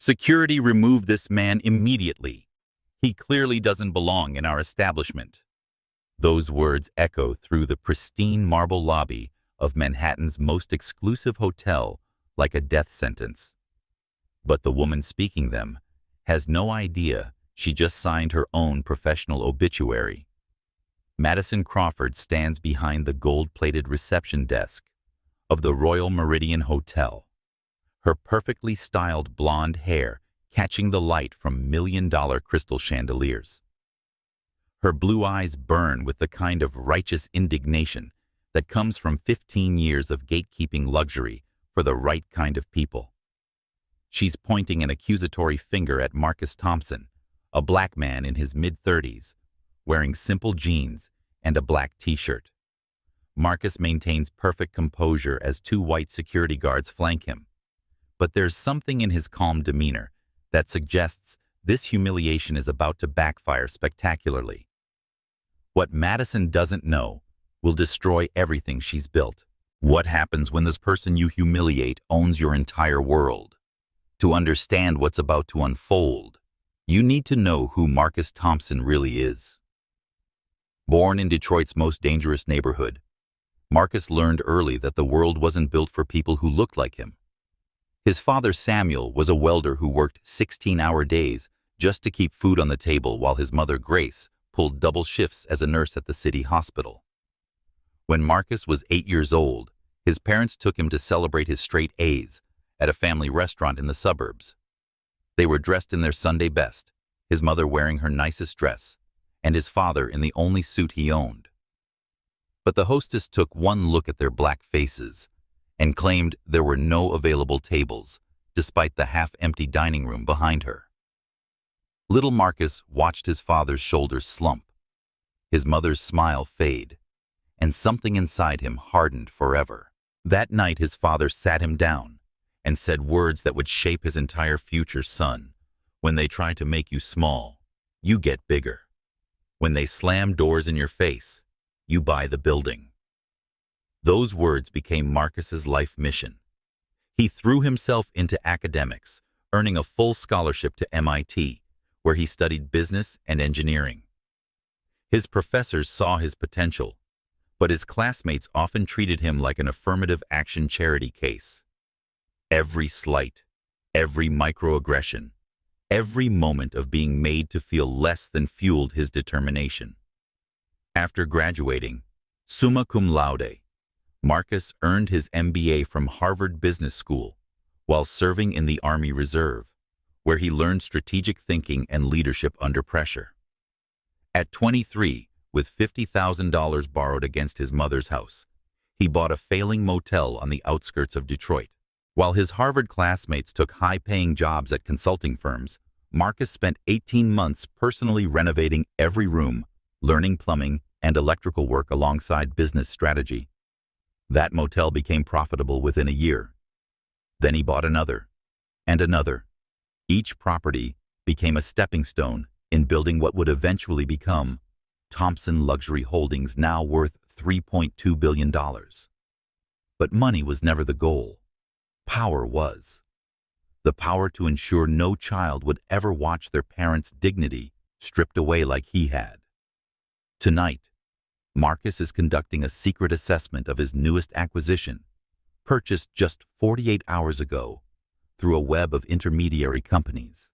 Security, remove this man immediately. He clearly doesn't belong in our establishment. Those words echo through the pristine marble lobby of Manhattan's most exclusive hotel like a death sentence. But the woman speaking them has no idea she just signed her own professional obituary. Madison Crawford stands behind the gold-plated reception desk of the Royal Meridian Hotel, her perfectly styled blonde hair catching the light from million-dollar crystal chandeliers. Her blue eyes burn with the kind of righteous indignation that comes from 15 years of gatekeeping luxury for the right kind of people. She's pointing an accusatory finger at Marcus Thompson, a black man in his mid-30s, wearing simple jeans and a black t-shirt. Marcus maintains perfect composure as two white security guards flank him. But there's something in his calm demeanor that suggests this humiliation is about to backfire spectacularly. What Madison doesn't know will destroy everything she's built. What happens when this person you humiliate owns your entire world? To understand what's about to unfold, you need to know who Marcus Thompson really is. Born in Detroit's most dangerous neighborhood, Marcus learned early that the world wasn't built for people who looked like him. His father, Samuel, was a welder who worked 16-hour days just to keep food on the table, while his mother, Grace, pulled double shifts as a nurse at the city hospital. When Marcus was 8 years old, his parents took him to celebrate his straight A's at a family restaurant in the suburbs. They were dressed in their Sunday best, his mother wearing her nicest dress, and his father in the only suit he owned. But the hostess took one look at their black faces and claimed there were no available tables, despite the half-empty dining room behind her. Little Marcus watched his father's shoulders slump, his mother's smile fade, and something inside him hardened forever. That night his father sat him down and said words that would shape his entire future. Son, when they try to make you small, you get bigger. When they slam doors in your face, you buy the building. Those words became Marcus's life mission. He threw himself into academics, earning a full scholarship to MIT, where he studied business and engineering. His professors saw his potential, but his classmates often treated him like an affirmative action charity case. Every slight, every microaggression, every moment of being made to feel less than fueled his determination. After graduating, summa cum laude, Marcus earned his MBA from Harvard Business School while serving in the Army Reserve, where he learned strategic thinking and leadership under pressure. At 23, with $50,000 borrowed against his mother's house, he bought a failing motel on the outskirts of Detroit. While his Harvard classmates took high-paying jobs at consulting firms, Marcus spent 18 months personally renovating every room, learning plumbing and electrical work alongside business strategy. That motel became profitable within a year. Then he bought another, and another. Each property became a stepping stone in building what would eventually become Thompson Luxury Holdings, now worth $3.2 billion. But money was never the goal. Power was. The power to ensure no child would ever watch their parents' dignity stripped away like he had. Tonight, Marcus is conducting a secret assessment of his newest acquisition, purchased just 48 hours ago through a web of intermediary companies.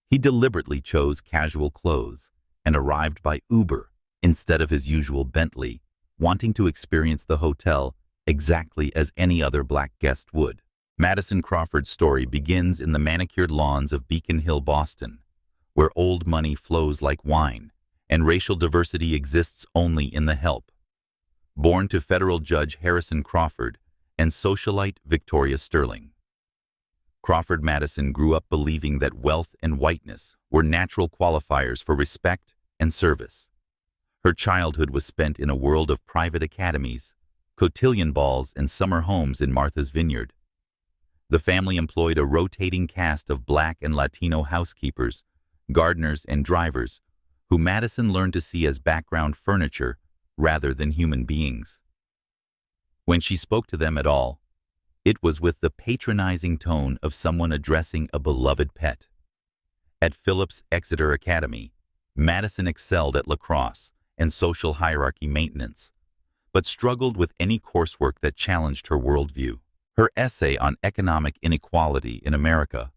He deliberately chose casual clothes and arrived by Uber instead of his usual Bentley, wanting to experience the hotel exactly as any other black guest would. Madison Crawford's story begins in the manicured lawns of Beacon Hill, Boston, where old money flows like wine and racial diversity exists only in the help. Born to federal judge Harrison Crawford and socialite Victoria Sterling, Crawford Madison grew up believing that wealth and whiteness were natural qualifiers for respect and service. Her childhood was spent in a world of private academies, cotillion balls, and summer homes in Martha's Vineyard. The family employed a rotating cast of Black and Latino housekeepers, gardeners, and drivers, who Madison learned to see as background furniture rather than human beings. When she spoke to them at all, It was with the patronizing tone of someone addressing a beloved pet. At Phillips Exeter Academy, Madison excelled at lacrosse and social hierarchy maintenance, but struggled with any coursework that challenged her worldview. Her essay on economic inequality in America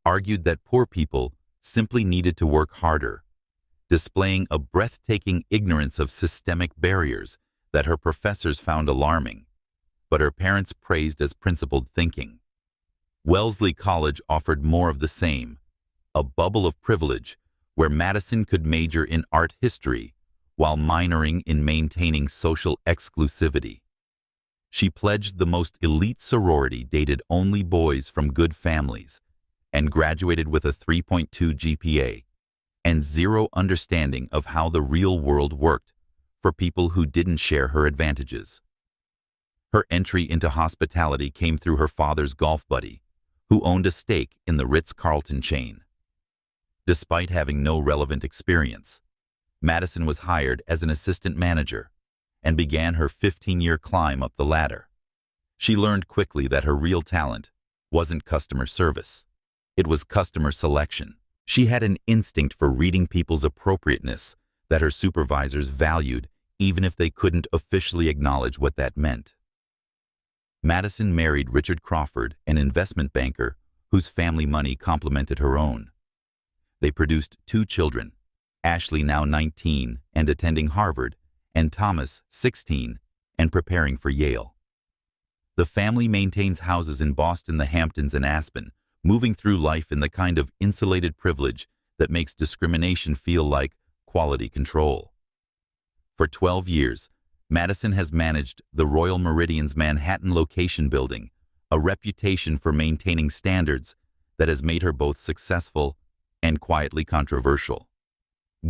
argued that poor people simply needed to work harder, displaying a breathtaking ignorance of systemic barriers that her professors found alarming, but her parents praised as principled thinking. Wellesley College offered more of the same, a bubble of privilege where Madison could major in art history while minoring in maintaining social exclusivity. She pledged the most elite sorority dated only boys from good families and graduated with a 3.2 GPA and zero understanding of how the real world worked for people who didn't share her advantages. Her entry into hospitality came through her father's golf buddy, who owned a stake in the Ritz-Carlton chain. Despite having no relevant experience, Madison was hired as an assistant manager and began her 15-year climb up the ladder. She learned quickly that her real talent wasn't customer service. It was customer selection. She had an instinct for reading people's appropriateness that her supervisors valued even if they couldn't officially acknowledge what that meant. Madison married Richard Crawford, an investment banker whose family money complemented her own. They produced 2 children, Ashley, now 19 and attending Harvard, and Thomas, 16 and preparing for Yale. The family maintains houses in Boston, the Hamptons, and Aspen, moving through life in the kind of insulated privilege that makes discrimination feel like quality control. For 12 years, Madison has managed the Royal Meridian's Manhattan location building, a reputation for maintaining standards that has made her both successful and quietly controversial.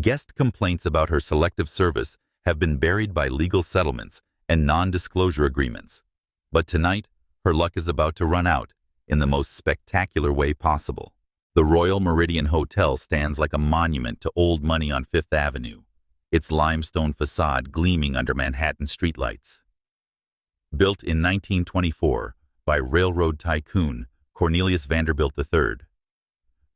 Guest complaints about her selective service have been buried by legal settlements and non-disclosure agreements. But tonight, her luck is about to run out in the most spectacular way possible. The Royal Meridian Hotel stands like a monument to old money on Fifth Avenue, its limestone facade gleaming under Manhattan streetlights. Built in 1924 by railroad tycoon Cornelius Vanderbilt III,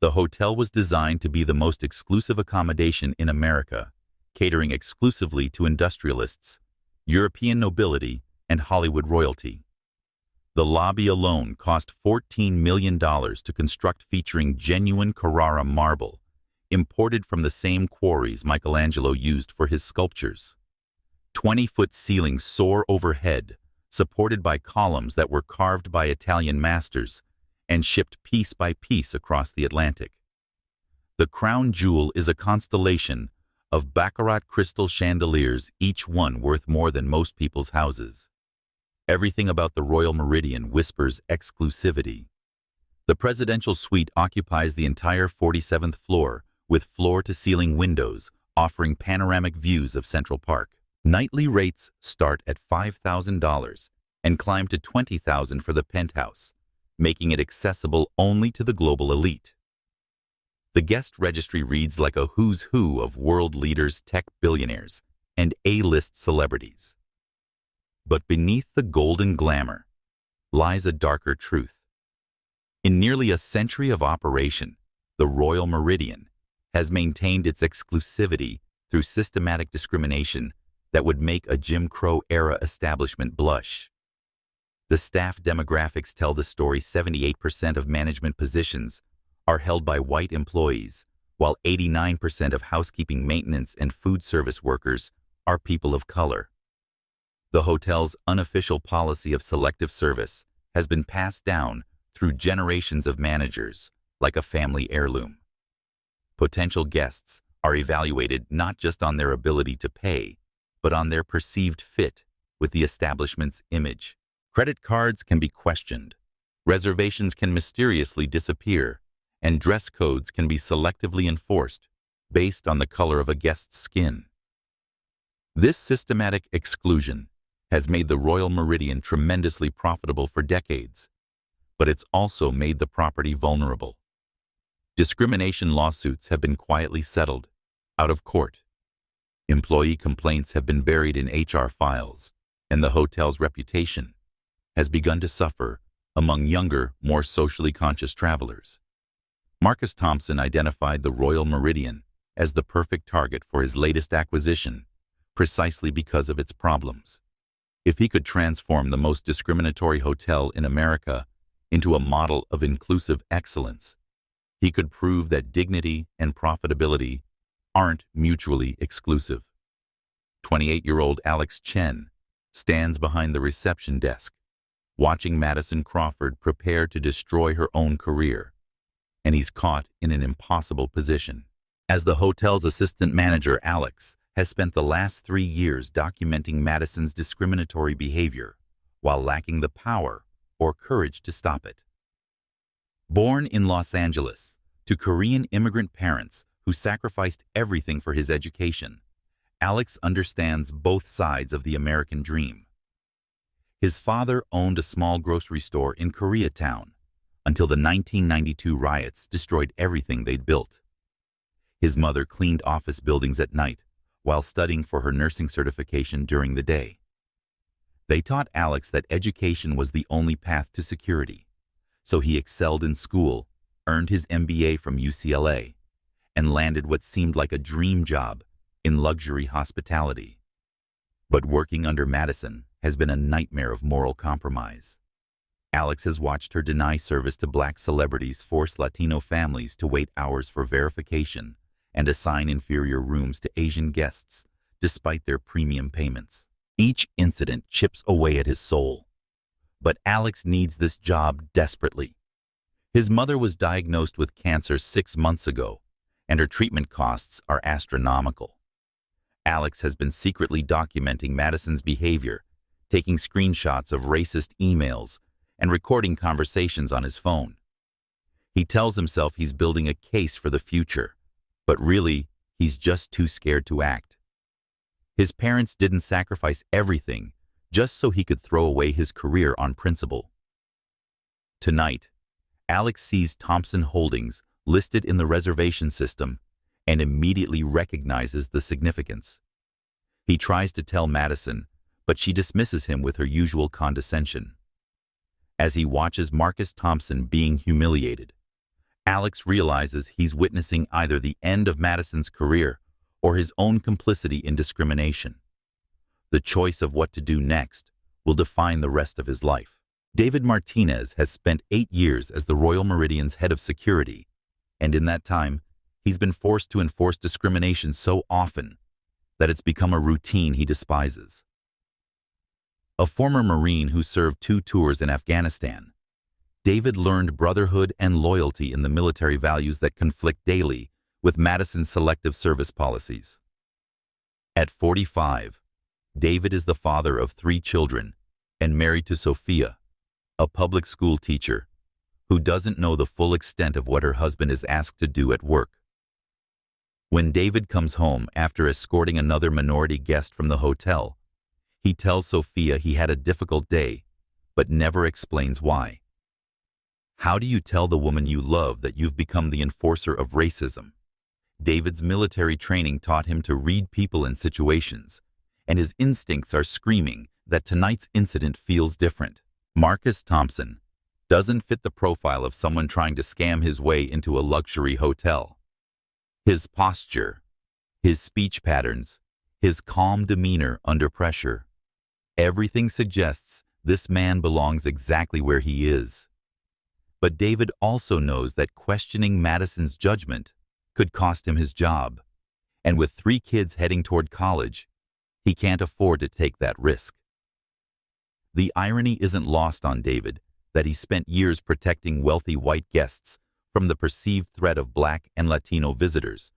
the hotel was designed to be the most exclusive accommodation in America, catering exclusively to industrialists, European nobility, and Hollywood royalty. The lobby alone cost $14 million to construct, featuring genuine Carrara marble, imported from the same quarries Michelangelo used for his sculptures. 20-foot ceilings soar overhead, supported by columns that were carved by Italian masters and shipped piece by piece across the Atlantic. The crown jewel is a constellation of baccarat crystal chandeliers, each one worth more than most people's houses. Everything about the Royal Meridian whispers exclusivity. The presidential suite occupies the entire 47th floor, with floor-to-ceiling windows offering panoramic views of Central Park. Nightly rates start at $5,000 and climb to $20,000 for the penthouse, making it accessible only to the global elite. The guest registry reads like a who's who of world leaders, tech billionaires, and A-list celebrities. But beneath the golden glamour lies a darker truth. In nearly a century of operation, the Royal Meridian has maintained its exclusivity through systematic discrimination that would make a Jim Crow-era establishment blush. The staff demographics tell the story. 78% of management positions are held by white employees, while 89% of housekeeping, maintenance, and food service workers are people of color. The hotel's unofficial policy of selective service has been passed down through generations of managers, like a family heirloom. Potential guests are evaluated not just on their ability to pay, but on their perceived fit with the establishment's image. Credit cards can be questioned, reservations can mysteriously disappear, and dress codes can be selectively enforced based on the color of a guest's skin. This systematic exclusion has made the Royal Meridian tremendously profitable for decades, but it's also made the property vulnerable. Discrimination lawsuits have been quietly settled out of court. Employee complaints have been buried in HR files, and the hotel's reputation has begun to suffer among younger, more socially conscious travelers. Marcus Thompson identified the Royal Meridian as the perfect target for his latest acquisition, precisely because of its problems. If he could transform the most discriminatory hotel in America into a model of inclusive excellence, he could prove that dignity and profitability aren't mutually exclusive. 28-year-old Alex Chen stands behind the reception desk, watching Madison Crawford prepare to destroy her own career, and he's caught in an impossible position. As the hotel's assistant manager, Alex has spent the last 3 years documenting Madison's discriminatory behavior while lacking the power or courage to stop it. Born in Los Angeles to Korean immigrant parents who sacrificed everything for his education, Alex understands both sides of the American dream. His father owned a small grocery store in Koreatown until the 1992 riots destroyed everything they'd built. His mother cleaned office buildings at night while studying for her nursing certification during the day. They taught Alex that education was the only path to security, so he excelled in school, earned his MBA from UCLA, and landed what seemed like a dream job in luxury hospitality. But working under Madison has been a nightmare of moral compromise. Alex has watched her deny service to black celebrities, force Latino families to wait hours for verification, and assign inferior rooms to Asian guests despite their premium payments. Each incident chips away at his soul. But Alex needs this job desperately. His mother was diagnosed with cancer 6 months ago, and her treatment costs are astronomical. Alex has been secretly documenting Madison's behavior, taking screenshots of racist emails and recording conversations on his phone. He tells himself he's building a case for the future, but really, he's just too scared to act. His parents didn't sacrifice everything just so he could throw away his career on principle. Tonight, Alex sees Thompson Holdings listed in the reservation system and immediately recognizes the significance. He tries to tell Madison, but she dismisses him with her usual condescension. As he watches Marcus Thompson being humiliated, Alex realizes he's witnessing either the end of Madison's career or his own complicity in discrimination. The choice of what to do next will define the rest of his life. David Martinez has spent 8 years as the Royal Meridian's head of security, and in that time, he's been forced to enforce discrimination so often that it's become a routine he despises. A former Marine who served 2 tours in Afghanistan, David learned brotherhood and loyalty in the military values that conflict daily with Madison's selective service policies. At 45, David is the father of 3 children and married to Sophia, a public school teacher who doesn't know the full extent of what her husband is asked to do at work. When David comes home after escorting another minority guest from the hotel, he tells Sophia he had a difficult day, but never explains why. How do you tell the woman you love that you've become the enforcer of racism? David's military training taught him to read people and situations, and his instincts are screaming that tonight's incident feels different. Marcus Thompson doesn't fit the profile of someone trying to scam his way into a luxury hotel. His posture, his speech patterns, his calm demeanor under pressure, everything suggests this man belongs exactly where he is. But David also knows that questioning Madison's judgment could cost him his job, and with 3 kids heading toward college, he can't afford to take that risk. The irony isn't lost on David that he spent years protecting wealthy white guests from the perceived threat of black and Latino visitors,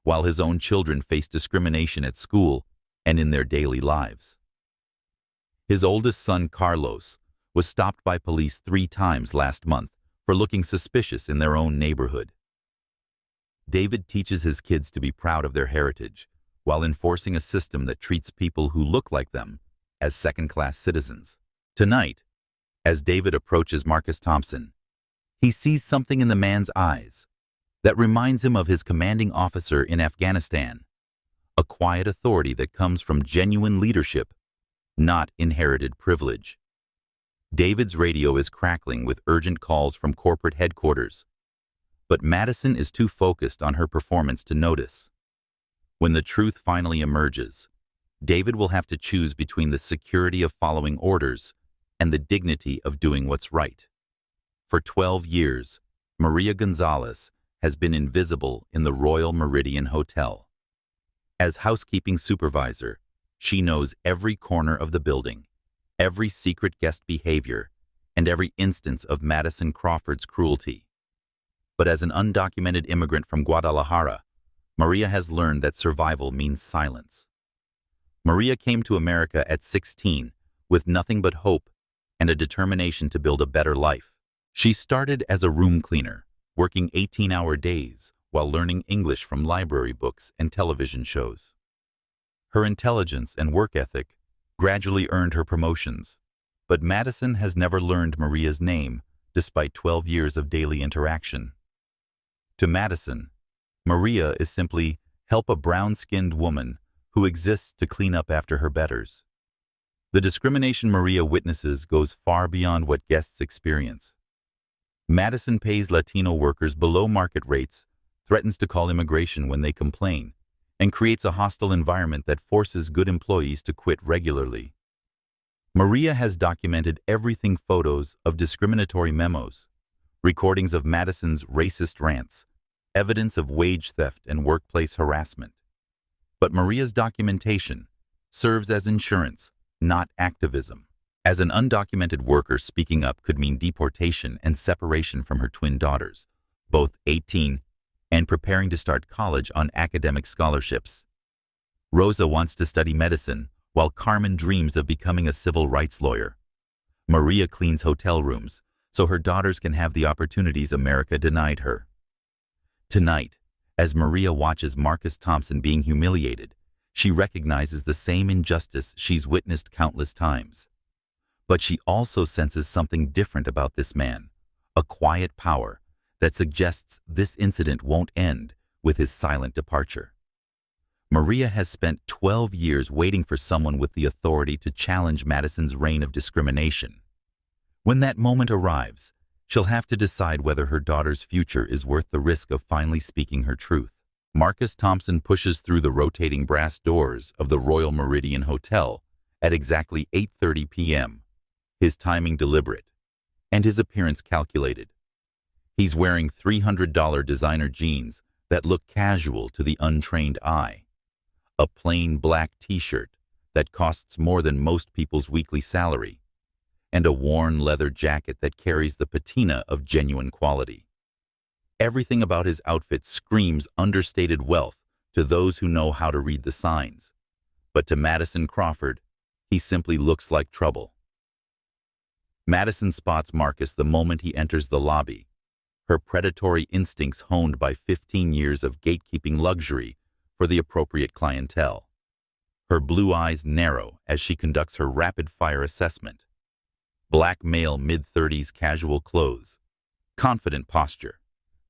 while his own children face discrimination at school and in their daily lives. His oldest son, Carlos, was stopped by police 3 times last month for looking suspicious in their own neighborhood. David teaches his kids to be proud of their heritage while enforcing a system that treats people who look like them as second-class citizens. Tonight, as David approaches Marcus Thompson, he sees something in the man's eyes that reminds him of his commanding officer in Afghanistan, a quiet authority that comes from genuine leadership, not inherited privilege. David's radio is crackling with urgent calls from corporate headquarters. But Madison is too focused on her performance to notice. When the truth finally emerges, David will have to choose between the security of following orders and the dignity of doing what's right. For 12 years, Maria Gonzalez has been invisible in the Royal Meridian Hotel. As housekeeping supervisor, she knows every corner of the building, every secret guest behavior, and every instance of Madison Crawford's cruelty. But as an undocumented immigrant from Guadalajara, Maria has learned that survival means silence. Maria came to America at 16 with nothing but hope and a determination to build a better life. She started as a room cleaner, working 18-hour days while learning English from library books and television shows. Her intelligence and work ethic gradually earned her promotions, but Madison has never learned Maria's name despite 12 years of daily interaction. To Madison, Maria is simply help a brown-skinned woman who exists to clean up after her betters. The discrimination Maria witnesses goes far beyond what guests experience. Madison pays Latino workers below market rates, threatens to call immigration when they complain, and creates a hostile environment that forces good employees to quit regularly. Maria has documented everything: photos of discriminatory memos, recordings of Madison's racist rants, evidence of wage theft and workplace harassment. But Maria's documentation serves as insurance, not activism. As an undocumented worker, speaking up could mean deportation and separation from her twin daughters, both 18 and preparing to start college on academic scholarships. Rosa wants to study medicine, while Carmen dreams of becoming a civil rights lawyer. Maria cleans hotel rooms so her daughters can have the opportunities America denied her. Tonight, as Maria watches Marcus Thompson being humiliated, she recognizes the same injustice she's witnessed countless times. But she also senses something different about this man, a quiet power that suggests this incident won't end with his silent departure. Maria has spent 12 years waiting for someone with the authority to challenge Madison's reign of discrimination. When that moment arrives, she'll have to decide whether her daughter's future is worth the risk of finally speaking her truth. Marcus Thompson pushes through the rotating brass doors of the Royal Meridian Hotel at exactly 8:30 p.m., his timing deliberate, and his appearance calculated. He's wearing $300 designer jeans that look casual to the untrained eye, a plain black t-shirt that costs more than most people's weekly salary, and a worn leather jacket that carries the patina of genuine quality. Everything about his outfit screams understated wealth to those who know how to read the signs. But to Madison Crawford, he simply looks like trouble. Madison spots Marcus the moment he enters the lobby, her predatory instincts honed by 15 years of gatekeeping luxury for the appropriate clientele. Her blue eyes narrow as she conducts her rapid-fire assessment. Black male, mid-30s, casual clothes, confident posture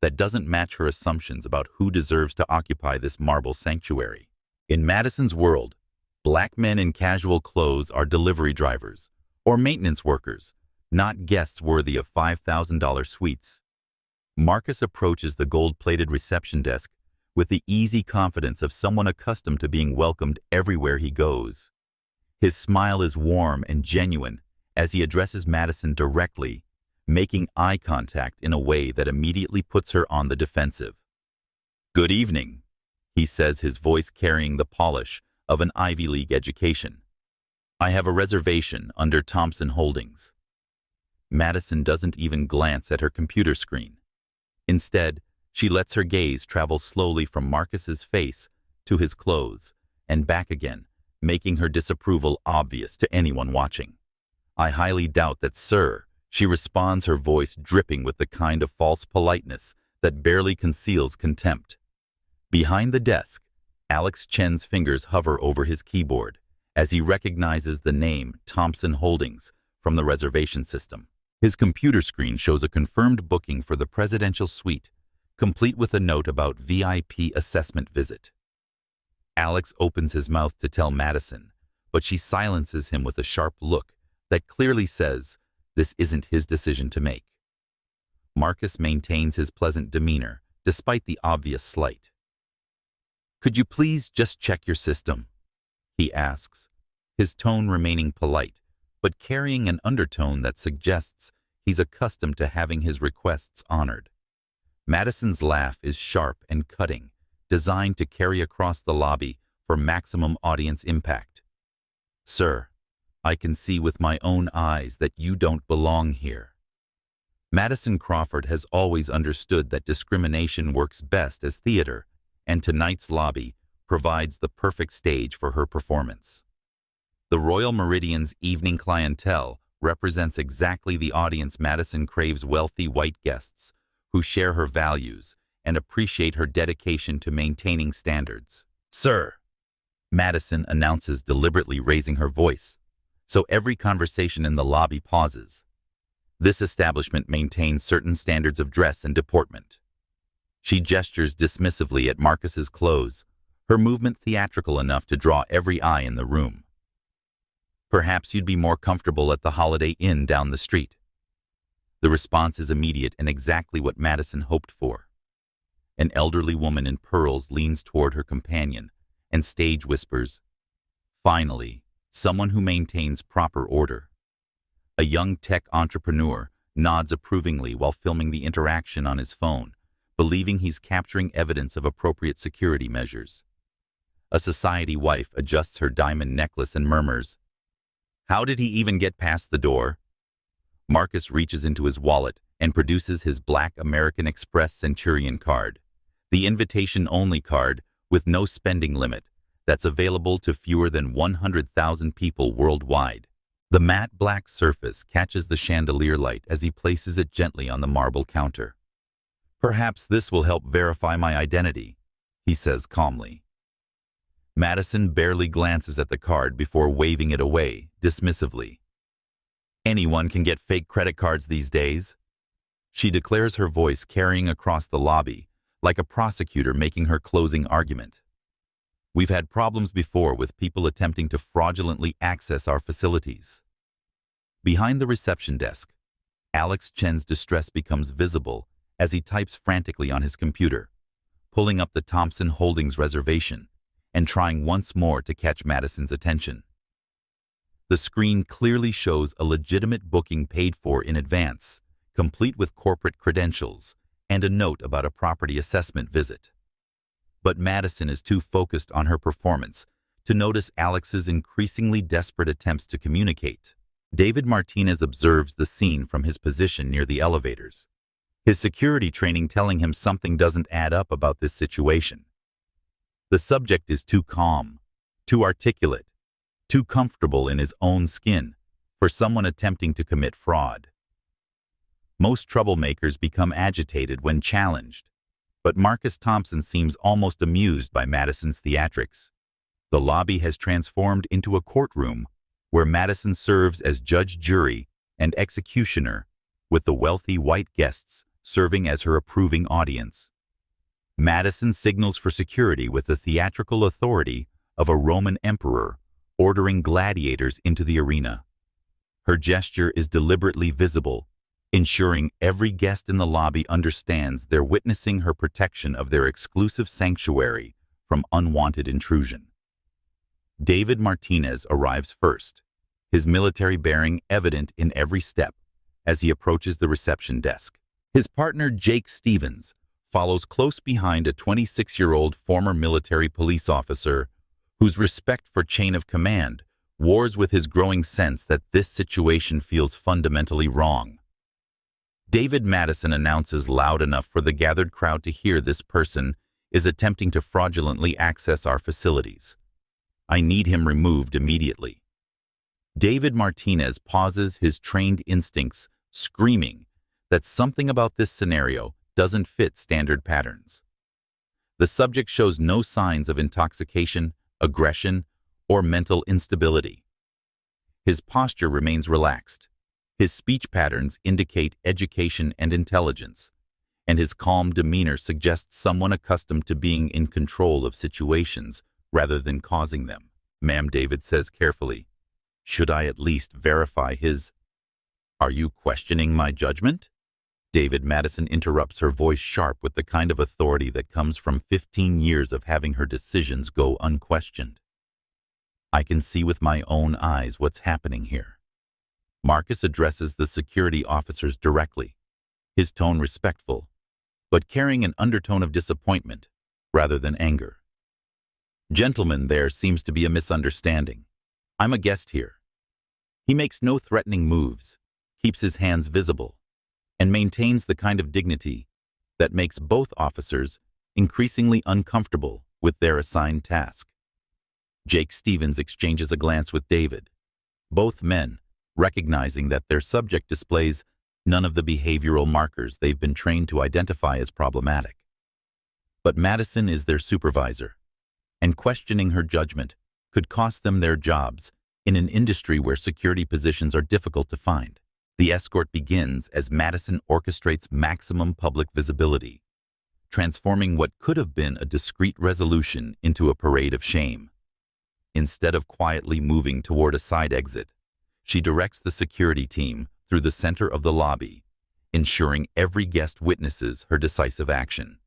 that doesn't match her assumptions about who deserves to occupy this marble sanctuary. In Madison's world, black men in casual clothes are delivery drivers or maintenance workers, not guests worthy of $5,000 suites. Marcus approaches the gold-plated reception desk with the easy confidence of someone accustomed to being welcomed everywhere he goes. His smile is warm and genuine as he addresses Madison directly, making eye contact in a way that immediately puts her on the defensive. "Good evening," he says, his voice carrying the polish of an Ivy League education. "I have a reservation under Thompson Holdings." Madison doesn't even glance at her computer screen. Instead, she lets her gaze travel slowly from Marcus's face to his clothes and back again, making her disapproval obvious to anyone watching. "I highly doubt that, sir," she responds, her voice dripping with the kind of false politeness that barely conceals contempt. Behind the desk, Alex Chen's fingers hover over his keyboard as he recognizes the name Thompson Holdings from the reservation system. His computer screen shows a confirmed booking for the presidential suite, complete with a note about VIP assessment visit. Alex opens his mouth to tell Madison, but she silences him with a sharp look that clearly says, this isn't his decision to make. Marcus maintains his pleasant demeanor, despite the obvious slight. "Could you please just check your system?" he asks, his tone remaining polite, but carrying an undertone that suggests he's accustomed to having his requests honored. Madison's laugh is sharp and cutting, designed to carry across the lobby for maximum audience impact. "Sir, I can see with my own eyes that you don't belong here." Madison Crawford has always understood that discrimination works best as theater, and tonight's lobby provides the perfect stage for her performance. The Royal Meridian's evening clientele represents exactly the audience Madison craves: wealthy white guests who share her values and appreciate her dedication to maintaining standards. "Sir," Madison announces, deliberately raising her voice, so every conversation in the lobby pauses. This establishment maintains certain standards of dress and deportment. She gestures dismissively at Marcus's clothes, her movement theatrical enough to draw every eye in the room. "Perhaps you'd be more comfortable at the Holiday Inn down the street." The response is immediate and exactly what Madison hoped for. An elderly woman in pearls leans toward her companion and stage whispers, "Finally, someone who maintains proper order." A young tech entrepreneur nods approvingly while filming the interaction on his phone, believing he's capturing evidence of appropriate security measures. A society wife adjusts her diamond necklace and murmurs, "How did he even get past the door?" Marcus reaches into his wallet and produces his black American Express Centurion card, the invitation-only card with no spending limit that's available to fewer than 100,000 people worldwide. The matte black surface catches the chandelier light as he places it gently on the marble counter. "Perhaps this will help verify my identity," he says calmly. Madison barely glances at the card before waving it away dismissively. "Anyone can get fake credit cards these days," she declares, her voice carrying across the lobby like a prosecutor making her closing argument. "We've had problems before with people attempting to fraudulently access our facilities." Behind the reception desk, Alex Chen's distress becomes visible as he types frantically on his computer, pulling up the Thompson Holdings reservation and trying once more to catch Madison's attention. The screen clearly shows a legitimate booking paid for in advance, complete with corporate credentials and a note about a property assessment visit. But Madison is too focused on her performance to notice Alex's increasingly desperate attempts to communicate. David Martinez observes the scene from his position near the elevators, his security training telling him something doesn't add up about this situation. The subject is too calm, too articulate, too comfortable in his own skin for someone attempting to commit fraud. Most troublemakers become agitated when challenged, but Marcus Thompson seems almost amused by Madison's theatrics. The lobby has transformed into a courtroom where Madison serves as judge, jury, and executioner, with the wealthy white guests serving as her approving audience. Madison signals for security with the theatrical authority of a Roman emperor ordering gladiators into the arena. Her gesture is deliberately visible, ensuring every guest in the lobby understands they're witnessing her protection of their exclusive sanctuary from unwanted intrusion. David Martinez arrives first, his military bearing evident in every step as he approaches the reception desk. His partner, Jake Stevens, follows close behind, a 26-year-old former military police officer whose respect for chain of command wars with his growing sense that this situation feels fundamentally wrong. David Madison announces loud enough for the gathered crowd to hear this person is attempting to fraudulently access our facilities. I need him removed immediately. David Martinez pauses, his trained instincts screaming that something about this scenario doesn't fit standard patterns. The subject shows no signs of intoxication, aggression, or mental instability. His posture remains relaxed. His speech patterns indicate education and intelligence, and his calm demeanor suggests someone accustomed to being in control of situations rather than causing them. "Ma'am," David says carefully, "should I at least verify his—" Are you questioning my judgment? David Madison interrupts, her voice sharp with the kind of authority that comes from 15 years of having her decisions go unquestioned. I can see with my own eyes what's happening here. Marcus addresses the security officers directly, his tone respectful, but carrying an undertone of disappointment rather than anger. Gentlemen, there seems to be a misunderstanding. I'm a guest here. He makes no threatening moves, keeps his hands visible, and maintains the kind of dignity that makes both officers increasingly uncomfortable with their assigned task. Jake Stevens exchanges a glance with David, both men recognizing that their subject displays none of the behavioral markers they've been trained to identify as problematic. But Madison is their supervisor, and questioning her judgment could cost them their jobs in an industry where security positions are difficult to find. The escort begins as Madison orchestrates maximum public visibility, transforming what could have been a discreet resolution into a parade of shame. Instead of quietly moving toward a side exit, she directs the security team through the center of the lobby, ensuring every guest witnesses her decisive action.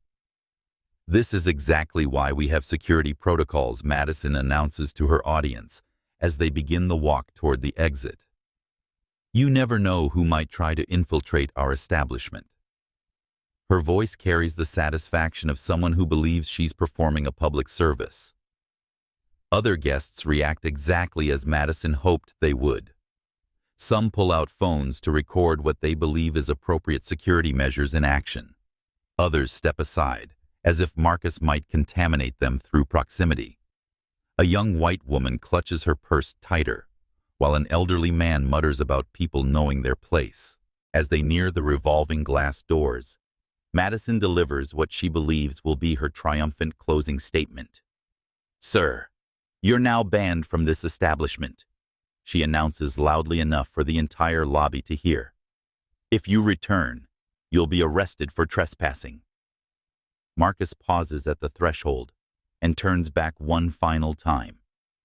This is exactly why we have security protocols, Madison announces to her audience as they begin the walk toward the exit. You never know who might try to infiltrate our establishment. Her voice carries the satisfaction of someone who believes she's performing a public service. Other guests react exactly as Madison hoped they would. Some pull out phones to record what they believe is appropriate security measures in action. Others step aside, as if Marcus might contaminate them through proximity. A young white woman clutches her purse tighter, while an elderly man mutters about people knowing their place. As they near the revolving glass doors, Madison delivers what she believes will be her triumphant closing statement. "Sir, you're now banned from this establishment," she announces loudly enough for the entire lobby to hear. "If you return, you'll be arrested for trespassing." Marcus pauses at the threshold and turns back one final time,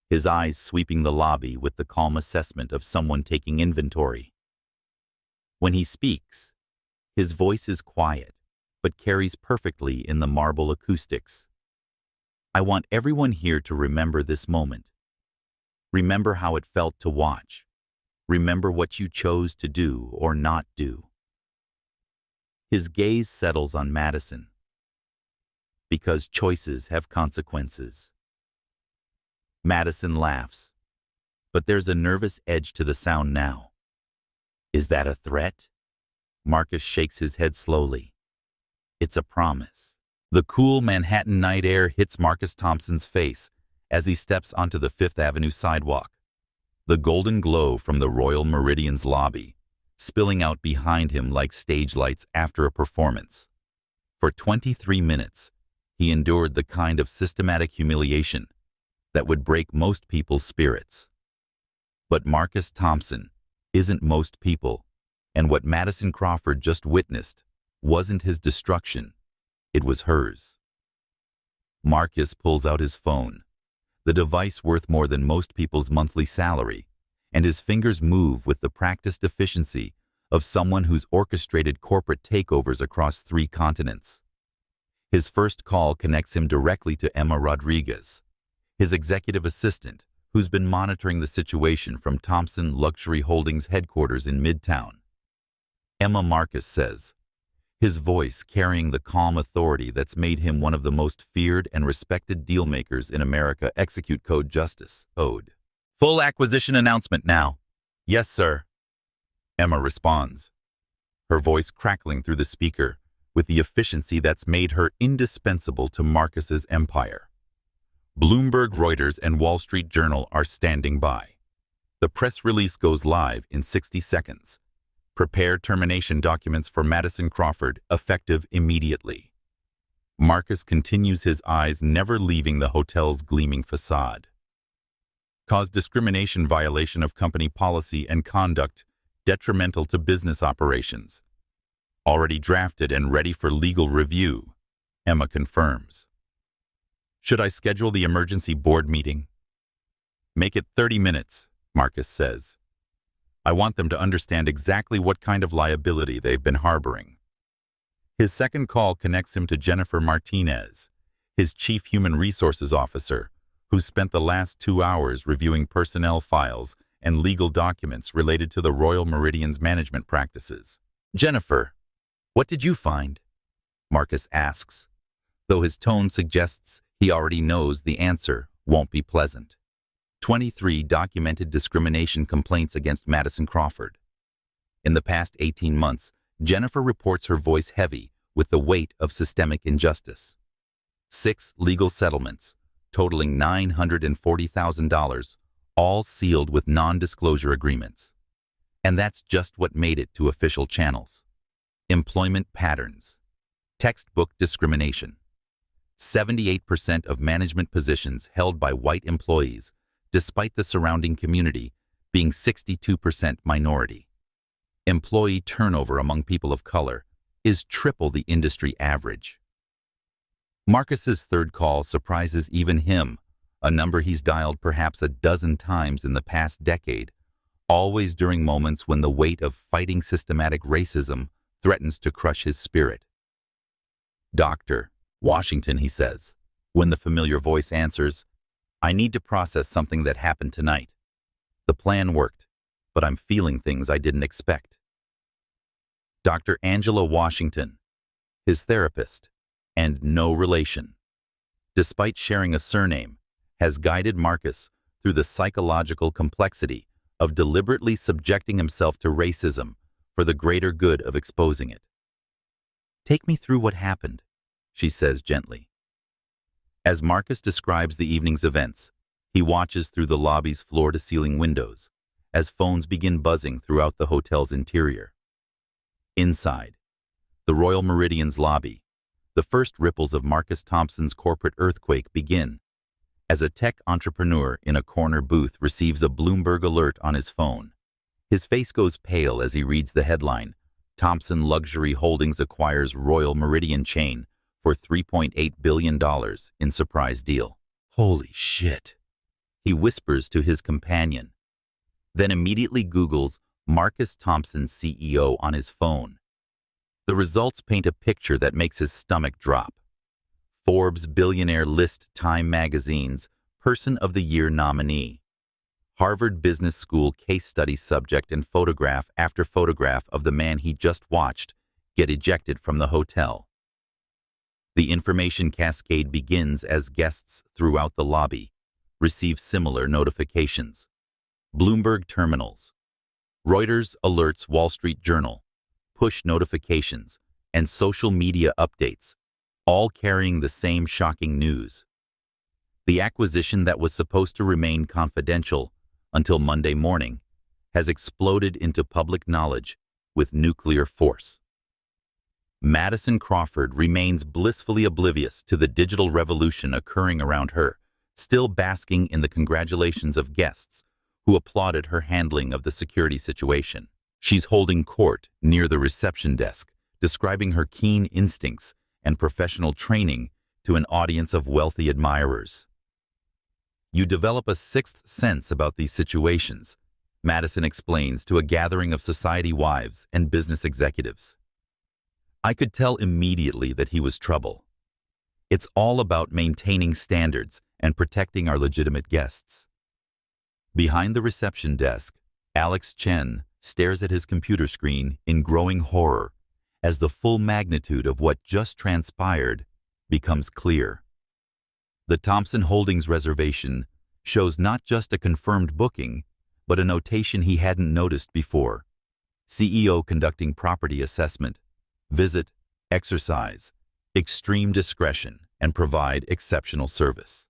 his eyes sweeping the lobby with the calm assessment of someone taking inventory. When he speaks, his voice is quiet, but carries perfectly in the marble acoustics. I want everyone here to remember this moment. Remember how it felt to watch. Remember what you chose to do or not do. His gaze settles on Madison, because choices have consequences. Madison laughs, but there's a nervous edge to the sound now. Is that a threat? Marcus shakes his head slowly. It's a promise. The cool Manhattan night air hits Marcus Thompson's face as he steps onto the Fifth Avenue sidewalk, the golden glow from the Royal Meridian's lobby spilling out behind him like stage lights after a performance. For 23 minutes, he endured the kind of systematic humiliation that would break most people's spirits. But Marcus Thompson isn't most people, and what Madison Crawford just witnessed wasn't his destruction, it was hers. Marcus pulls out his phone, the device worth more than most people's monthly salary, and his fingers move with the practiced efficiency of someone who's orchestrated corporate takeovers across 3 continents. His first call connects him directly to Emma Rodriguez, his executive assistant, who's been monitoring the situation from Thompson Luxury Holdings headquarters in Midtown. Emma, Marcus says, his voice carrying the calm authority that's made him one of the most feared and respected dealmakers in America. Execute code justice, owed. Full acquisition announcement now. Yes, sir. Emma responds, her voice crackling through the speaker with the efficiency that's made her indispensable to Marcus's empire. Bloomberg, Reuters, and Wall Street Journal are standing by. The press release goes live in 60 seconds. Prepare termination documents for Madison Crawford, effective immediately. Marcus continues, his eyes never leaving the hotel's gleaming facade. Cause discrimination, violation of company policy and conduct detrimental to business operations. Already drafted and ready for legal review, Emma confirms. Should I schedule the emergency board meeting? Make it 30 minutes, Marcus says. I want them to understand exactly what kind of liability they've been harboring. His second call connects him to Jennifer Martinez, his chief human resources officer, who spent the last 2 hours reviewing personnel files and legal documents related to the Royal Meridian's management practices. "Jennifer, what did you find?" Marcus asks, though his tone suggests he already knows the answer won't be pleasant. 23 documented discrimination complaints against Madison Crawford. In the past 18 months, Jennifer reports her voice heavy with the weight of systemic injustice. 6 legal settlements, totaling $940,000, all sealed with non-disclosure agreements. And that's just what made it to official channels. Employment patterns. Textbook discrimination. 78% of management positions held by white employees, despite the surrounding community being 62% minority. Employee turnover among people of color is triple the industry average. Marcus's third call surprises even him, a number he's dialed perhaps a dozen times in the past decade, always during moments when the weight of fighting systematic racism threatens to crush his spirit. "Dr. Washington," he says, when the familiar voice answers, "I need to process something that happened tonight. The plan worked, but I'm feeling things I didn't expect." Dr. Angela Washington, his therapist, and no relation, despite sharing a surname, has guided Marcus through the psychological complexity of deliberately subjecting himself to racism for the greater good of exposing it. "Take me through what happened," she says gently. As Marcus describes the evening's events, he watches through the lobby's floor-to-ceiling windows as phones begin buzzing throughout the hotel's interior. Inside, the Royal Meridian's lobby, the first ripples of Marcus Thompson's corporate earthquake begin as a tech entrepreneur in a corner booth receives a Bloomberg alert on his phone. His face goes pale as he reads the headline, "Thompson Luxury Holdings acquires Royal Meridian chain for $3.8 billion in surprise deal." "Holy shit," he whispers to his companion, then immediately Googles Marcus Thompson CEO on his phone. The results paint a picture that makes his stomach drop. Forbes Billionaire list Time Magazine's Person of the Year nominee. Harvard Business School case study subject and photograph after photograph of the man he just watched get ejected from the hotel. The information cascade begins as guests throughout the lobby receive similar notifications. Bloomberg terminals, Reuters alerts Wall Street Journal, push notifications, and social media updates, all carrying the same shocking news. The acquisition that was supposed to remain confidential until Monday morning has exploded into public knowledge with nuclear force. Madison Crawford remains blissfully oblivious to the digital revolution occurring around her, still basking in the congratulations of guests who applauded her handling of the security situation. She's holding court near the reception desk, describing her keen instincts and professional training to an audience of wealthy admirers. "You develop a sixth sense about these situations," Madison explains to a gathering of society wives and business executives. "I could tell immediately that he was trouble. It's all about maintaining standards and protecting our legitimate guests." Behind the reception desk, Alex Chen stares at his computer screen in growing horror as the full magnitude of what just transpired becomes clear. The Thompson Holdings reservation shows not just a confirmed booking, but a notation he hadn't noticed before. CEO conducting property assessment, visit, exercise, extreme discretion, and provide exceptional service.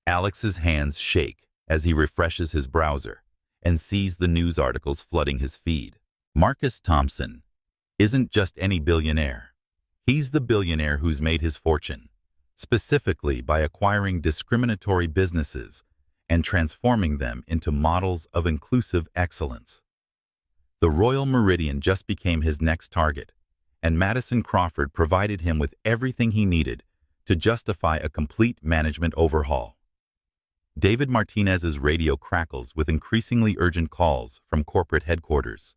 Alex's hands shake as he refreshes his browser and sees the news articles flooding his feed. Marcus Thompson isn't just any billionaire. He's the billionaire who's made his fortune, specifically by acquiring discriminatory businesses and transforming them into models of inclusive excellence. The Royal Meridian just became his next target, and Madison Crawford provided him with everything he needed to justify a complete management overhaul. David Martinez's radio crackles with increasingly urgent calls from corporate headquarters.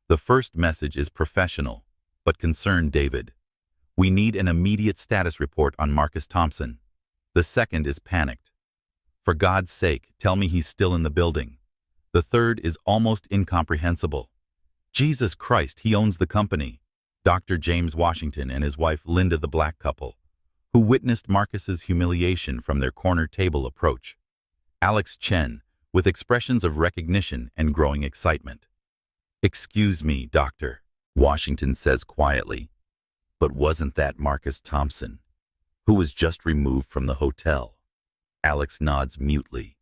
The first message is professional, but concerned David. We need an immediate status report on Marcus Thompson. The second is panicked. For God's sake, tell me he's still in the building. The third is almost incomprehensible. Jesus Christ, he owns the company. Dr. James Washington and his wife Linda, the black couple, who witnessed Marcus's humiliation from their corner table approach. Alex Chen, with expressions of recognition and growing excitement. "Excuse me, doctor," Washington says quietly, "but wasn't that Marcus Thompson, who was just removed from the hotel?" Alex nods mutely,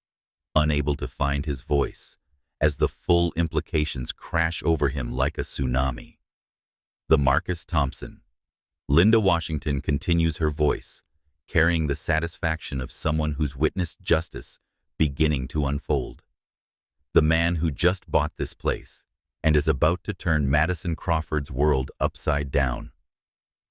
unable to find his voice, as the full implications crash over him like a tsunami. The Marcus Thompson. Linda Washington continues her voice, carrying the satisfaction of someone who's witnessed justice beginning to unfold. The man who just bought this place and is about to turn Madison Crawford's world upside down.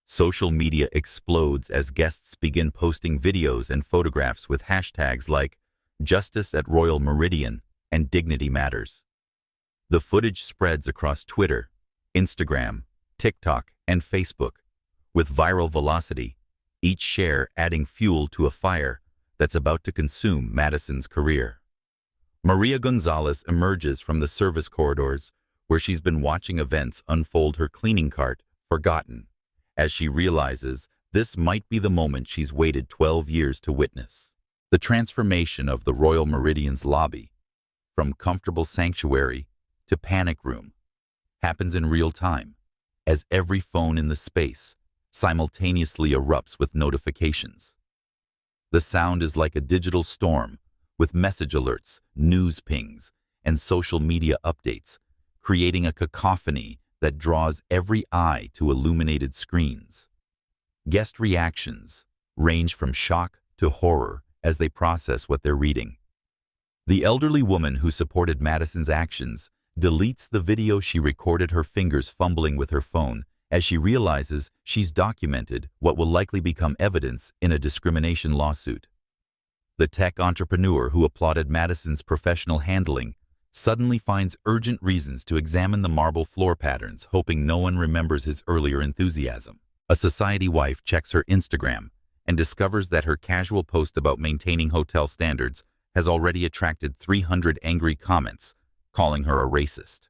Social media explodes as guests begin posting videos and photographs with hashtags like Justice at Royal Meridian and Dignity Matters. The footage spreads across Twitter, Instagram, TikTok, and Facebook, with viral velocity, each share adding fuel to a fire that's about to consume Madison's career. Maria Gonzalez emerges from the service corridors where she's been watching events unfold her cleaning cart, forgotten, as she realizes this might be the moment she's waited 12 years to witness. The transformation of the Royal Meridian's lobby, from comfortable sanctuary to panic room, happens in real time, as every phone in the space simultaneously erupts with notifications. The sound is like a digital storm, with message alerts, news pings, and social media updates, creating a cacophony that draws every eye to illuminated screens. Guest reactions range from shock to horror as they process what they're reading. The elderly woman who supported Madison's actions deletes the video she recorded, her fingers fumbling with her phone, as she realizes she's documented what will likely become evidence in a discrimination lawsuit. The tech entrepreneur who applauded Madison's professional handling suddenly finds urgent reasons to examine the marble floor patterns, hoping no one remembers his earlier enthusiasm. A society wife checks her Instagram and discovers that her casual post about maintaining hotel standards has already attracted 300 angry comments, calling her a racist.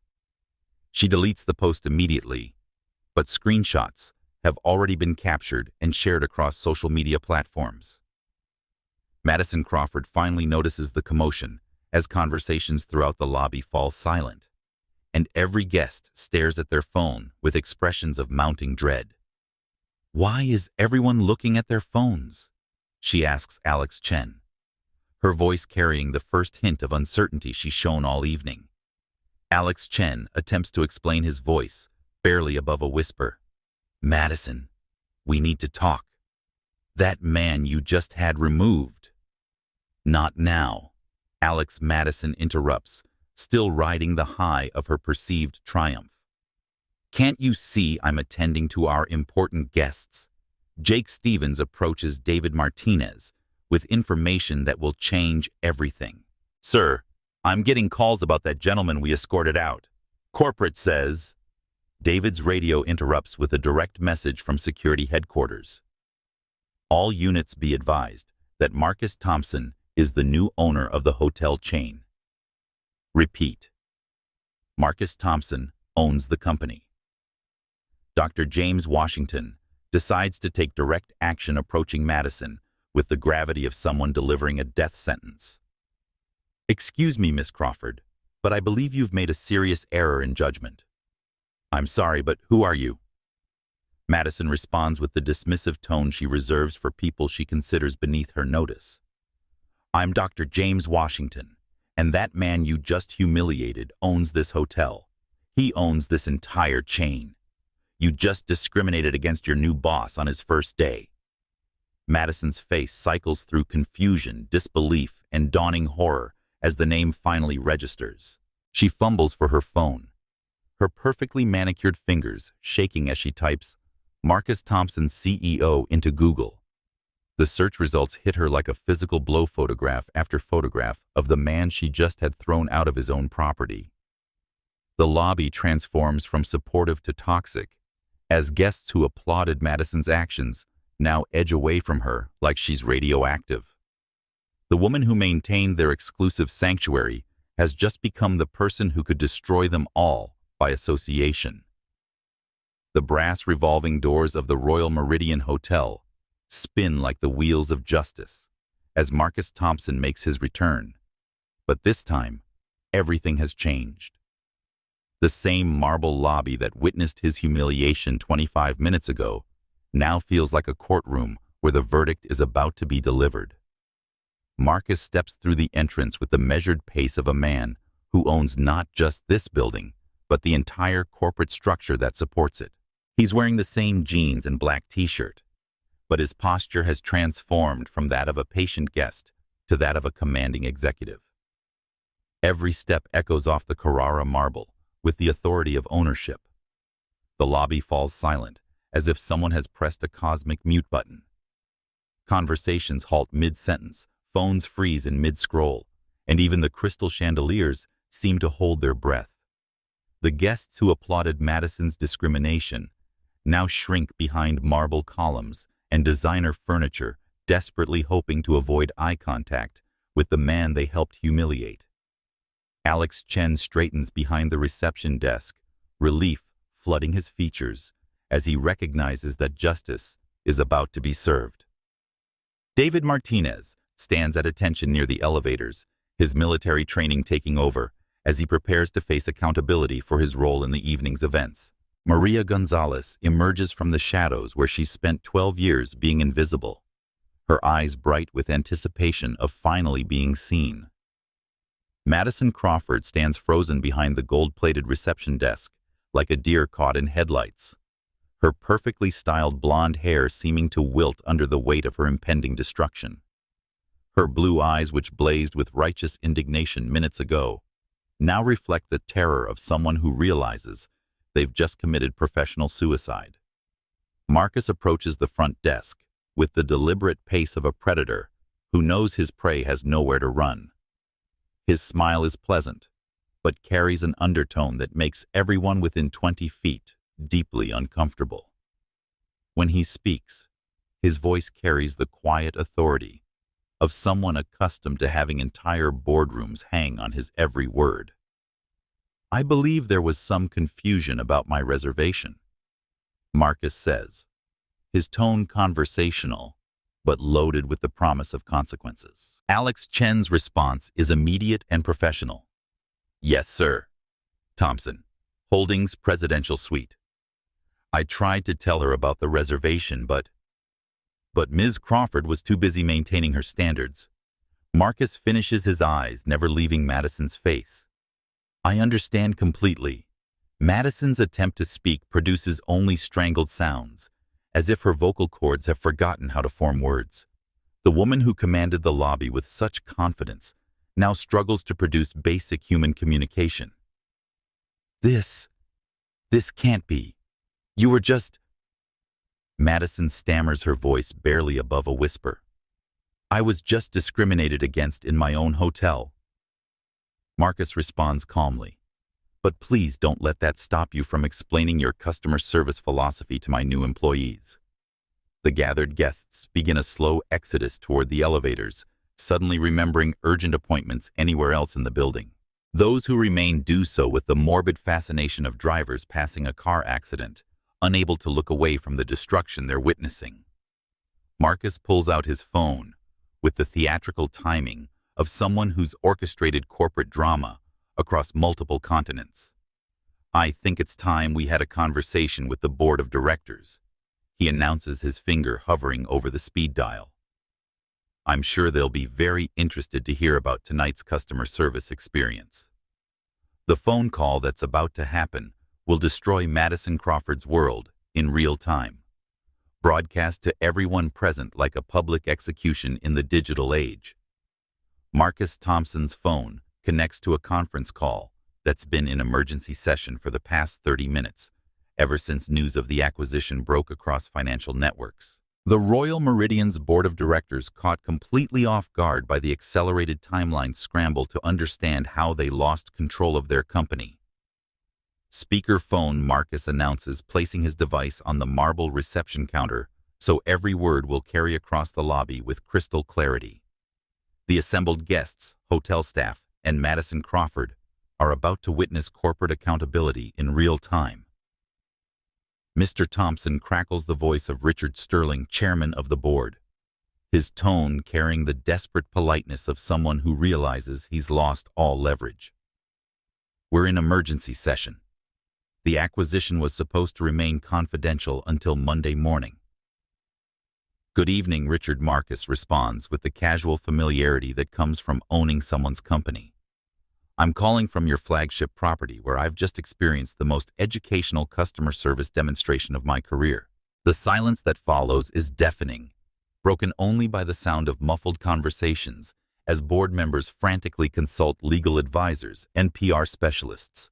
She deletes the post immediately, but screenshots have already been captured and shared across social media platforms. Madison Crawford finally notices the commotion as conversations throughout the lobby fall silent, and every guest stares at their phone with expressions of mounting dread. "Why is everyone looking at their phones?" she asks Alex Chen, her voice carrying the first hint of uncertainty she's shown all evening. Alex Chen attempts to explain, his voice barely above a whisper. "Madison, we need to talk. That man you just had removed." "Not now," Alex Madison interrupts, still riding the high of her perceived triumph. "Can't you see I'm attending to our important guests?" Jake Stevens approaches David Martinez with information that will change everything. "Sir, I'm getting calls about that gentleman we escorted out. Corporate says..." David's radio interrupts with a direct message from security headquarters. "All units be advised that Marcus Thompson is the new owner of the hotel chain." Repeat. Marcus Thompson owns the company. Dr. James Washington decides to take direct action, approaching Madison with the gravity of someone delivering a death sentence. "Excuse me, Miss Crawford, but I believe you've made a serious error in judgment." "I'm sorry, but who are you?" Madison responds with the dismissive tone she reserves for people she considers beneath her notice. "I'm Dr. James Washington, and that man you just humiliated owns this hotel. He owns this entire chain. You just discriminated against your new boss on his first day." Madison's face cycles through confusion, disbelief, and dawning horror as the name finally registers. She fumbles for her phone, her perfectly manicured fingers shaking as she types Marcus Thompson CEO into Google. The search results hit her like a physical blow, photograph after photograph of the man she just had thrown out of his own property. The lobby transforms from supportive to toxic, as guests who applauded Madison's actions now edge away from her like she's radioactive. The woman who maintained their exclusive sanctuary has just become the person who could destroy them all by association. The brass revolving doors of the Royal Meridian Hotel spin like the wheels of justice as Marcus Thompson makes his return. But this time, everything has changed. The same marble lobby that witnessed his humiliation 25 minutes ago now feels like a courtroom where the verdict is about to be delivered. Marcus steps through the entrance with the measured pace of a man who owns not just this building, but the entire corporate structure that supports it. He's wearing the same jeans and black t-shirt, but his posture has transformed from that of a patient guest to that of a commanding executive. Every step echoes off the Carrara marble with the authority of ownership. The lobby falls silent, as if someone has pressed a cosmic mute button. Conversations halt mid-sentence, phones freeze in mid-scroll, and even the crystal chandeliers seem to hold their breath. The guests who applauded Madison's discrimination now shrink behind marble columns and designer furniture, desperately hoping to avoid eye contact with the man they helped humiliate. Alex Chen straightens behind the reception desk, relief flooding his features as he recognizes that justice is about to be served. David Martinez stands at attention near the elevators, his military training taking over as he prepares to face accountability for his role in the evening's events. Maria Gonzalez emerges from the shadows where she spent 12 years being invisible, her eyes bright with anticipation of finally being seen. Madison Crawford stands frozen behind the gold-plated reception desk, like a deer caught in headlights, her perfectly styled blonde hair seeming to wilt under the weight of her impending destruction. Her blue eyes, which blazed with righteous indignation minutes ago, now reflect the terror of someone who realizes they've just committed professional suicide. Marcus approaches the front desk with the deliberate pace of a predator who knows his prey has nowhere to run. His smile is pleasant, but carries an undertone that makes everyone within 20 feet deeply uncomfortable. When he speaks, his voice carries the quiet authority of someone accustomed to having entire boardrooms hang on his every word. "I believe there was some confusion about my reservation," Marcus says, his tone conversational, but loaded with the promise of consequences. Alex Chen's response is immediate and professional. "Yes, sir. Thompson, Holdings Presidential Suite. I tried to tell her about the reservation, but Ms. Crawford was too busy maintaining her standards." Marcus finishes his eyes, never leaving Madison's face. "I understand completely." Madison's attempt to speak produces only strangled sounds, as if her vocal cords have forgotten how to form words. The woman who commanded the lobby with such confidence now struggles to produce basic human communication. This can't be. You were just..." Madison stammers, her voice barely above a whisper. "I was just discriminated against in my own hotel." Marcus responds calmly, "But please don't let that stop you from explaining your customer service philosophy to my new employees." The gathered guests begin a slow exodus toward the elevators, suddenly remembering urgent appointments anywhere else in the building. Those who remain do so with the morbid fascination of drivers passing a car accident, unable to look away from the destruction they're witnessing. Marcus pulls out his phone with the theatrical timing of someone who's orchestrated corporate drama across multiple continents. "I think it's time we had a conversation with the board of directors," he announces, his finger hovering over the speed dial. "I'm sure they'll be very interested to hear about tonight's customer service experience." The phone call that's about to happen will destroy Madison Crawford's world in real time, broadcast to everyone present like a public execution in the digital age. Marcus Thompson's phone connects to a conference call that's been in emergency session for the past 30 minutes, ever since news of the acquisition broke across financial networks. The Royal Meridian's board of directors, caught completely off guard by the accelerated timeline scramble to understand how they lost control of their company. Speakerphone Marcus announces, placing his device on the marble reception counter so every word will carry across the lobby with crystal clarity. The assembled guests, hotel staff, and Madison Crawford are about to witness corporate accountability in real time. Mr. Thompson crackles the voice of Richard Sterling, chairman of the board, his tone carrying the desperate politeness of someone who realizes he's lost all leverage. We're in emergency session. The acquisition was supposed to remain confidential until Monday morning. Good evening, Richard. Marcus responds with the casual familiarity that comes from owning someone's company. I'm calling from your flagship property, where I've just experienced the most educational customer service demonstration of my career. The silence that follows is deafening, broken only by the sound of muffled conversations as board members frantically consult legal advisors and PR specialists.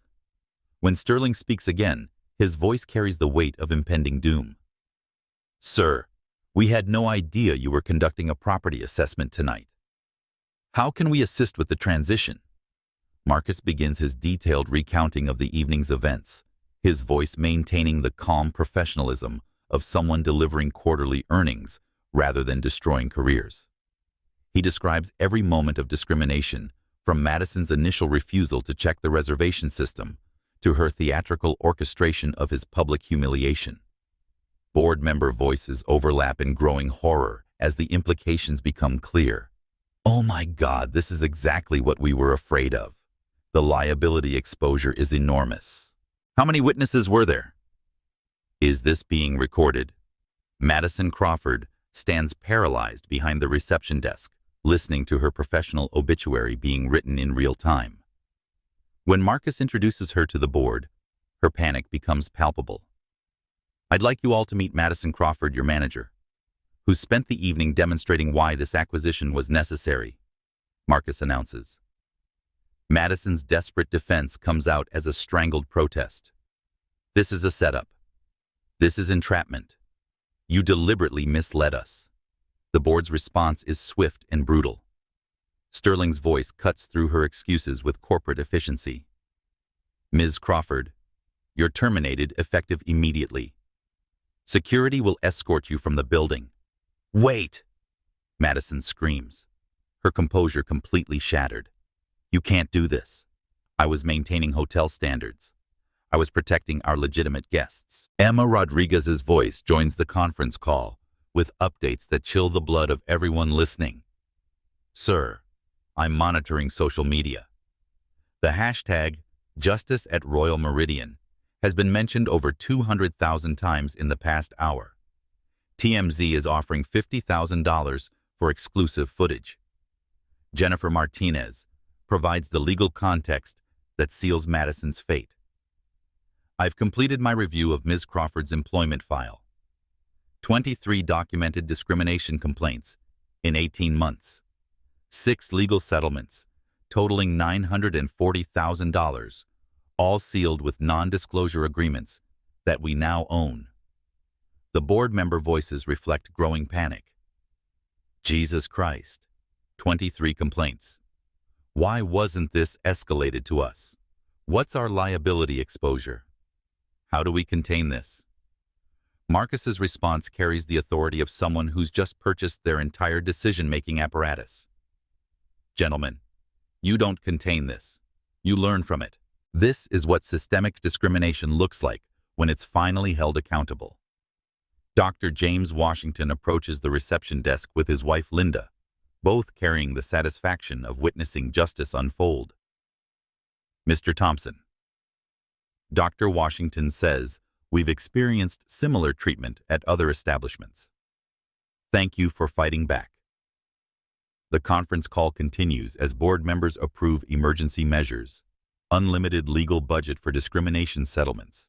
When Sterling speaks again, his voice carries the weight of impending doom. Sir, we had no idea you were conducting a property assessment tonight. How can we assist with the transition? Marcus begins his detailed recounting of the evening's events, his voice maintaining the calm professionalism of someone delivering quarterly earnings rather than destroying careers. He describes every moment of discrimination, from Madison's initial refusal to check the reservation system to her theatrical orchestration of his public humiliation. Board member voices overlap in growing horror as the implications become clear. Oh my God, this is exactly what we were afraid of. The liability exposure is enormous. How many witnesses were there? Is this being recorded? Madison Crawford stands paralyzed behind the reception desk, listening to her professional obituary being written in real time. When Marcus introduces her to the board, her panic becomes palpable. I'd like you all to meet Madison Crawford, your manager, who spent the evening demonstrating why this acquisition was necessary, Marcus announces. Madison's desperate defense comes out as a strangled protest. This is a setup. This is entrapment. You deliberately misled us. The board's response is swift and brutal. Sterling's voice cuts through her excuses with corporate efficiency. Ms. Crawford, you're terminated effective immediately. Security will escort you from the building. Wait! Madison screams, her composure completely shattered. You can't do this. I was maintaining hotel standards. I was protecting our legitimate guests. Emma Rodriguez's voice joins the conference call with updates that chill the blood of everyone listening. Sir, I'm monitoring social media. The hashtag Justice at Royal Meridian has been mentioned over 200,000 times in the past hour. TMZ is offering $50,000 for exclusive footage. Jennifer Martinez provides the legal context that seals Madison's fate. I've completed my review of Ms. Crawford's employment file. 23 documented discrimination complaints in 18 months. 6 legal settlements, totaling $940,000, all sealed with non-disclosure agreements that we now own. The board member voices reflect growing panic. Jesus Christ, 23 complaints. Why wasn't this escalated to us? What's our liability exposure? How do we contain this? Marcus's response carries the authority of someone who's just purchased their entire decision-making apparatus. Gentlemen, you don't contain this. You learn from it. This is what systemic discrimination looks like when it's finally held accountable. Dr. James Washington approaches the reception desk with his wife Linda, both carrying the satisfaction of witnessing justice unfold. Mr. Thompson. Dr. Washington says, we've experienced similar treatment at other establishments. Thank you for fighting back. The conference call continues as board members approve emergency measures, unlimited legal budget for discrimination settlements,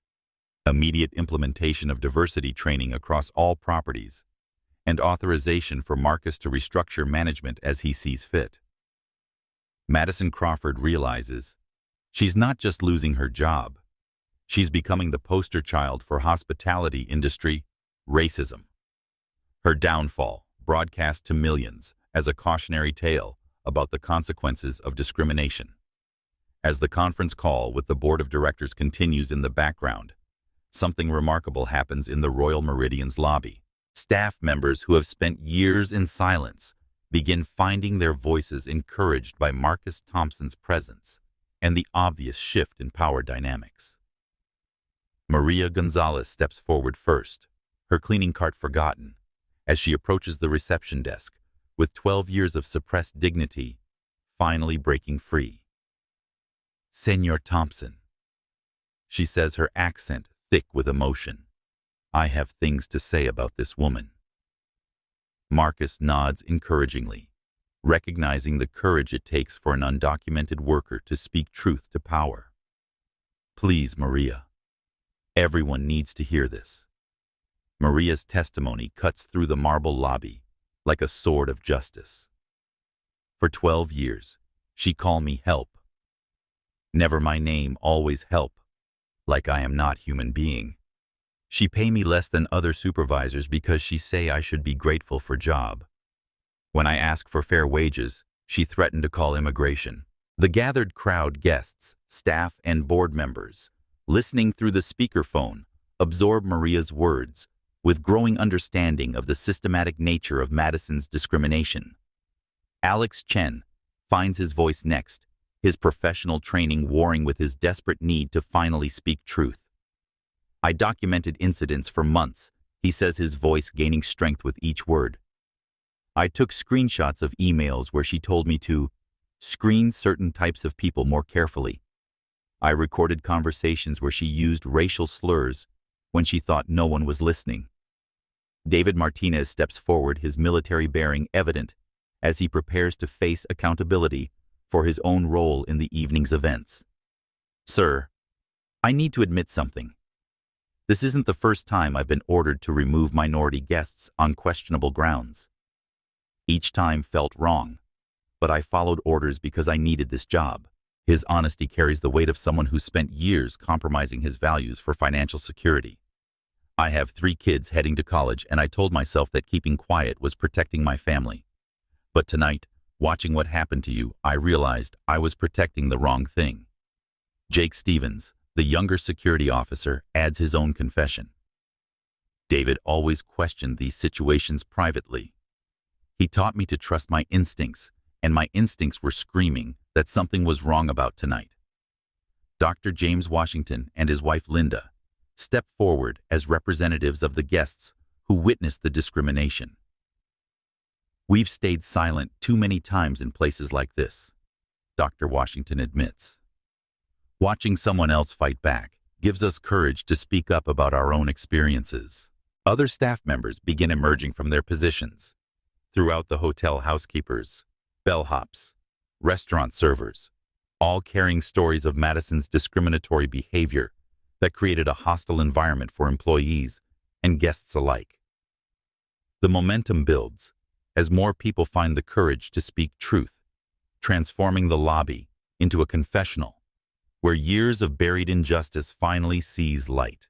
immediate implementation of diversity training across all properties, and authorization for Marcus to restructure management as he sees fit. Madison Crawford realizes she's not just losing her job, she's becoming the poster child for hospitality industry racism. Her downfall, broadcast to millions as a cautionary tale about the consequences of discrimination. As the conference call with the board of directors continues in the background, something remarkable happens in the Royal Meridian's lobby. Staff members who have spent years in silence begin finding their voices encouraged by Marcus Thompson's presence and the obvious shift in power dynamics. Maria Gonzalez steps forward first, her cleaning cart forgotten, as she approaches the reception desk, with 12 years of suppressed dignity finally breaking free. "Senor Thompson," she says, her accent thick with emotion. "I have things to say about this woman." Marcus nods encouragingly, recognizing the courage it takes for an undocumented worker to speak truth to power. "Please, Maria. Everyone needs to hear this." Maria's testimony cuts through the marble lobby like a sword of justice. "For 12 years, she called me help. Never my name, always help, like I am not human being. She pay me less than other supervisors because she say I should be grateful for job. When I ask for fair wages, she threatened to call immigration." The gathered crowd, guests, staff, and board members, listening through the speakerphone, absorb Maria's words with growing understanding of the systematic nature of Madison's discrimination. Alex Chen finds his voice next, his professional training warring with his desperate need to finally speak truth. "I documented incidents for months," he says, his voice gaining strength with each word. "I took screenshots of emails where she told me to screen certain types of people more carefully. I recorded conversations where she used racial slurs when she thought no one was listening." David Martinez steps forward, his military bearing evident as he prepares to face accountability for his own role in the evening's events. "Sir, I need to admit something. This isn't the first time I've been ordered to remove minority guests on questionable grounds. Each time felt wrong, but I followed orders because I needed this job." His honesty carries the weight of someone who spent years compromising his values for financial security. "I have 3 kids heading to college, and I told myself that keeping quiet was protecting my family. But tonight, watching what happened to you, I realized I was protecting the wrong thing." Jake Stevens, the younger security officer, adds his own confession. "David always questioned these situations privately. He taught me to trust my instincts, and my instincts were screaming that something was wrong about tonight." Dr. James Washington and his wife Linda step forward as representatives of the guests who witnessed the discrimination. "We've stayed silent too many times in places like this," Dr. Washington admits. "Watching someone else fight back gives us courage to speak up about our own experiences." Other staff members begin emerging from their positions. Throughout the hotel, housekeepers, bellhops, restaurant servers, all carrying stories of Madison's discriminatory behavior that created a hostile environment for employees and guests alike. The momentum builds as more people find the courage to speak truth, transforming the lobby into a confessional where years of buried injustice finally sees light.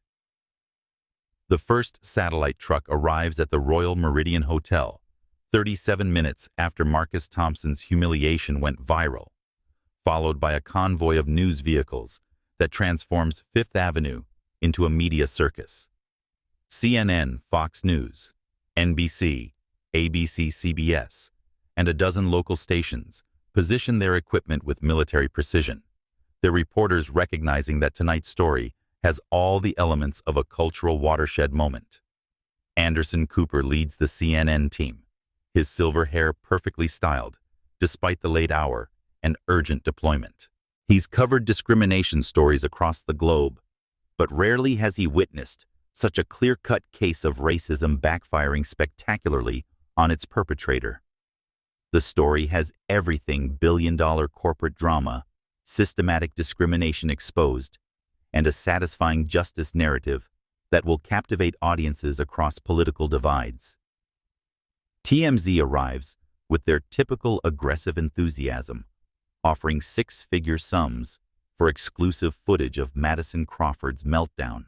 The first satellite truck arrives at the Royal Meridian Hotel 37 minutes after Marcus Thompson's humiliation went viral, followed by a convoy of news vehicles that transforms Fifth Avenue into a media circus. CNN, Fox News, NBC, ABC, CBS, and a dozen local stations position their equipment with military precision, their reporters recognizing that tonight's story has all the elements of a cultural watershed moment. Anderson Cooper leads the CNN team, his silver hair perfectly styled, despite the late hour and urgent deployment. He's covered discrimination stories across the globe, but rarely has he witnessed such a clear-cut case of racism backfiring spectacularly on its perpetrator. The story has everything: billion-dollar corporate drama, systematic discrimination exposed, and a satisfying justice narrative that will captivate audiences across political divides. TMZ arrives with their typical aggressive enthusiasm, offering 6-figure sums for exclusive footage of Madison Crawford's meltdown.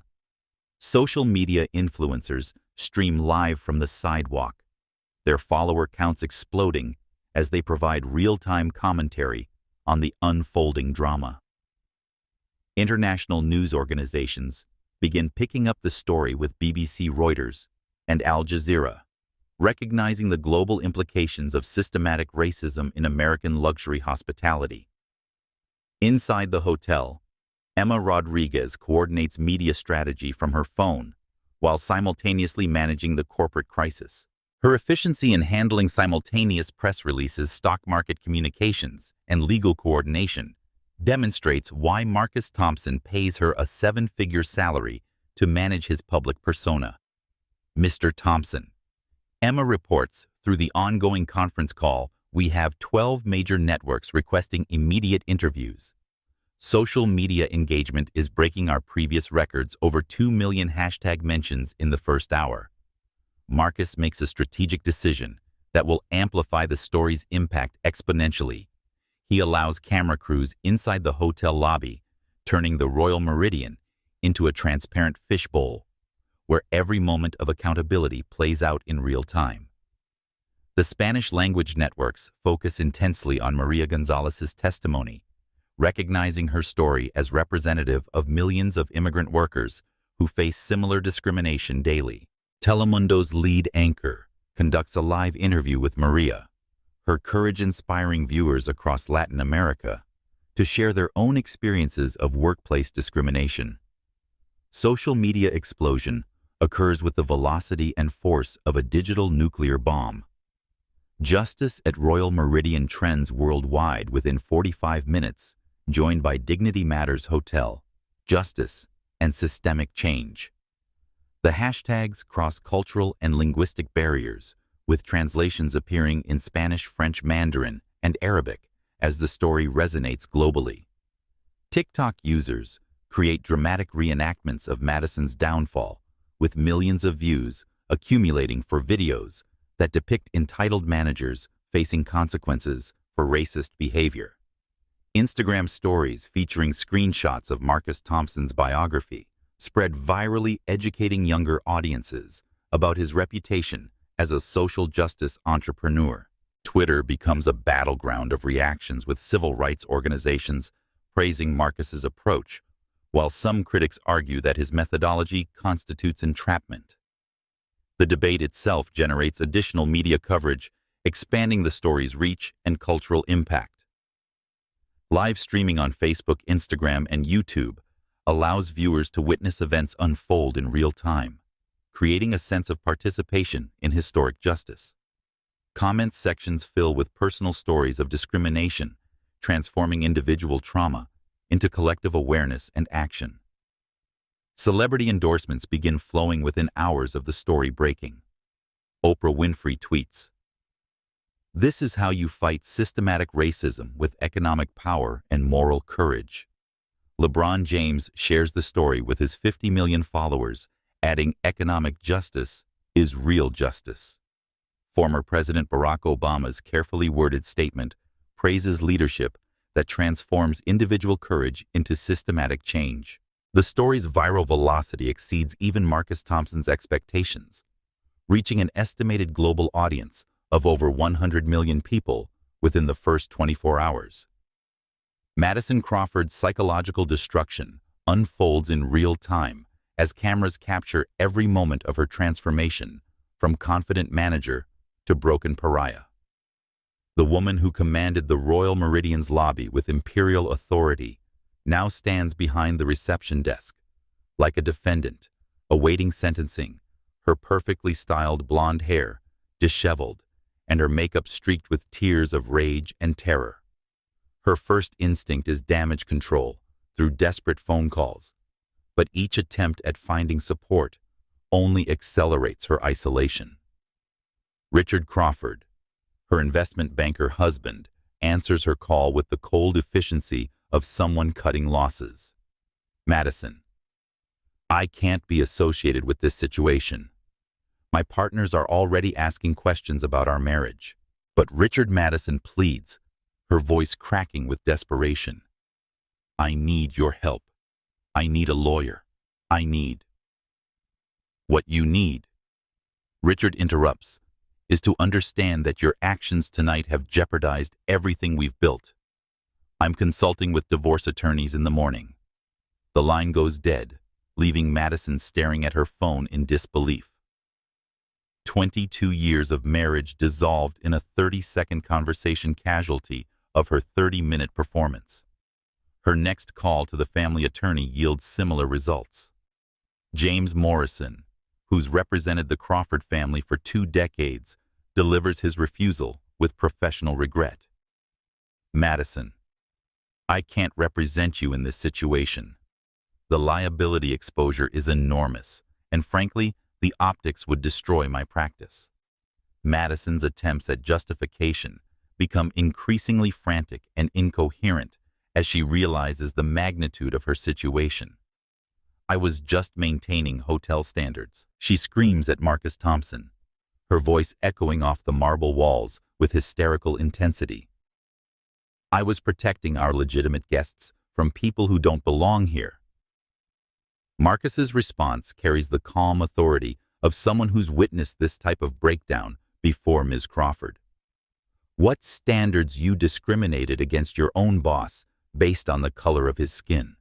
Social media influencers stream live from the sidewalk, their follower counts exploding as they provide real-time commentary on the unfolding drama. International news organizations begin picking up the story with BBC, Reuters, and Al Jazeera, recognizing the global implications of systematic racism in American luxury hospitality. Inside the hotel, Emma Rodriguez coordinates media strategy from her phone while simultaneously managing the corporate crisis. Her efficiency in handling simultaneous press releases, stock market communications, and legal coordination demonstrates why Marcus Thompson pays her a seven-figure salary to manage his public persona. Mr. Thompson. Emma reports, through the ongoing conference call, we have 12 major networks requesting immediate interviews. Social media engagement is breaking our previous records, over 2 million hashtag mentions in the first hour. Marcus makes a strategic decision that will amplify the story's impact exponentially. He allows camera crews inside the hotel lobby, turning the Royal Meridian into a transparent fishbowl, where every moment of accountability plays out in real time. The Spanish-language networks focus intensely on Maria Gonzalez's testimony, recognizing her story as representative of millions of immigrant workers who face similar discrimination daily. Telemundo's lead anchor conducts a live interview with Maria, her courage inspiring viewers across Latin America to share their own experiences of workplace discrimination. Social media explosion occurs with the velocity and force of a digital nuclear bomb. Justice at Royal Meridian trends worldwide within 45 minutes, joined by Dignity Matters Hotel, Justice, and Systemic Change. The hashtags cross cultural and linguistic barriers, with translations appearing in Spanish, French, Mandarin, and Arabic as the story resonates globally. TikTok users create dramatic reenactments of Madison's downfall, with millions of views accumulating for videos that depict entitled managers facing consequences for racist behavior. Instagram stories featuring screenshots of Marcus Thompson's biography spread virally, educating younger audiences about his reputation as a social justice entrepreneur. Twitter becomes a battleground of reactions, with civil rights organizations praising Marcus's approach, while some critics argue that his methodology constitutes entrapment. The debate itself generates additional media coverage, expanding the story's reach and cultural impact. Live streaming on Facebook, Instagram, and YouTube allows viewers to witness events unfold in real time, creating a sense of participation in historic justice. Comment sections fill with personal stories of discrimination, transforming individual trauma into collective awareness and action. Celebrity endorsements begin flowing within hours of the story breaking. Oprah Winfrey tweets, "This is how you fight systematic racism with economic power and moral courage." LeBron James shares the story with his 50 million followers, adding, "Economic justice is real justice." Former President Barack Obama's carefully worded statement praises leadership that transforms individual courage into systematic change. The story's viral velocity exceeds even Marcus Thompson's expectations, reaching an estimated global audience of over 100 million people within the first 24 hours. Madison Crawford's psychological destruction unfolds in real time as cameras capture every moment of her transformation, from confident manager to broken pariah. The woman who commanded the Royal Meridian's lobby with imperial authority now stands behind the reception desk, like a defendant, awaiting sentencing, her perfectly styled blonde hair disheveled and her makeup streaked with tears of rage and terror. Her first instinct is damage control through desperate phone calls, but each attempt at finding support only accelerates her isolation. Richard Crawford, her investment banker husband, answers her call with the cold efficiency of someone cutting losses. Madison, "I can't be associated with this situation. My partners are already asking questions about our marriage." But Richard Madison pleads, her voice cracking with desperation. "I need your help. I need a lawyer. I need." "What you need Richard interrupts, is to understand that your actions tonight have jeopardized everything we've built. I'm consulting with divorce attorneys in the morning. The line goes dead, leaving Madison staring at her phone in disbelief. 22 years of marriage dissolved in a 30-second conversation casualty of her 30-minute performance. Her next call to the family attorney yields similar results. James Morrison, who's represented the Crawford family for 2 decades, delivers his refusal with professional regret. Madison, I can't represent you in this situation. The liability exposure is enormous, and frankly, the optics would destroy my practice. Madison's attempts at justification become increasingly frantic and incoherent as she realizes the magnitude of her situation. I was just maintaining hotel standards, she screams at Marcus Thompson, her voice echoing off the marble walls with hysterical intensity. I was protecting our legitimate guests from people who don't belong here. Marcus's response carries the calm authority of someone who's witnessed this type of breakdown before Ms. Crawford. What standards you discriminated against your own boss based on the color of his skin?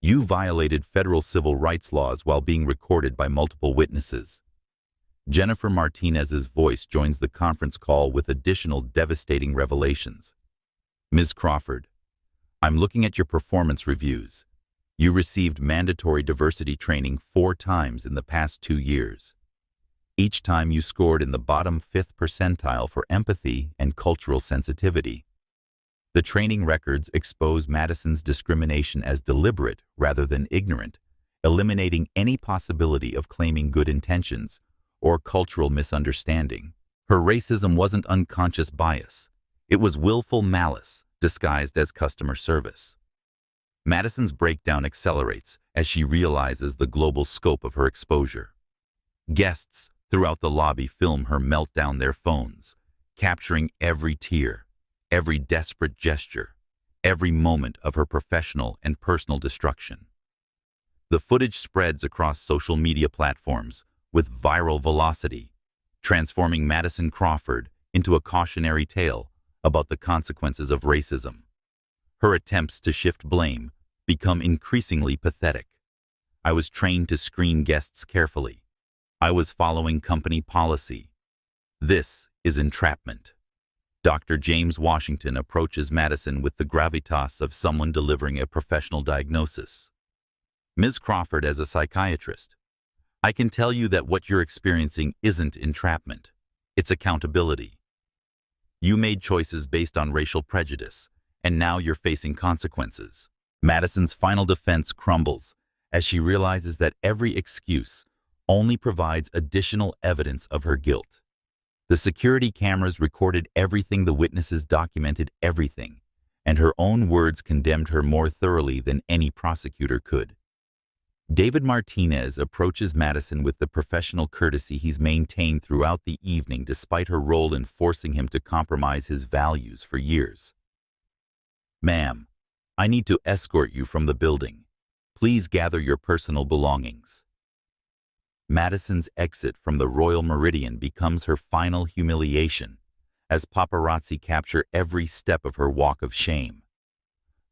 You violated federal civil rights laws while being recorded by multiple witnesses. Jennifer Martinez's voice joins the conference call with additional devastating revelations. Ms. Crawford, I'm looking at your performance reviews. You received mandatory diversity training 4 times in the past 2 years. Each time you scored in the bottom 5th percentile for empathy and cultural sensitivity. The training records expose Madison's discrimination as deliberate rather than ignorant, eliminating any possibility of claiming good intentions or cultural misunderstanding. Her racism wasn't unconscious bias. It was willful malice disguised as customer service. Madison's breakdown accelerates as she realizes the global scope of her exposure. Guests throughout the lobby film her melt down their phones, capturing every tear, every desperate gesture, every moment of her professional and personal destruction. The footage spreads across social media platforms with viral velocity, transforming Madison Crawford into a cautionary tale about the consequences of racism. Her attempts to shift blame become increasingly pathetic. I was trained to screen guests carefully. I was following company policy. This is entrapment. Dr. James Washington approaches Madison with the gravitas of someone delivering a professional diagnosis. Ms. Crawford, as a psychiatrist, I can tell you that what you're experiencing isn't entrapment. It's accountability. You made choices based on racial prejudice, and now you're facing consequences. Madison's final defense crumbles as she realizes that every excuse only provides additional evidence of her guilt. The security cameras recorded everything, the witnesses documented everything, and her own words condemned her more thoroughly than any prosecutor could. David Martinez approaches Madison with the professional courtesy he's maintained throughout the evening despite her role in forcing him to compromise his values for years. Ma'am, I need to escort you from the building. Please gather your personal belongings. Madison's exit from the Royal Meridian becomes her final humiliation as paparazzi capture every step of her walk of shame.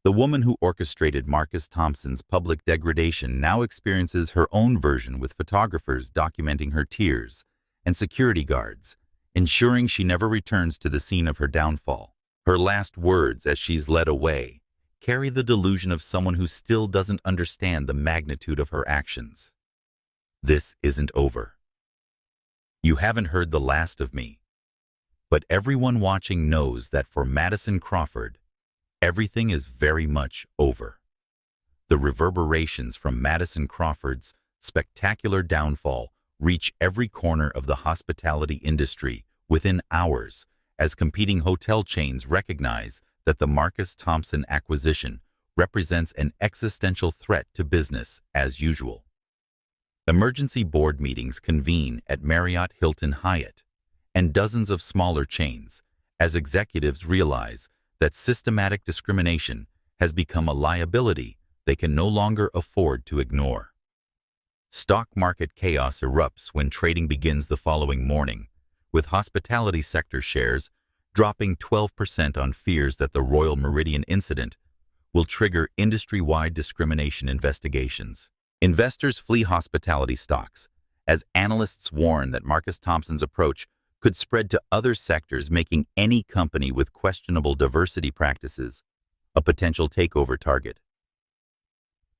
The woman who orchestrated Marcus Thompson's public degradation now experiences her own version, with photographers documenting her tears and security guards, ensuring she never returns to the scene of her downfall. Her last words as she's led away carry the delusion of someone who still doesn't understand the magnitude of her actions. This isn't over. You haven't heard the last of me. But everyone watching knows that for Madison Crawford, everything is very much over. The reverberations from Madison Crawford's spectacular downfall reach every corner of the hospitality industry within hours, as competing hotel chains recognize that the Marcus Thompson acquisition represents an existential threat to business as usual. Emergency board meetings convene at Marriott, Hilton, Hyatt, and dozens of smaller chains as executives realize that systematic discrimination has become a liability they can no longer afford to ignore. Stock market chaos erupts when trading begins the following morning, with hospitality sector shares dropping 12% on fears that the Royal Meridian incident will trigger industry-wide discrimination investigations. Investors flee hospitality stocks, as analysts warn that Marcus Thompson's approach could spread to other sectors, making any company with questionable diversity practices a potential takeover target.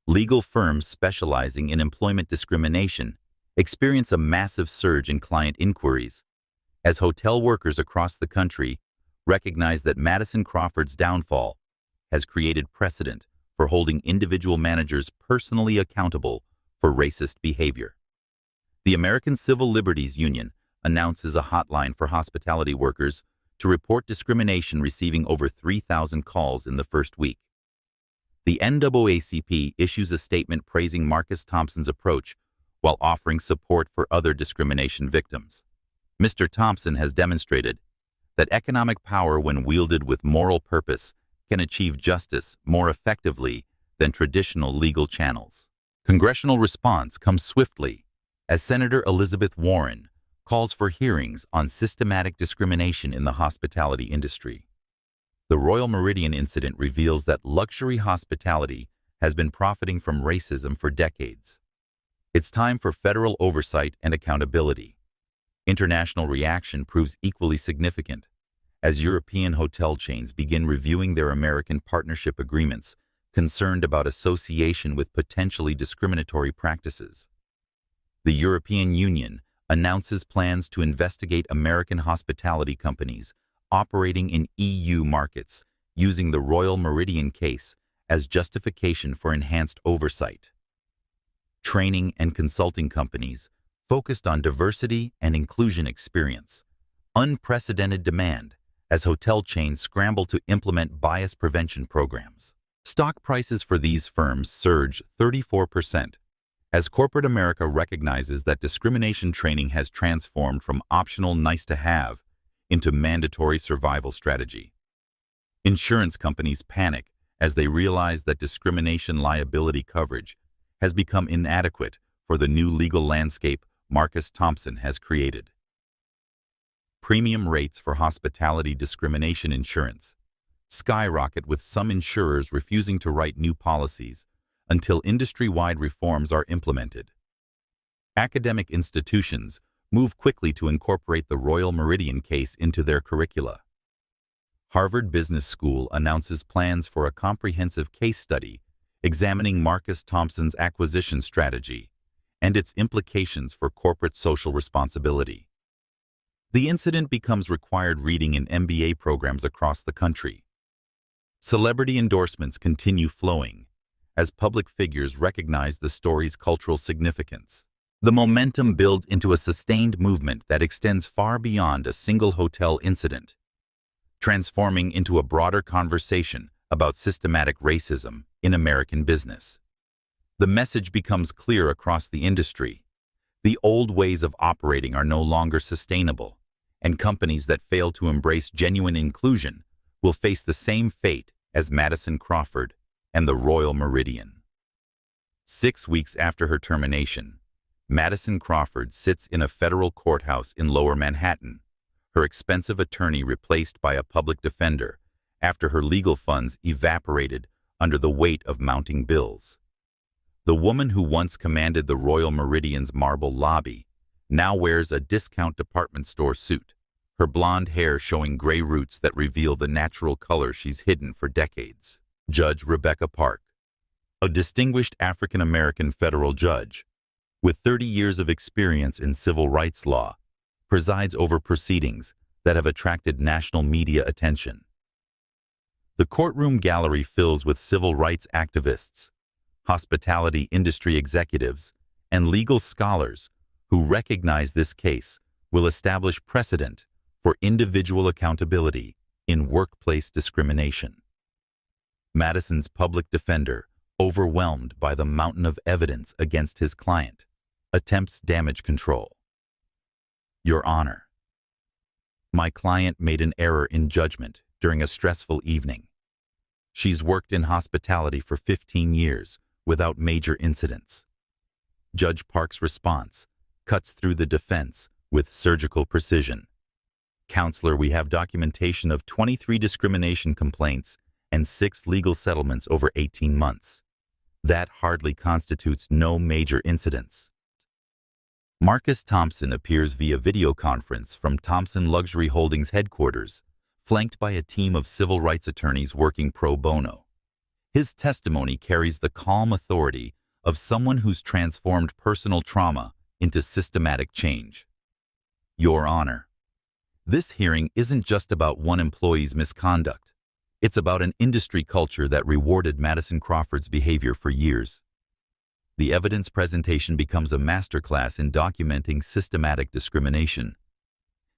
Legal firms specializing in employment discrimination experience a massive surge in client inquiries, as hotel workers across the country recognize that Madison Crawford's downfall has created precedent for holding individual managers personally accountable for racist behavior. The American Civil Liberties Union announces a hotline for hospitality workers to report discrimination, receiving over 3,000 calls in the first week. The NAACP issues a statement praising Marcus Thompson's approach while offering support for other discrimination victims. Mr. Thompson has demonstrated that economic power, when wielded with moral purpose, can achieve justice more effectively than traditional legal channels. Congressional response comes swiftly as Senator Elizabeth Warren calls for hearings on systematic discrimination in the hospitality industry. The Royal Meridian incident reveals that luxury hospitality has been profiting from racism for decades. It's time for federal oversight and accountability. International reaction proves equally significant, as European hotel chains begin reviewing their American partnership agreements, concerned about association with potentially discriminatory practices. The European Union announces plans to investigate American hospitality companies operating in EU markets, using the Royal Meridian case as justification for enhanced oversight. Training and consulting companies focused on diversity and inclusion experience unprecedented demand as hotel chains scramble to implement bias prevention programs. Stock prices for these firms surge 34%, as corporate America recognizes that discrimination training has transformed from optional nice-to-have into mandatory survival strategy. Insurance companies panic as they realize that discrimination liability coverage has become inadequate for the new legal landscape Marcus Thompson has created. Premium rates for hospitality discrimination insurance skyrocket, with some insurers refusing to write new policies until industry-wide reforms are implemented. Academic institutions move quickly to incorporate the Royal Meridian case into their curricula. Harvard Business School announces plans for a comprehensive case study examining Marcus Thompson's acquisition strategy and its implications for corporate social responsibility. The incident becomes required reading in MBA programs across the country. Celebrity endorsements continue flowing as public figures recognize the story's cultural significance. The momentum builds into a sustained movement that extends far beyond a single hotel incident, transforming into a broader conversation about systematic racism in American business. The message becomes clear across the industry. The old ways of operating are no longer sustainable, and companies that fail to embrace genuine inclusion will face the same fate as Madison Crawford and the Royal Meridian. 6 weeks after her termination, Madison Crawford sits in a federal courthouse in Lower Manhattan, her expensive attorney replaced by a public defender after her legal funds evaporated under the weight of mounting bills. The woman who once commanded the Royal Meridian's marble lobby now wears a discount department store suit, her blonde hair showing gray roots that reveal the natural color she's hidden for decades. Judge Rebecca Park, a distinguished African-American federal judge with 30 years of experience in civil rights law, presides over proceedings that have attracted national media attention. The courtroom gallery fills with civil rights activists, hospitality industry executives, and legal scholars who recognize this case will establish precedent for individual accountability in workplace discrimination. Madison's public defender, overwhelmed by the mountain of evidence against his client, attempts damage control. Your Honor, my client made an error in judgment during a stressful evening. She's worked in hospitality for 15 years without major incidents. Judge Park's response cuts through the defense with surgical precision. Counselor, we have documentation of 23 discrimination complaints and 6 legal settlements over 18 months. That hardly constitutes no major incidents. Marcus Thompson appears via video conference from Thompson Luxury Holdings headquarters, flanked by a team of civil rights attorneys working pro bono. His testimony carries the calm authority of someone who's transformed personal trauma into systematic change. Your Honor, this hearing isn't just about one employee's misconduct. It's about an industry culture that rewarded Madison Crawford's behavior for years. The evidence presentation becomes a masterclass in documenting systematic discrimination.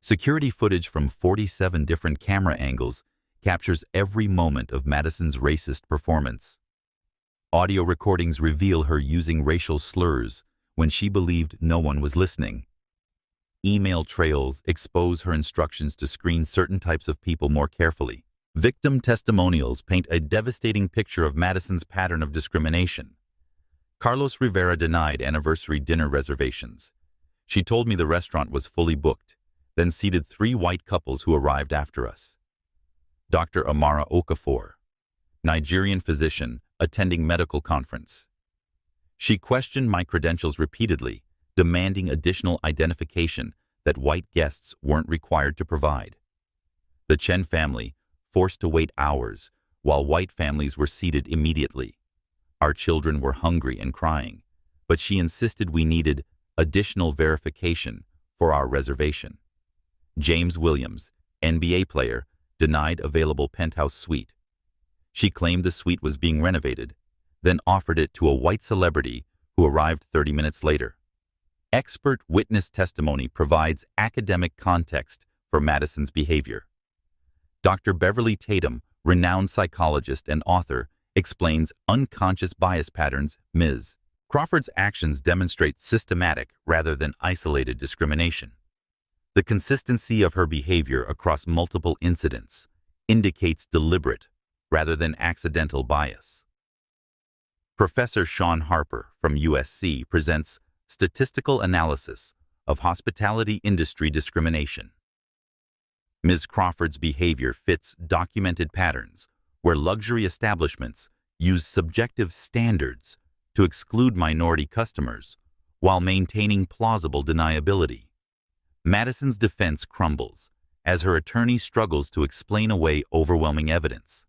Security footage from 47 different camera angles captures every moment of Madison's racist performance. Audio recordings reveal her using racial slurs when she believed no one was listening. Email trails expose her instructions to screen certain types of people more carefully. Victim testimonials paint a devastating picture of Madison's pattern of discrimination. Carlos Rivera denied anniversary dinner reservations. She told me the restaurant was fully booked, then seated 3 white couples who arrived after us. Dr. Amara Okafor, Nigerian physician attending medical conference. She questioned my credentials repeatedly, demanding additional identification that white guests weren't required to provide. The Chen family, forced to wait hours, while white families were seated immediately. Our children were hungry and crying, but she insisted we needed additional verification for our reservation. James Williams, NBA player, denied available penthouse suite. She claimed the suite was being renovated, then offered it to a white celebrity who arrived 30 minutes later. Expert witness testimony provides academic context for Madison's behavior. Dr. Beverly Tatum, renowned psychologist and author, explains unconscious bias patterns. Ms. Crawford's actions demonstrate systematic rather than isolated discrimination. The consistency of her behavior across multiple incidents indicates deliberate rather than accidental bias. Professor Sean Harper from USC presents Statistical Analysis of Hospitality Industry Discrimination. Ms. Crawford's behavior fits documented patterns where luxury establishments use subjective standards to exclude minority customers while maintaining plausible deniability. Madison's defense crumbles as her attorney struggles to explain away overwhelming evidence.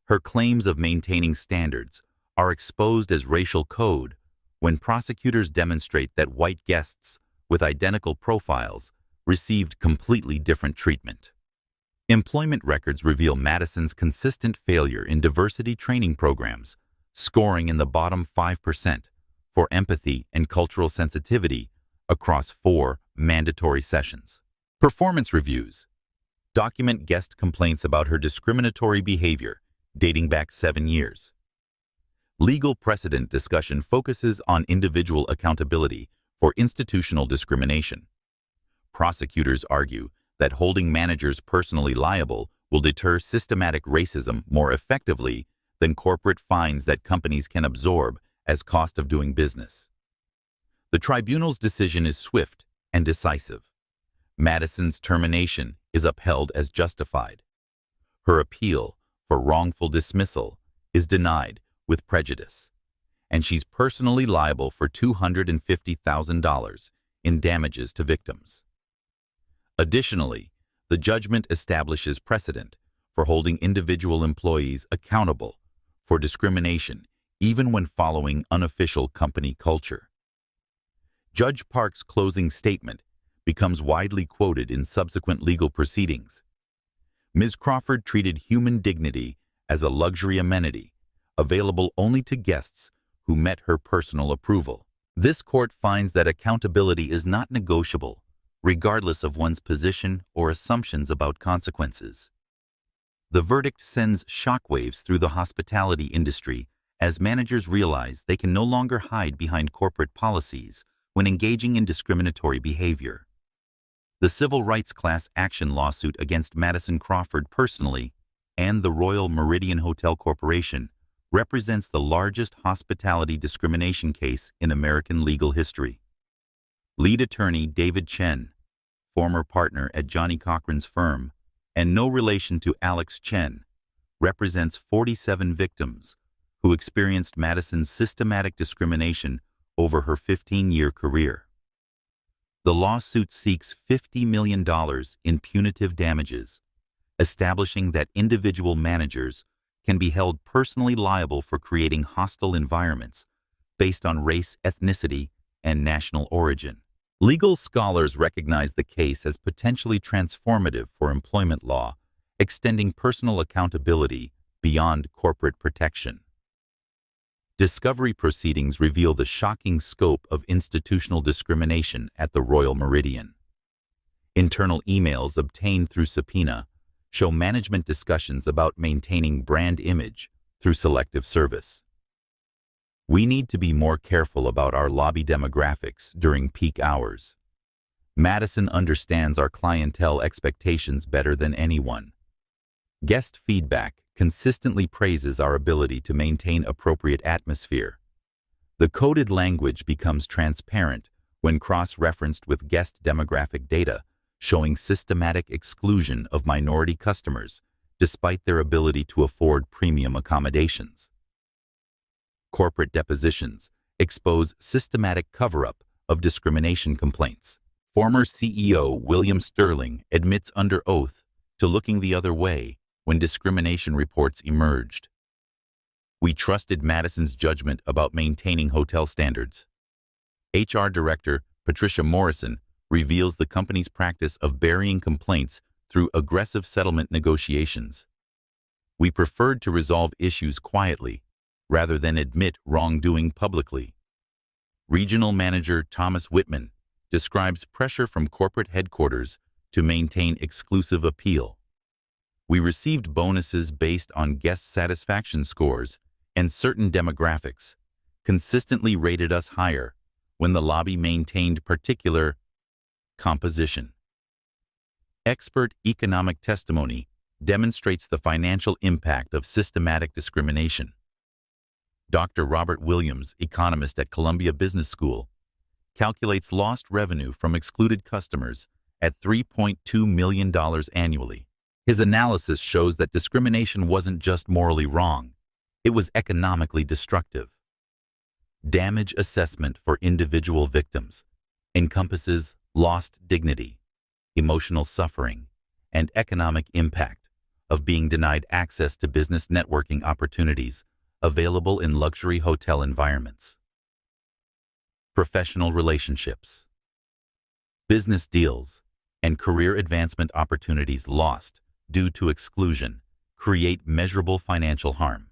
Her claims of maintaining standards are exposed as racial code when prosecutors demonstrate that white guests with identical profiles received completely different treatment. Employment records reveal Madison's consistent failure in diversity training programs, scoring in the bottom 5% for empathy and cultural sensitivity across 4 mandatory sessions. Performance reviews document guest complaints about her discriminatory behavior dating back 7 years. Legal precedent discussion focuses on individual accountability for institutional discrimination. Prosecutors argue that holding managers personally liable will deter systematic racism more effectively than corporate fines that companies can absorb as cost of doing business. The tribunal's decision is swift and decisive. Madison's termination is upheld as justified. Her appeal for wrongful dismissal is denied with prejudice, and she's personally liable for $250,000 in damages to victims. Additionally, the judgment establishes precedent for holding individual employees accountable for discrimination even when following unofficial company culture. Judge Park's closing statement becomes widely quoted in subsequent legal proceedings. Ms. Crawford treated human dignity as a luxury amenity, available only to guests who met her personal approval. This court finds that accountability is not negotiable, regardless of one's position or assumptions about consequences. The verdict sends shockwaves through the hospitality industry as managers realize they can no longer hide behind corporate policies when engaging in discriminatory behavior. The civil rights class action lawsuit against Madison Crawford personally and the Royal Meridian Hotel Corporation represents the largest hospitality discrimination case in American legal history. Lead attorney David Chen, former partner at Johnny Cochran's firm, and no relation to Alex Chen, represents 47 victims who experienced Madison's systematic discrimination over her 15-year career. The lawsuit seeks $50 million in punitive damages, establishing that individual managers can be held personally liable for creating hostile environments based on race, ethnicity, and national origin. Legal scholars recognize the case as potentially transformative for employment law, extending personal accountability beyond corporate protection. Discovery proceedings reveal the shocking scope of institutional discrimination at the Royal Meridian. Internal emails obtained through subpoena show management discussions about maintaining brand image through selective service. We need to be more careful about our lobby demographics during peak hours. Madison understands our clientele expectations better than anyone. Guest feedback consistently praises our ability to maintain appropriate atmosphere. The coded language becomes transparent when cross-referenced with guest demographic data, showing systematic exclusion of minority customers despite their ability to afford premium accommodations. Corporate depositions expose systematic cover-up of discrimination complaints. Former CEO William Sterling admits under oath to looking the other way when discrimination reports emerged. We trusted Madison's judgment about maintaining hotel standards. HR Director Patricia Morrison reveals the company's practice of burying complaints through aggressive settlement negotiations. We preferred to resolve issues quietly rather than admit wrongdoing publicly. Regional Manager Thomas Whitman describes pressure from corporate headquarters to maintain exclusive appeal. We received bonuses based on guest satisfaction scores, and certain demographics consistently rated us higher when the lobby maintained particular composition. Expert economic testimony demonstrates the financial impact of systematic discrimination. Dr. Robert Williams, economist at Columbia Business School, calculates lost revenue from excluded customers at $3.2 million annually. His analysis shows that discrimination wasn't just morally wrong, it was economically destructive. Damage assessment for individual victims encompasses lost dignity, emotional suffering, and economic impact of being denied access to business networking opportunities available in luxury hotel environments. Professional relationships, business deals, and career advancement opportunities lost due to exclusion create measurable financial harm.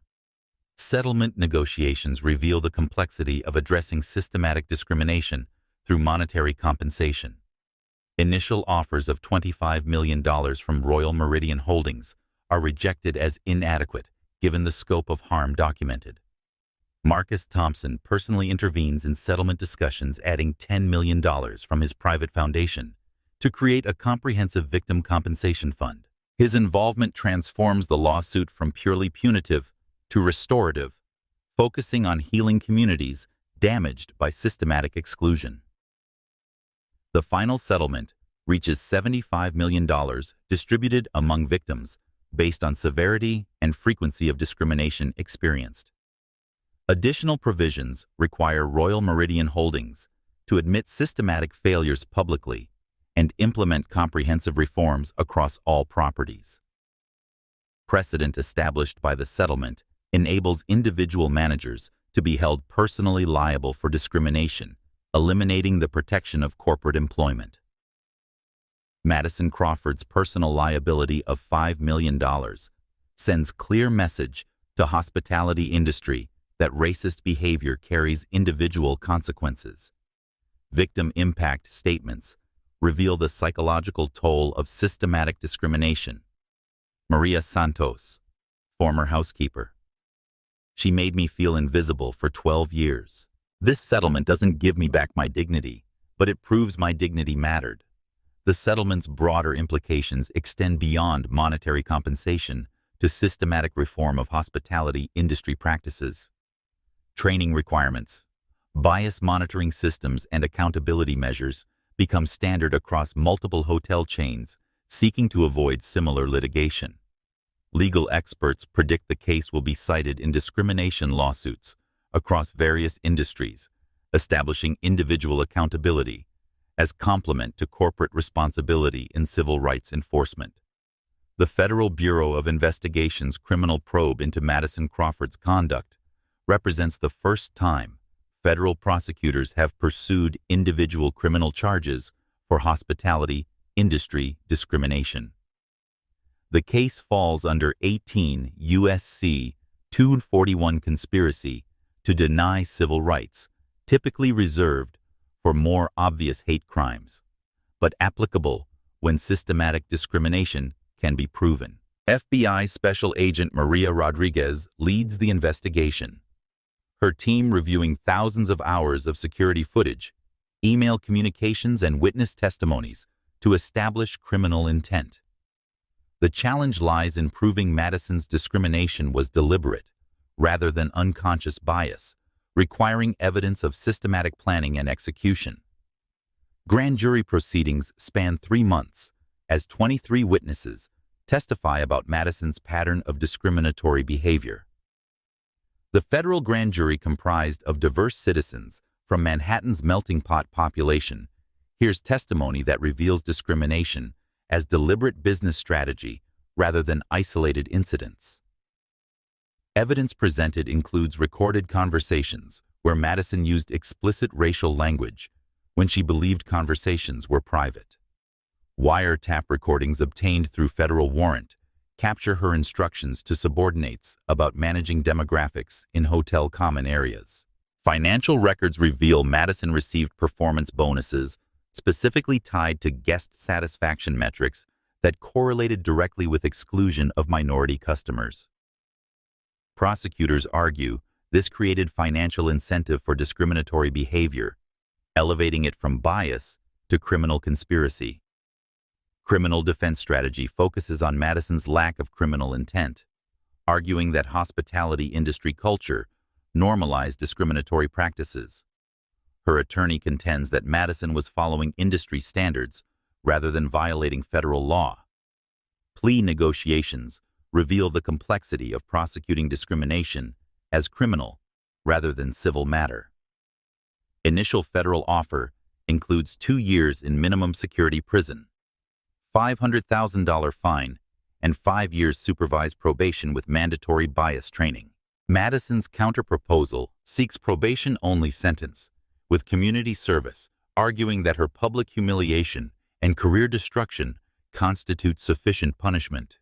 Settlement negotiations reveal the complexity of addressing systematic discrimination through monetary compensation. Initial offers of $25 million from Royal Meridian Holdings are rejected as inadequate given the scope of harm documented. Marcus Thompson personally intervenes in settlement discussions, adding $10 million from his private foundation to create a comprehensive victim compensation fund. His involvement transforms the lawsuit from purely punitive to restorative, focusing on healing communities damaged by systematic exclusion. The final settlement reaches $75 million distributed among victims based on severity and frequency of discrimination experienced. Additional provisions require Royal Meridian Holdings to admit systematic failures publicly and implement comprehensive reforms across all properties. Precedent established by the settlement enables individual managers to be held personally liable for discrimination, eliminating the protection of corporate employment. Madison Crawford's personal liability of $5 million sends clear message to hospitality industry that racist behavior carries individual consequences. Victim impact statements reveal the psychological toll of systematic discrimination. Maria Santos, former housekeeper. She made me feel invisible for 12 years. This settlement doesn't give me back my dignity, but it proves my dignity mattered. The settlement's broader implications extend beyond monetary compensation to systematic reform of hospitality industry practices. Training requirements. Bias monitoring systems and accountability measures become standard across multiple hotel chains seeking to avoid similar litigation. Legal experts predict the case will be cited in discrimination lawsuits across various industries, establishing individual accountability as complement to corporate responsibility in civil rights enforcement. The Federal Bureau of Investigation's criminal probe into Madison Crawford's conduct represents the first time federal prosecutors have pursued individual criminal charges for hospitality industry discrimination. The case falls under 18 U.S.C. 241 conspiracy to deny civil rights, typically reserved for more obvious hate crimes, but applicable when systematic discrimination can be proven. FBI Special Agent Maria Rodriguez leads the investigation, her team reviewing thousands of hours of security footage, email communications, and witness testimonies to establish criminal intent. The challenge lies in proving Madison's discrimination was deliberate, rather than unconscious bias, requiring evidence of systematic planning and execution. Grand jury proceedings span 3 months, as 23 witnesses testify about Madison's pattern of discriminatory behavior. The federal grand jury, comprised of diverse citizens from Manhattan's melting pot population, hears testimony that reveals discrimination as deliberate business strategy rather than isolated incidents. Evidence presented includes recorded conversations where Madison used explicit racial language when she believed conversations were private. Wiretap recordings obtained through federal warrant capture her instructions to subordinates about managing demographics in hotel common areas. Financial records reveal Madison received performance bonuses specifically tied to guest satisfaction metrics that correlated directly with exclusion of minority customers. Prosecutors argue this created financial incentive for discriminatory behavior, elevating it from bias to criminal conspiracy. Criminal defense strategy focuses on Madison's lack of criminal intent, arguing that hospitality industry culture normalized discriminatory practices. Her attorney contends that Madison was following industry standards rather than violating federal law. Plea negotiations reveal the complexity of prosecuting discrimination as criminal rather than civil matter. Initial federal offer includes 2 years in minimum security prison, $500,000 fine, and 5 years supervised probation with mandatory bias training. Madison's counterproposal seeks probation-only sentence, with community service, arguing that her public humiliation and career destruction constitute sufficient punishment.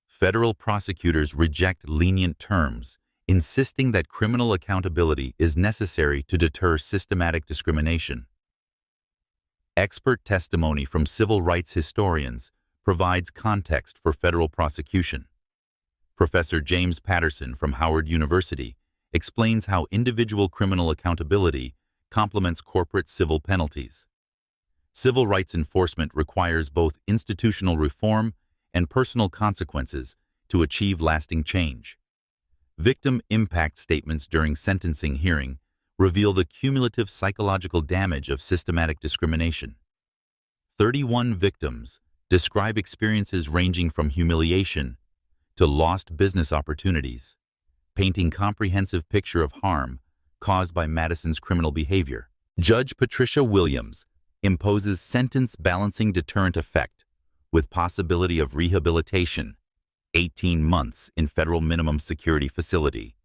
Federal prosecutors reject lenient terms, insisting that criminal accountability is necessary to deter systematic discrimination. Expert testimony from civil rights historians provides context for federal prosecution. Professor James Patterson from Howard University explains how individual criminal accountability complements corporate civil penalties. Civil rights enforcement requires both institutional reform and personal consequences to achieve lasting change. Victim impact statements during sentencing hearing reveal the cumulative psychological damage of systematic discrimination. 31 victims describe experiences ranging from humiliation to lost business opportunities, painting a comprehensive picture of harm caused by Madison's criminal behavior. Judge Patricia Williams imposes sentence-balancing deterrent effect with possibility of rehabilitation, 18 months in federal minimum security facility,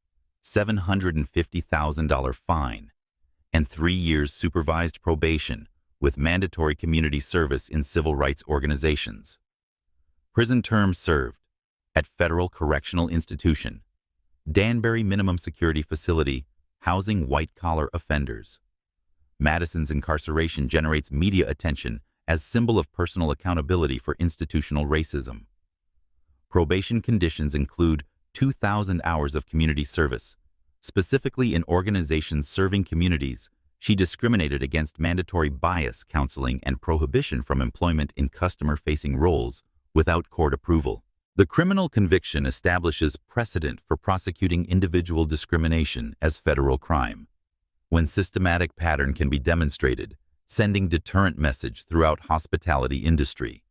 $750,000 fine, and 3 years supervised probation with mandatory community service in civil rights organizations. Prison terms served at Federal Correctional Institution, Danbury Minimum Security Facility, housing white-collar offenders. Madison's incarceration generates media attention as symbol of personal accountability for institutional racism. Probation conditions include 2,000 hours of community service. Specifically in organizations serving communities, she discriminated against mandatory bias counseling and prohibition from employment in customer-facing roles without court approval. The criminal conviction establishes precedent for prosecuting individual discrimination as federal crime, when systematic pattern can be demonstrated, sending deterrent message throughout hospitality industry.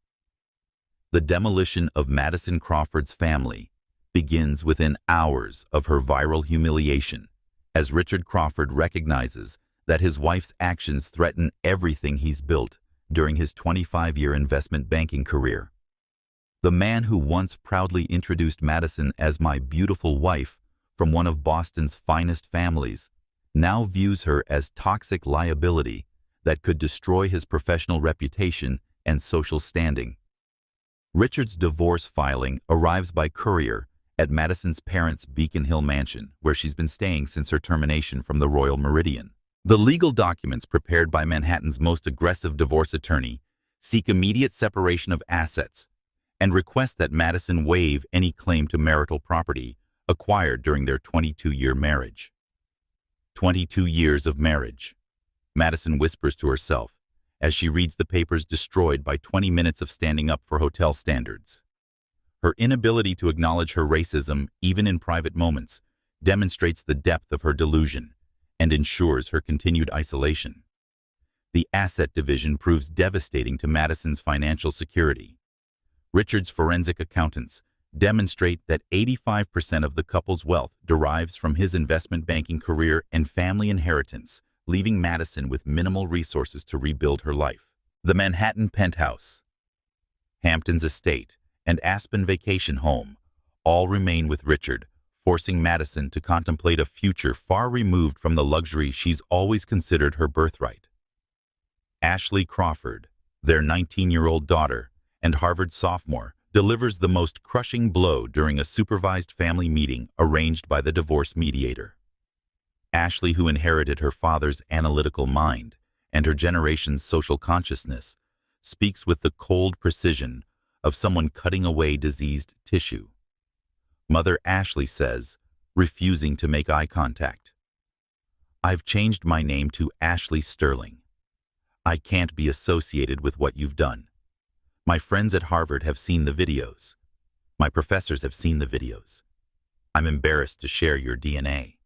The demolition of Madison Crawford's family begins within hours of her viral humiliation, as Richard Crawford recognizes that his wife's actions threaten everything he's built during his 25-year investment banking career. The man who once proudly introduced Madison as my beautiful wife from one of Boston's finest families now views her as toxic liability that could destroy his professional reputation and social standing. Richard's divorce filing arrives by courier at Madison's parents' Beacon Hill mansion, where she's been staying since her termination from the Royal Meridian. The legal documents prepared by Manhattan's most aggressive divorce attorney seek immediate separation of assets and request that Madison waive any claim to marital property acquired during their 22-year marriage. 22 years of marriage, Madison whispers to herself as she reads the papers destroyed by 20 minutes of standing up for hotel standards. Her inability to acknowledge her racism, even in private moments, demonstrates the depth of her delusion and ensures her continued isolation. The asset division proves devastating to Madison's financial security. Richard's forensic accountants demonstrate that 85% of the couple's wealth derives from his investment banking career and family inheritance, leaving Madison with minimal resources to rebuild her life. The Manhattan penthouse, Hampton's estate, and Aspen vacation home all remain with Richard, forcing Madison to contemplate a future far removed from the luxury she's always considered her birthright. Ashley Crawford, their 19-year-old daughter and Harvard sophomore, delivers the most crushing blow during a supervised family meeting arranged by the divorce mediator. Ashley, who inherited her father's analytical mind and her generation's social consciousness, speaks with the cold precision of someone cutting away diseased tissue. Mother Ashley says, refusing to make eye contact, "I've changed my name to Ashley Sterling. I can't be associated with what you've done. My friends at Harvard have seen the videos. My professors have seen the videos. I'm embarrassed to share your DNA."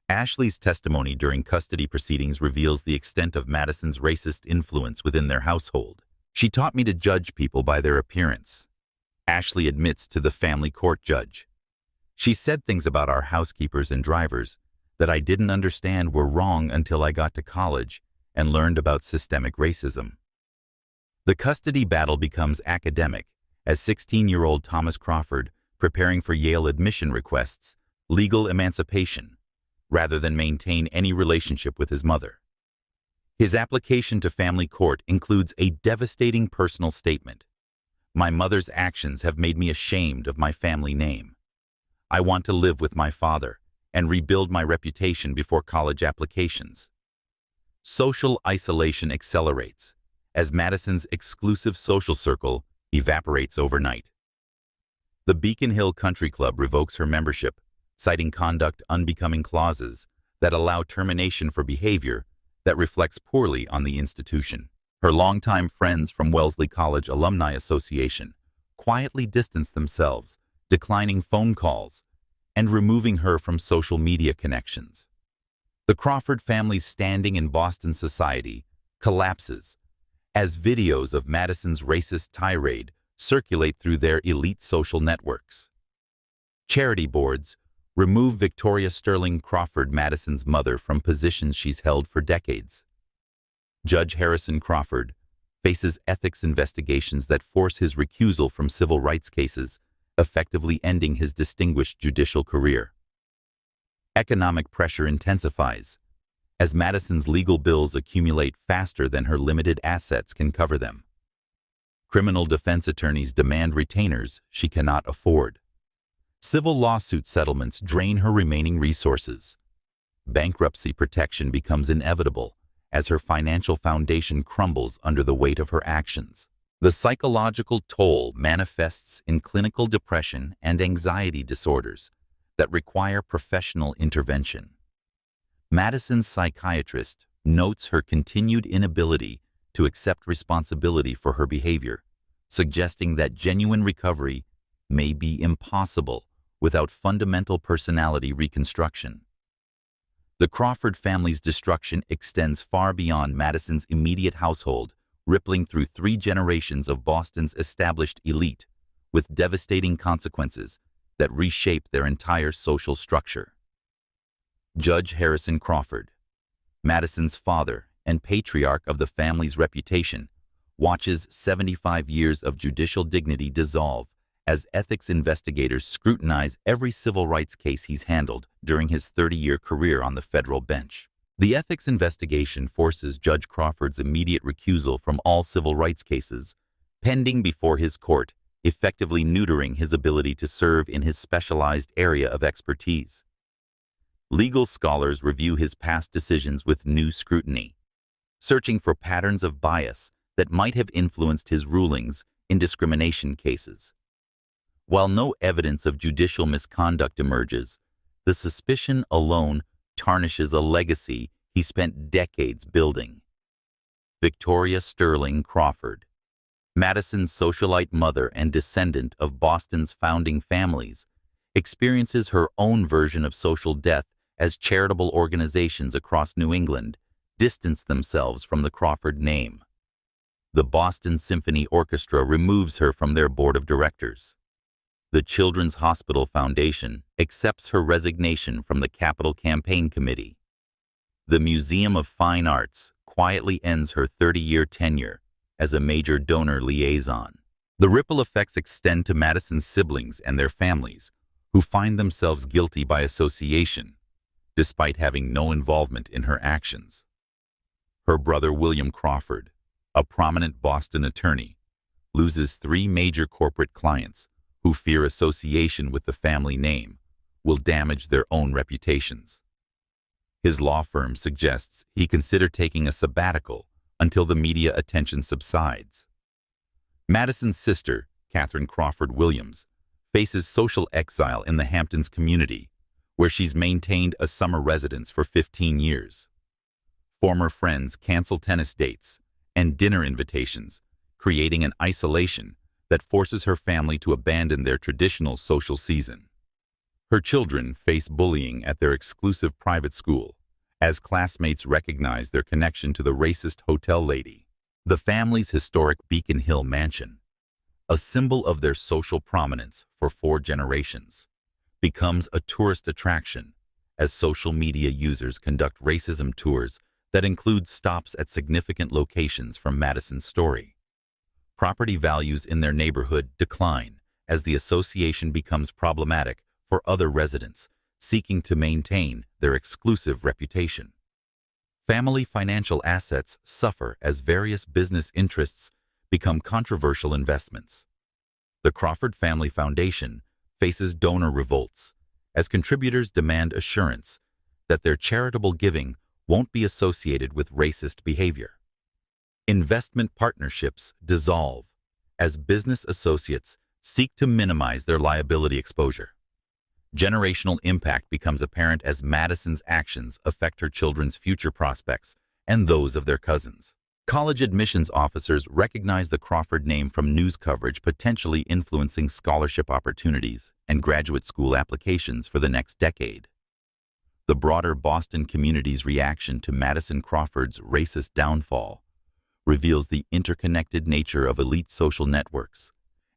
Ashley's testimony during custody proceedings reveals the extent of Madison's racist influence within their household. "She taught me to judge people by their appearance," Ashley admits to the family court judge. "She said things about our housekeepers and drivers that I didn't understand were wrong until I got to college and learned about systemic racism." The custody battle becomes academic as 16-year-old Thomas Crawford, preparing for Yale admission requests, legal emancipation, rather than maintain any relationship with his mother. His application to family court includes a devastating personal statement. "My mother's actions have made me ashamed of my family name. I want to live with my father and rebuild my reputation before college applications." Social isolation accelerates as Madison's exclusive social circle evaporates overnight. The Beacon Hill Country Club revokes her membership, citing conduct unbecoming clauses that allow termination for behavior that reflects poorly on the institution. Her longtime friends from Wellesley College Alumni Association quietly distance themselves, declining phone calls and removing her from social media connections. The Crawford family's standing in Boston society collapses as videos of Madison's racist tirade circulate through their elite social networks. Charity boards remove Victoria Sterling Crawford, Madison's mother, from positions she's held for decades. Judge Harrison Crawford faces ethics investigations that force his recusal from civil rights cases, effectively ending his distinguished judicial career. Economic pressure intensifies as Madison's legal bills accumulate faster than her limited assets can cover them. Criminal defense attorneys demand retainers she cannot afford. Civil lawsuit settlements drain her remaining resources. Bankruptcy protection becomes inevitable as her financial foundation crumbles under the weight of her actions. The psychological toll manifests in clinical depression and anxiety disorders that require professional intervention. Madison's psychiatrist notes her continued inability to accept responsibility for her behavior, suggesting that genuine recovery may be impossible without fundamental personality reconstruction. The Crawford family's destruction extends far beyond Madison's immediate household, rippling through 3 generations of Boston's established elite, with devastating consequences that reshape their entire social structure. Judge Harrison Crawford, Madison's father and patriarch of the family's reputation, watches 75 years of judicial dignity dissolve as ethics investigators scrutinize every civil rights case he's handled during his 30-year career on the federal bench. The ethics investigation forces Judge Crawford's immediate recusal from all civil rights cases pending before his court, effectively neutering his ability to serve in his specialized area of expertise. Legal scholars review his past decisions with new scrutiny, searching for patterns of bias that might have influenced his rulings in discrimination cases. While no evidence of judicial misconduct emerges, the suspicion alone tarnishes a legacy he spent decades building. Victoria Sterling Crawford, Madison's socialite mother and descendant of Boston's founding families, experiences her own version of social death as charitable organizations across New England distance themselves from the Crawford name. The Boston Symphony Orchestra removes her from their board of directors. The Children's Hospital Foundation accepts her resignation from the Capital Campaign Committee. The Museum of Fine Arts quietly ends her 30-year tenure as a major donor liaison. The ripple effects extend to Madison's siblings and their families, who find themselves guilty by association, despite having no involvement in her actions. Her brother William Crawford, a prominent Boston attorney, loses 3 major corporate clients who fear association with the family name will damage their own reputations. His law firm suggests he consider taking a sabbatical until the media attention subsides. Madison's sister, Catherine Crawford Williams, faces social exile in the Hamptons community, where she's maintained a summer residence for 15 years. Former friends cancel tennis dates and dinner invitations, creating an isolation that forces her family to abandon their traditional social season. Her children face bullying at their exclusive private school, as classmates recognize their connection to the racist hotel lady. The family's historic Beacon Hill mansion, a symbol of their social prominence for 4 generations, becomes a tourist attraction as social media users conduct racism tours that include stops at significant locations from Madison's story. Property values in their neighborhood decline as the association becomes problematic for other residents seeking to maintain their exclusive reputation. Family financial assets suffer as various business interests become controversial investments. The Crawford Family Foundation faces donor revolts as contributors demand assurance that their charitable giving won't be associated with racist behavior. Investment partnerships dissolve as business associates seek to minimize their liability exposure. Generational impact becomes apparent as Madison's actions affect her children's future prospects and those of their cousins. College admissions officers recognize the Crawford name from news coverage potentially influencing scholarship opportunities and graduate school applications for the next decade. The broader Boston community's reaction to Madison Crawford's racist downfall reveals the interconnected nature of elite social networks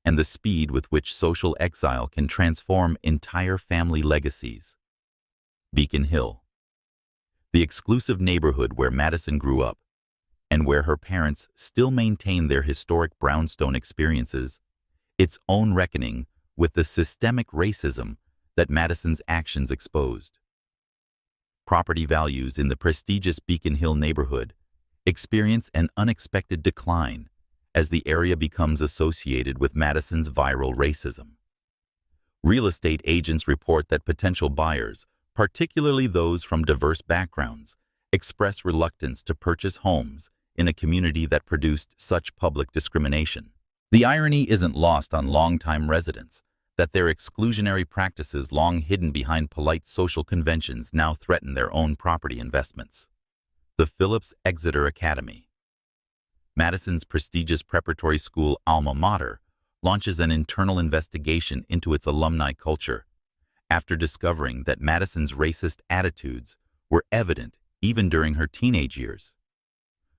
and the speed with which social exile can transform entire family legacies. Beacon Hill, the exclusive neighborhood where Madison grew up, and where her parents still maintain their historic brownstone experiences, its own reckoning with the systemic racism that Madison's actions exposed. Property values in the prestigious Beacon Hill neighborhood experience an unexpected decline as the area becomes associated with Madison's viral racism. Real estate agents report that potential buyers, particularly those from diverse backgrounds, express reluctance to purchase homes in a community that produced such public discrimination. The irony isn't lost on longtime residents that their exclusionary practices long hidden behind polite social conventions now threaten their own property investments. The Phillips Exeter Academy, Madison's prestigious preparatory school alma mater, launches an internal investigation into its alumni culture after discovering that Madison's racist attitudes were evident even during her teenage years.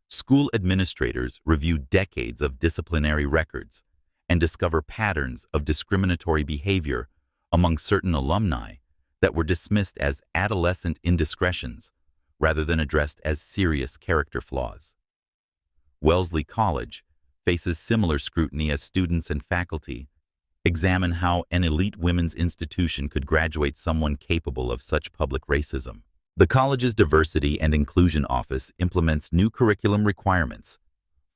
School administrators review decades of disciplinary records and discover patterns of discriminatory behavior among certain alumni that were dismissed as adolescent indiscretions rather than addressed as serious character flaws. Wellesley College faces similar scrutiny as students and faculty examine how an elite women's institution could graduate someone capable of such public racism. The college's Diversity and Inclusion Office implements new curriculum requirements,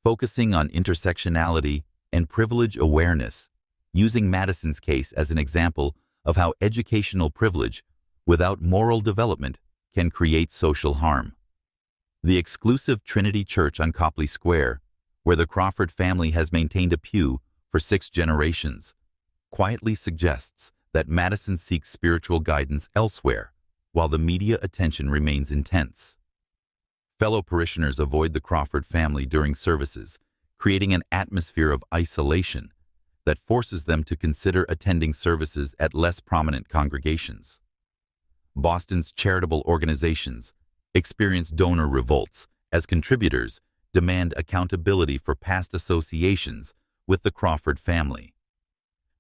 focusing on intersectionality and privilege awareness, using Madison's case as an example of how educational privilege without moral development can create social harm. The exclusive Trinity Church on Copley Square, where the Crawford family has maintained a pew for 6 generations, quietly suggests that Madison seeks spiritual guidance elsewhere, while the media attention remains intense. Fellow parishioners avoid the Crawford family during services, creating an atmosphere of isolation that forces them to consider attending services at less prominent congregations. Boston's charitable organizations experience donor revolts as contributors demand accountability for past associations with the Crawford family.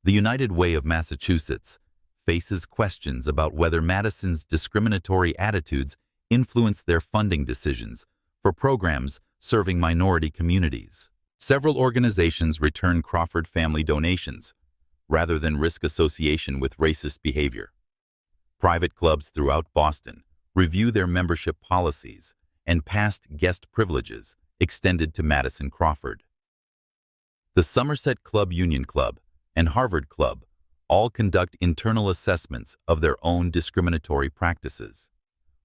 The United Way of Massachusetts faces questions about whether Madison's discriminatory attitudes influence their funding decisions for programs serving minority communities. Several organizations return Crawford family donations rather than risk association with racist behavior. Private clubs throughout Boston review their membership policies and past guest privileges extended to Madison Crawford. The Somerset Club Union Club and Harvard Club all conduct internal assessments of their own discriminatory practices,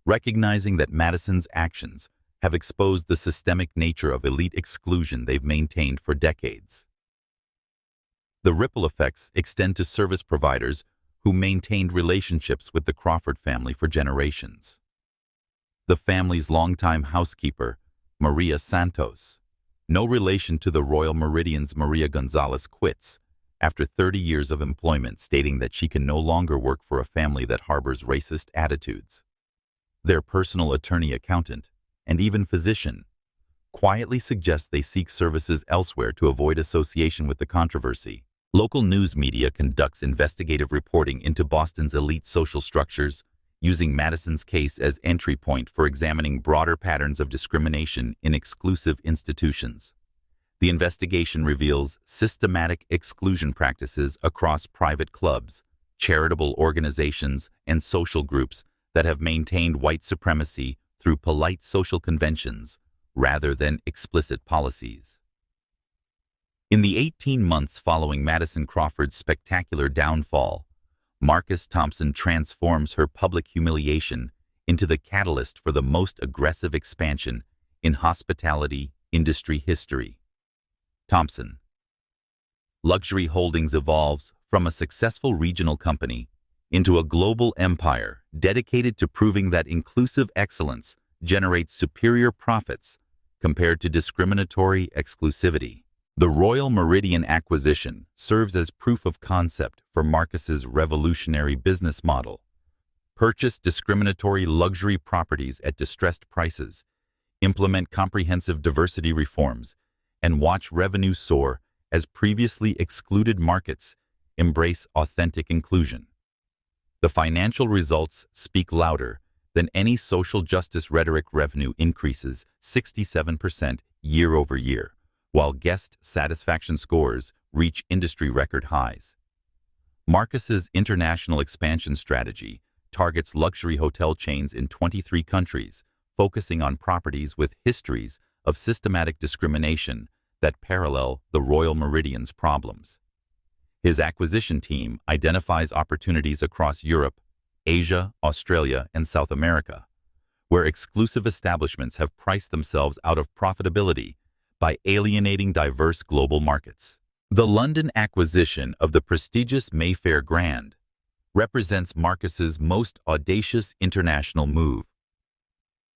recognizing that Madison's actions have exposed the systemic nature of elite exclusion they've maintained for decades. The ripple effects extend to service providers who maintained relationships with the Crawford family for generations. The family's longtime housekeeper, Maria Santos, no relation to the Royal Meridian's Maria Gonzalez, quits after 30 years of employment, stating that she can no longer work for a family that harbors racist attitudes. Their personal attorney, accountant, and even physician quietly suggest they seek services elsewhere to avoid association with the controversy. Local news media conducts investigative reporting into Boston's elite social structures, using Madison's case as entry point for examining broader patterns of discrimination in exclusive institutions. The investigation reveals systematic exclusion practices across private clubs, charitable organizations, and social groups that have maintained white supremacy through polite social conventions rather than explicit policies. In the 18 months following Madison Crawford's spectacular downfall, Marcus Thompson transforms her public humiliation into the catalyst for the most aggressive expansion in hospitality industry history. Thompson Luxury Holdings evolves from a successful regional company into a global empire dedicated to proving that inclusive excellence generates superior profits compared to discriminatory exclusivity. The Royal Meridian acquisition serves as proof of concept for Marcus's revolutionary business model. Purchase discriminatory luxury properties at distressed prices, implement comprehensive diversity reforms, and watch revenue soar as previously excluded markets embrace authentic inclusion. The financial results speak louder than any social justice rhetoric. Revenue increases 67% year over year, while guest satisfaction scores reach industry record highs. Marcus's international expansion strategy targets luxury hotel chains in 23 countries, focusing on properties with histories of systematic discrimination that parallel the Royal Meridian's problems. His acquisition team identifies opportunities across Europe, Asia, Australia, and South America, where exclusive establishments have priced themselves out of profitability by alienating diverse global markets. The London acquisition of the prestigious Mayfair Grand represents Marcus's most audacious international move.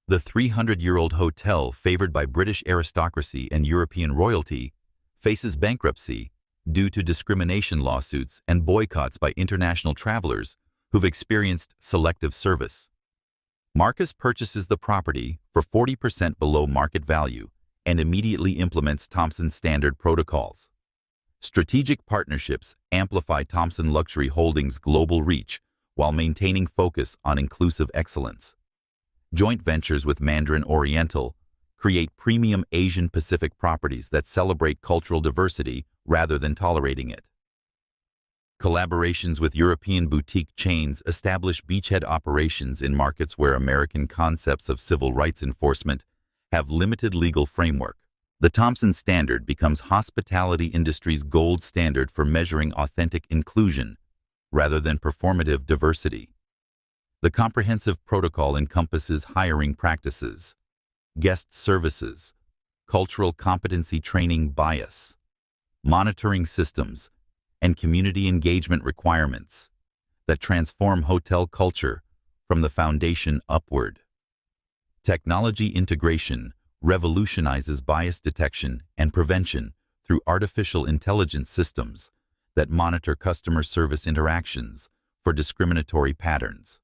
The 300-year-old hotel, favored by British aristocracy and European royalty, faces bankruptcy due to discrimination lawsuits and boycotts by international travelers who've experienced selective service. Marcus purchases the property for 40% below market value and immediately implements Thompson Standard protocols. Strategic partnerships amplify Thompson Luxury Holdings' global reach while maintaining focus on inclusive excellence. Joint ventures with Mandarin Oriental create premium Asian Pacific properties that celebrate cultural diversity rather than tolerating it. Collaborations with European boutique chains establish beachhead operations in markets where American concepts of civil rights enforcement have limited legal framework. The Thompson Standard becomes hospitality industry's gold standard for measuring authentic inclusion rather than performative diversity. The comprehensive protocol encompasses hiring practices, guest services, cultural competency training bias, monitoring systems, and community engagement requirements that transform hotel culture from the foundation upward. Technology integration revolutionizes bias detection and prevention through artificial intelligence systems that monitor customer service interactions for discriminatory patterns.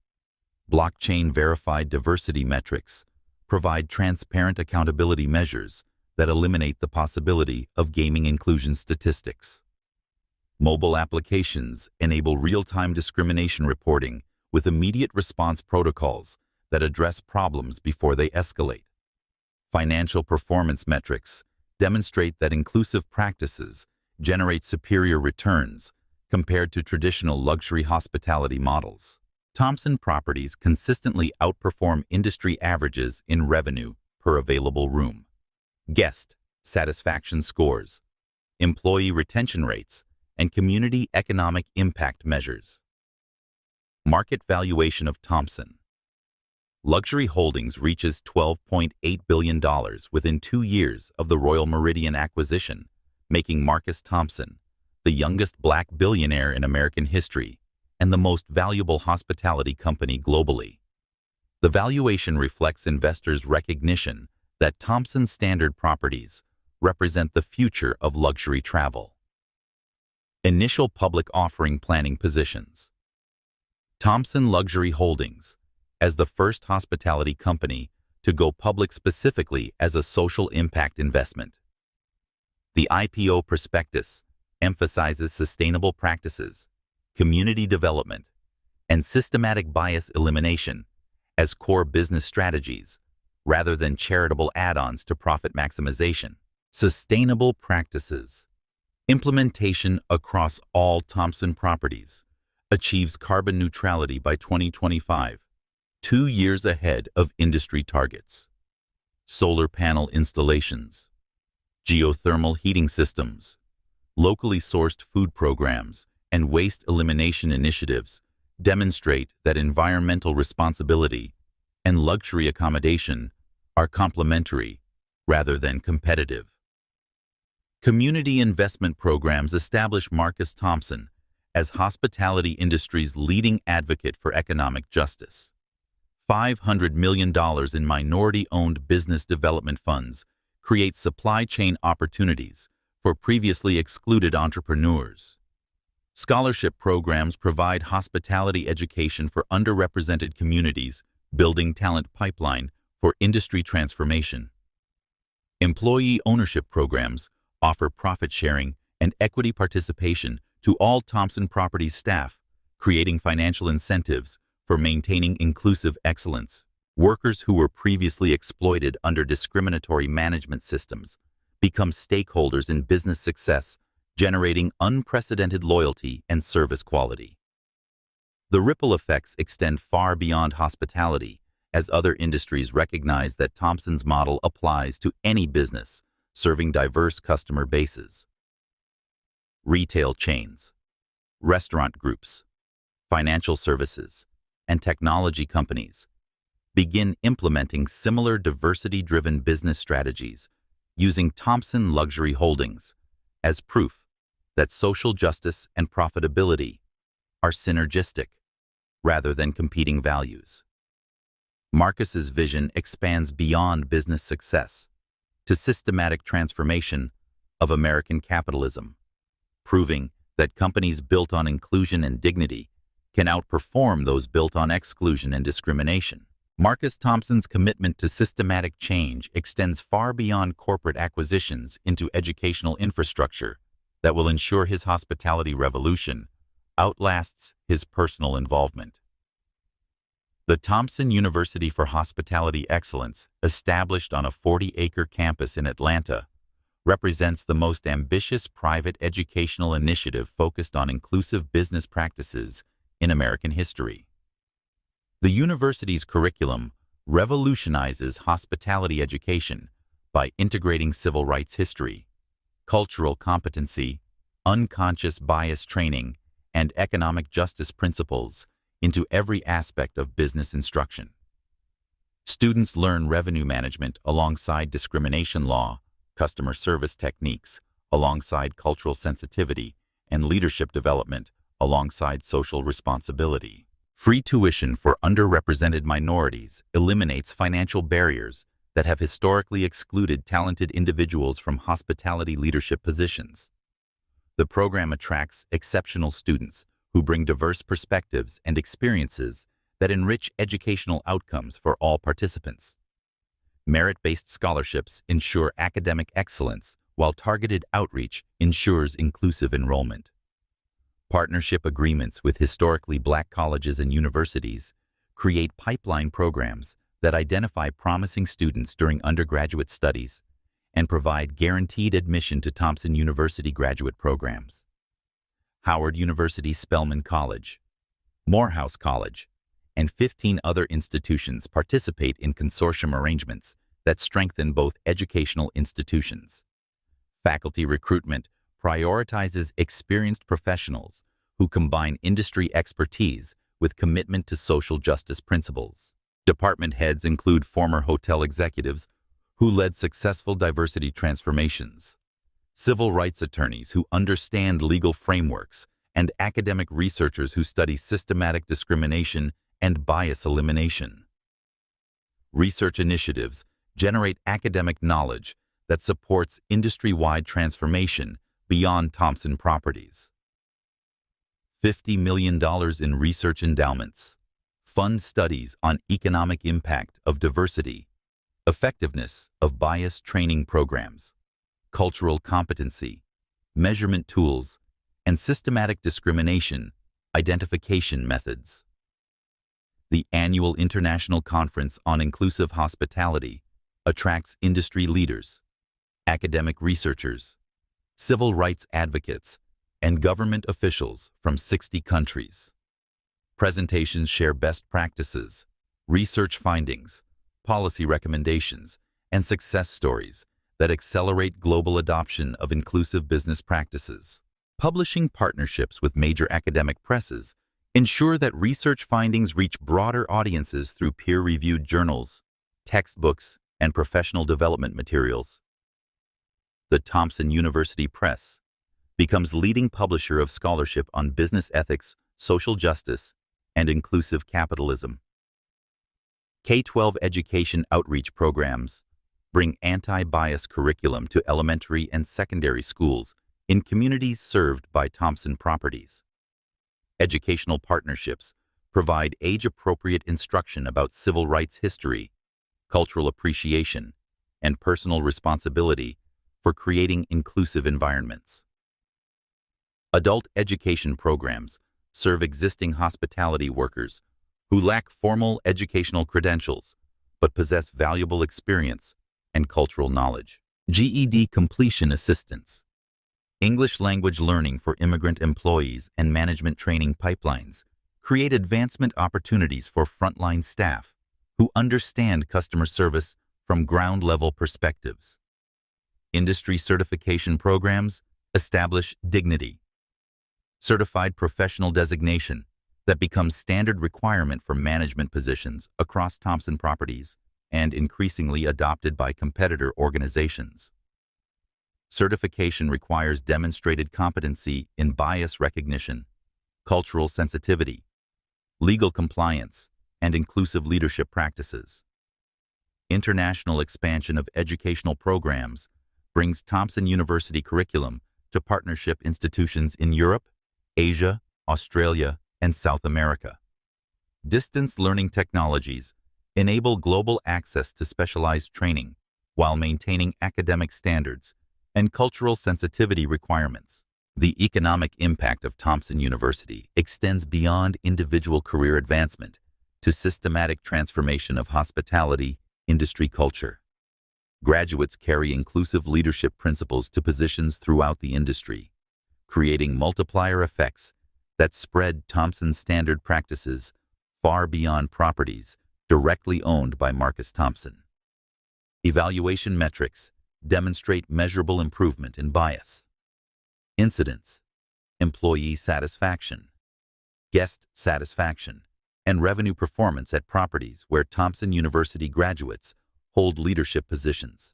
Blockchain-verified diversity metrics provide transparent accountability measures that eliminate the possibility of gaming inclusion statistics. Mobile applications enable real-time discrimination reporting with immediate response protocols that address problems before they escalate. Financial performance metrics demonstrate that inclusive practices generate superior returns compared to traditional luxury hospitality models. Thompson properties consistently outperform industry averages in revenue per available room, guest satisfaction scores, employee retention rates, and community economic impact measures. Market valuation of Thompson. Luxury Holdings reaches $12.8 billion within 2 years of the Royal Meridian acquisition, making Marcus Thompson the youngest black billionaire in American history and the most valuable hospitality company globally. The valuation reflects investors' recognition that Thompson Standard properties represent the future of luxury travel. Initial public offering planning positions. Thompson Luxury Holdings, as the first hospitality company to go public specifically as a social impact investment. The IPO prospectus emphasizes sustainable practices, community development, and systematic bias elimination as core business strategies rather than charitable add-ons to profit maximization. Sustainable practices. Implementation across all Thompson properties achieves carbon neutrality by 2025, 2 years ahead of industry targets. Solar panel installations, geothermal heating systems, locally sourced food programs, and waste elimination initiatives demonstrate that environmental responsibility and luxury accommodation are complementary rather than competitive. Community investment programs establish Marcus Thompson as hospitality industry's leading advocate for economic justice. $500 million in minority-owned business development funds create supply chain opportunities for previously excluded entrepreneurs. Scholarship programs provide hospitality education for underrepresented communities, building talent pipeline for industry transformation. Employee ownership programs offer profit sharing and equity participation to all Thompson Properties staff, creating financial incentives for maintaining inclusive excellence. Workers who were previously exploited under discriminatory management systems become stakeholders in business success, generating unprecedented loyalty and service quality. The ripple effects extend far beyond hospitality, as other industries recognize that Thompson's model applies to any business serving diverse customer bases. Retail chains, restaurant groups, financial services, and technology companies begin implementing similar diversity-driven business strategies using Thompson Luxury Holdings as proof that social justice and profitability are synergistic rather than competing values. Marcus's vision expands beyond business success to systematic transformation of American capitalism, proving that companies built on inclusion and dignity can outperform those built on exclusion and discrimination. Marcus Thompson's commitment to systematic change extends far beyond corporate acquisitions into educational infrastructure that will ensure his hospitality revolution outlasts his personal involvement. The Thompson University for Hospitality Excellence, established on a 40-acre campus in Atlanta, represents the most ambitious private educational initiative focused on inclusive business practices in American history. The university's curriculum revolutionizes hospitality education by integrating civil rights history, cultural competency, unconscious bias training, and economic justice principles into every aspect of business instruction. Students learn revenue management alongside discrimination law, customer service techniques alongside cultural sensitivity, and leadership development alongside social responsibility. Free tuition for underrepresented minorities eliminates financial barriers that have historically excluded talented individuals from hospitality leadership positions. The program attracts exceptional students who bring diverse perspectives and experiences that enrich educational outcomes for all participants. Merit-based scholarships ensure academic excellence, while targeted outreach ensures inclusive enrollment. Partnership agreements with historically Black colleges and universities create pipeline programs that identify promising students during undergraduate studies and provide guaranteed admission to Thompson University graduate programs. Howard University Spelman College, Morehouse College, and 15 other institutions participate in consortium arrangements that strengthen both educational institutions. Faculty recruitment prioritizes experienced professionals who combine industry expertise with commitment to social justice principles. Department heads include former hotel executives who led successful diversity transformations, civil rights attorneys who understand legal frameworks, and academic researchers who study systematic discrimination and bias elimination. Research initiatives generate academic knowledge that supports industry-wide transformation beyond Thompson properties. $50 million in research endowments fund studies on economic impact of diversity, effectiveness of bias training programs, cultural competency, measurement tools, and systematic discrimination identification methods. The annual International Conference on Inclusive Hospitality attracts industry leaders, academic researchers, civil rights advocates, and government officials from 60 countries. Presentations share best practices, research findings, policy recommendations, and success stories that accelerate global adoption of inclusive business practices. Publishing partnerships with major academic presses ensure that research findings reach broader audiences through peer-reviewed journals, textbooks, and professional development materials. The Thompson University Press becomes leading publisher of scholarship on business ethics, social justice, and inclusive capitalism. K-12 education outreach programs bring anti-bias curriculum to elementary and secondary schools in communities served by Thompson properties. Educational partnerships provide age-appropriate instruction about civil rights history, cultural appreciation, and personal responsibility for creating inclusive environments. Adult education programs serve existing hospitality workers who lack formal educational credentials but possess valuable experience and cultural knowledge. GED completion assistance, English language learning for immigrant employees, and management training pipelines create advancement opportunities for frontline staff who understand customer service from ground-level perspectives. Industry certification programs establish dignity, certified professional designation that becomes standard requirement for management positions across Thompson properties and increasingly adopted by competitor organizations. Certification requires demonstrated competency in bias recognition, cultural sensitivity, legal compliance, and inclusive leadership practices. International expansion of educational programs brings Thompson University curriculum to partnership institutions in Europe, Asia, Australia, and South America. Distance learning technologies enable global access to specialized training while maintaining academic standards and cultural sensitivity requirements. The economic impact of Thompson University extends beyond individual career advancement to systematic transformation of hospitality industry culture. Graduates carry inclusive leadership principles to positions throughout the industry, creating multiplier effects that spread Thompson Standard practices far beyond properties directly owned by Marcus Thompson. Evaluation metrics demonstrate measurable improvement in bias. Incidents, employee satisfaction, guest satisfaction, and revenue performance at properties where Thompson University graduates hold leadership positions.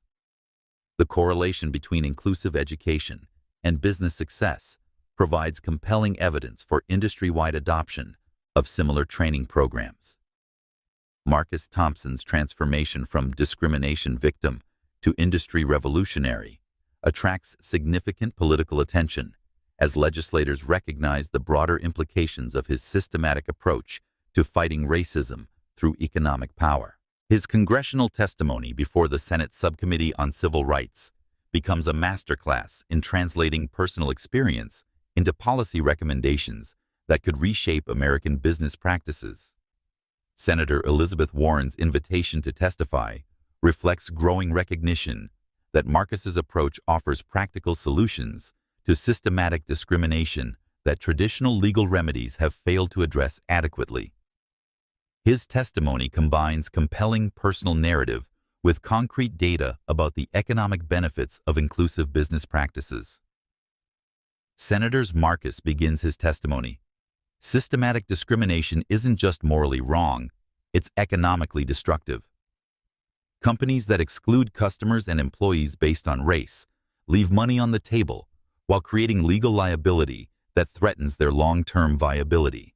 The correlation between inclusive education and business success provides compelling evidence for industry-wide adoption of similar training programs. Marcus Thompson's transformation from discrimination victim to industry revolutionary attracts significant political attention as legislators recognize the broader implications of his systematic approach to fighting racism through economic power. His congressional testimony before the Senate Subcommittee on Civil Rights becomes a masterclass in translating personal experience into policy recommendations that could reshape American business practices. Senator Elizabeth Warren's invitation to testify reflects growing recognition that Marcus's approach offers practical solutions to systematic discrimination that traditional legal remedies have failed to address adequately. His testimony combines compelling personal narrative with concrete data about the economic benefits of inclusive business practices. Senator Marcus begins his testimony. Systematic discrimination isn't just morally wrong, it's economically destructive. Companies that exclude customers and employees based on race leave money on the table while creating legal liability that threatens their long-term viability.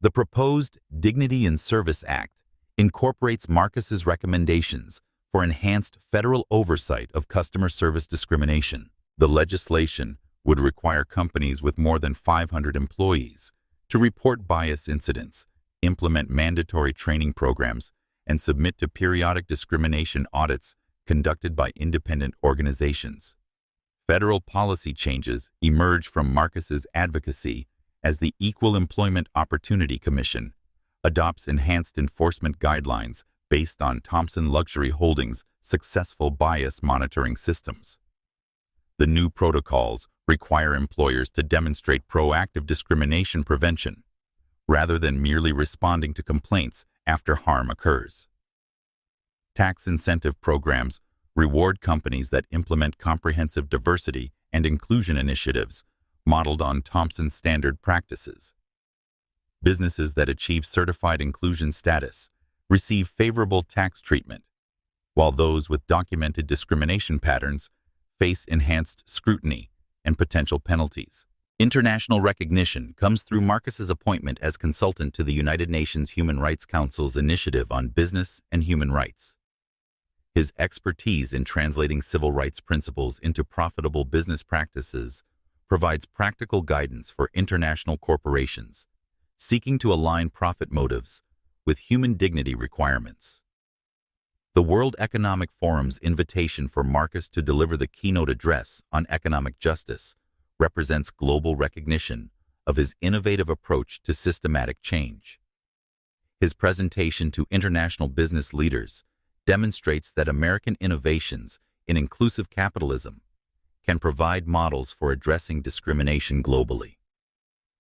The proposed Dignity in Service Act incorporates Marcus's recommendations for enhanced federal oversight of customer service discrimination. The legislation would require companies with more than 500 employees to report bias incidents, implement mandatory training programs, and submit to periodic discrimination audits conducted by independent organizations. Federal policy changes emerge from Marcus's advocacy as the Equal Employment Opportunity Commission adopts enhanced enforcement guidelines based on Thompson Luxury Holdings' successful bias monitoring systems. The new protocols require employers to demonstrate proactive discrimination prevention, rather than merely responding to complaints after harm occurs. Tax incentive programs reward companies that implement comprehensive diversity and inclusion initiatives modeled on Thompson Standard practices. Businesses that achieve certified inclusion status receive favorable tax treatment, while those with documented discrimination patterns face enhanced scrutiny and potential penalties. International recognition comes through Marcus's appointment as consultant to the United Nations Human Rights Council's Initiative on Business and Human Rights. His expertise in translating civil rights principles into profitable business practices provides practical guidance for international corporations seeking to align profit motives with human dignity requirements. The World Economic Forum's invitation for Marcus to deliver the keynote address on economic justice represents global recognition of his innovative approach to systematic change. His presentation to international business leaders demonstrates that American innovations in inclusive capitalism can provide models for addressing discrimination globally.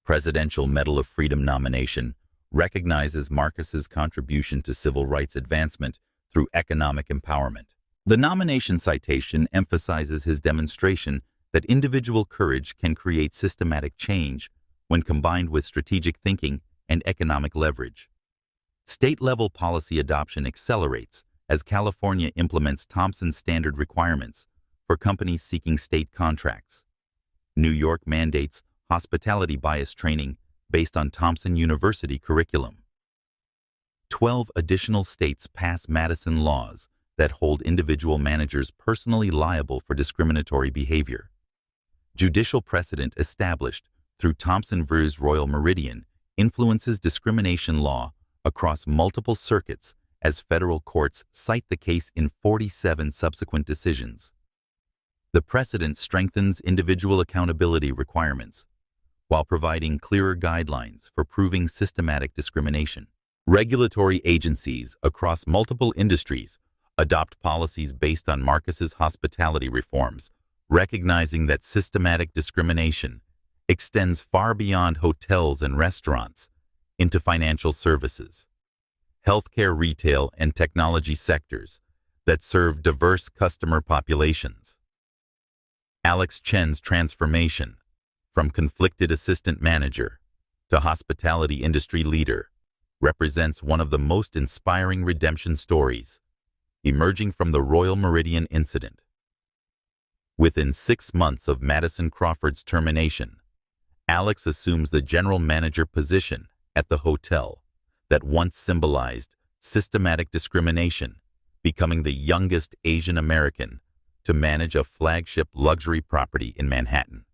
Presidential Medal of Freedom nomination recognizes Marcus's contribution to civil rights advancement through economic empowerment. The nomination citation emphasizes his demonstration that individual courage can create systematic change when combined with strategic thinking and economic leverage. State-level policy adoption accelerates as California implements Thompson Standard requirements for companies seeking state contracts. New York mandates hospitality bias training based on Thompson University curriculum. 12 additional states pass Madison laws that hold individual managers personally liable for discriminatory behavior. Judicial precedent established through Thompson vs. Royal Meridian influences discrimination law across multiple circuits as federal courts cite the case in 47 subsequent decisions. The precedent strengthens individual accountability requirements while providing clearer guidelines for proving systematic discrimination. Regulatory agencies across multiple industries adopt policies based on Marcus's hospitality reforms, recognizing that systematic discrimination extends far beyond hotels and restaurants into financial services, healthcare, retail, and technology sectors that serve diverse customer populations. Alex Chen's transformation from conflicted assistant manager to hospitality industry leader represents one of the most inspiring redemption stories emerging from the Royal Meridian incident. Within 6 months of Madison Crawford's termination, Alex assumes the general manager position at the hotel that once symbolized systematic discrimination, becoming the youngest Asian American to manage a flagship luxury property in Manhattan.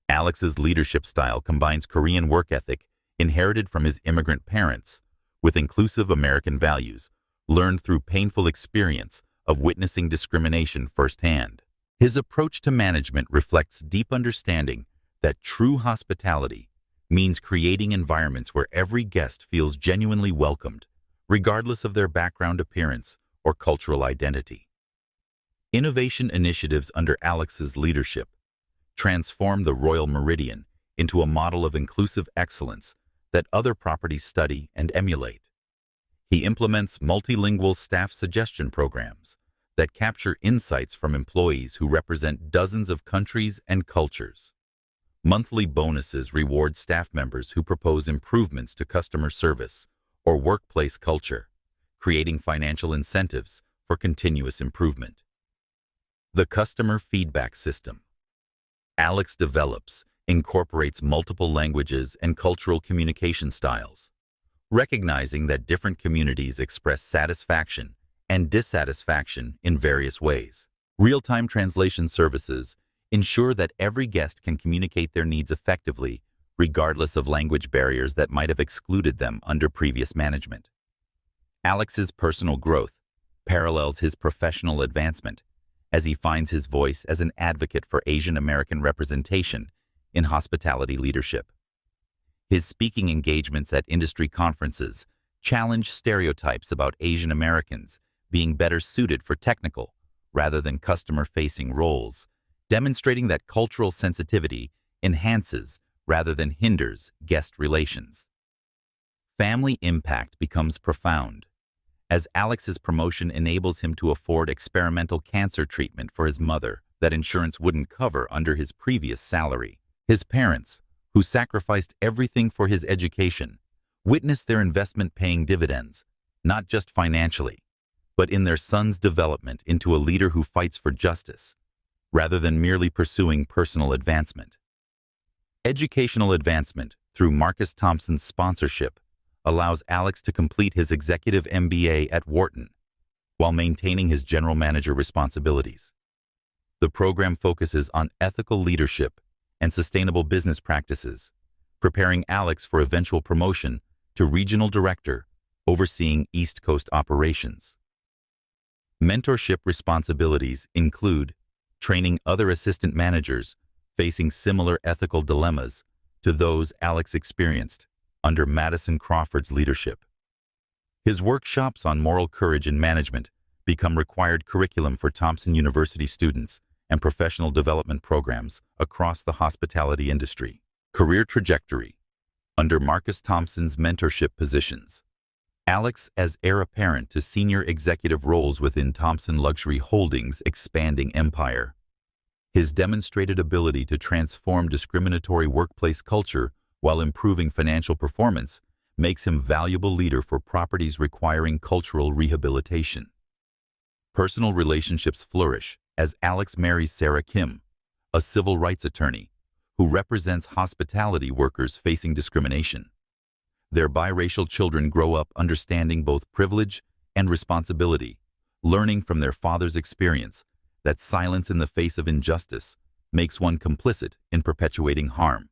Alex's leadership style combines Korean work ethic inherited from his immigrant parents with inclusive American values learned through painful experience of witnessing discrimination firsthand. His approach to management reflects deep understanding that true hospitality means creating environments where every guest feels genuinely welcomed, regardless of their background, appearance, or cultural identity. Innovation initiatives under Alex's leadership transform the Royal Meridian into a model of inclusive excellence that other properties study and emulate. He implements multilingual staff suggestion programs that capture insights from employees who represent dozens of countries and cultures. Monthly bonuses reward staff members who propose improvements to customer service or workplace culture, creating financial incentives for continuous improvement. The customer feedback system Alex develops incorporates multiple languages and cultural communication styles, recognizing that different communities express satisfaction and dissatisfaction in various ways. Real-time translation services ensure that every guest can communicate their needs effectively, regardless of language barriers that might have excluded them under previous management. Alex's personal growth parallels his professional advancement as he finds his voice as an advocate for Asian American representation in hospitality leadership. His speaking engagements at industry conferences challenge stereotypes about Asian Americans being better suited for technical rather than customer-facing roles, demonstrating that cultural sensitivity enhances rather than hinders guest relations. Family impact becomes profound, as Alex's promotion enables him to afford experimental cancer treatment for his mother that insurance wouldn't cover under his previous salary. His parents, who sacrificed everything for his education, witness their investment paying dividends, not just financially, but in their son's development into a leader who fights for justice, rather than merely pursuing personal advancement. Educational advancement through Marcus Thompson's sponsorship allows Alex to complete his executive MBA at Wharton, while maintaining his general manager responsibilities. The program focuses on ethical leadership and sustainable business practices, preparing Alex for eventual promotion to regional director, overseeing East Coast operations. Mentorship responsibilities include training other assistant managers facing similar ethical dilemmas to those Alex experienced under Madison Crawford's leadership. His workshops on moral courage and management become required curriculum for Thompson University students and professional development programs across the hospitality industry. Career trajectory. Under Marcus Thompson's mentorship positions, Alex as heir apparent to senior executive roles within Thompson Luxury Holdings' expanding empire. His demonstrated ability to transform discriminatory workplace culture while improving financial performance makes him a valuable leader for properties requiring cultural rehabilitation. Personal relationships flourish as Alex marries Sarah Kim, a civil rights attorney who represents hospitality workers facing discrimination. Their biracial children grow up understanding both privilege and responsibility, learning from their father's experience that silence in the face of injustice makes one complicit in perpetuating harm.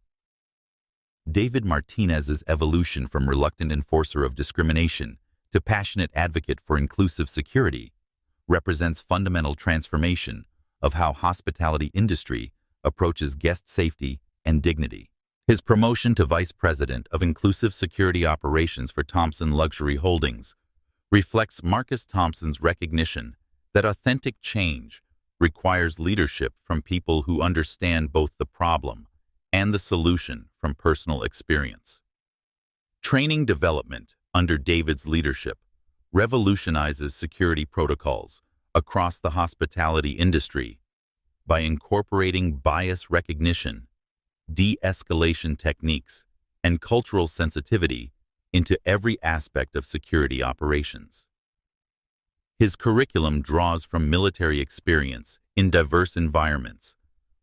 David Martinez's evolution from reluctant enforcer of discrimination to passionate advocate for inclusive security represents fundamental transformation of how hospitality industry approaches guest safety and dignity. His promotion to Vice President of Inclusive Security Operations for Thompson Luxury Holdings reflects Marcus Thompson's recognition that authentic change requires leadership from people who understand both the problem and the solution from personal experience. Training development under David's leadership revolutionizes security protocols across the hospitality industry by incorporating bias recognition, de-escalation techniques, and cultural sensitivity into every aspect of security operations. His curriculum draws from military experience in diverse environments,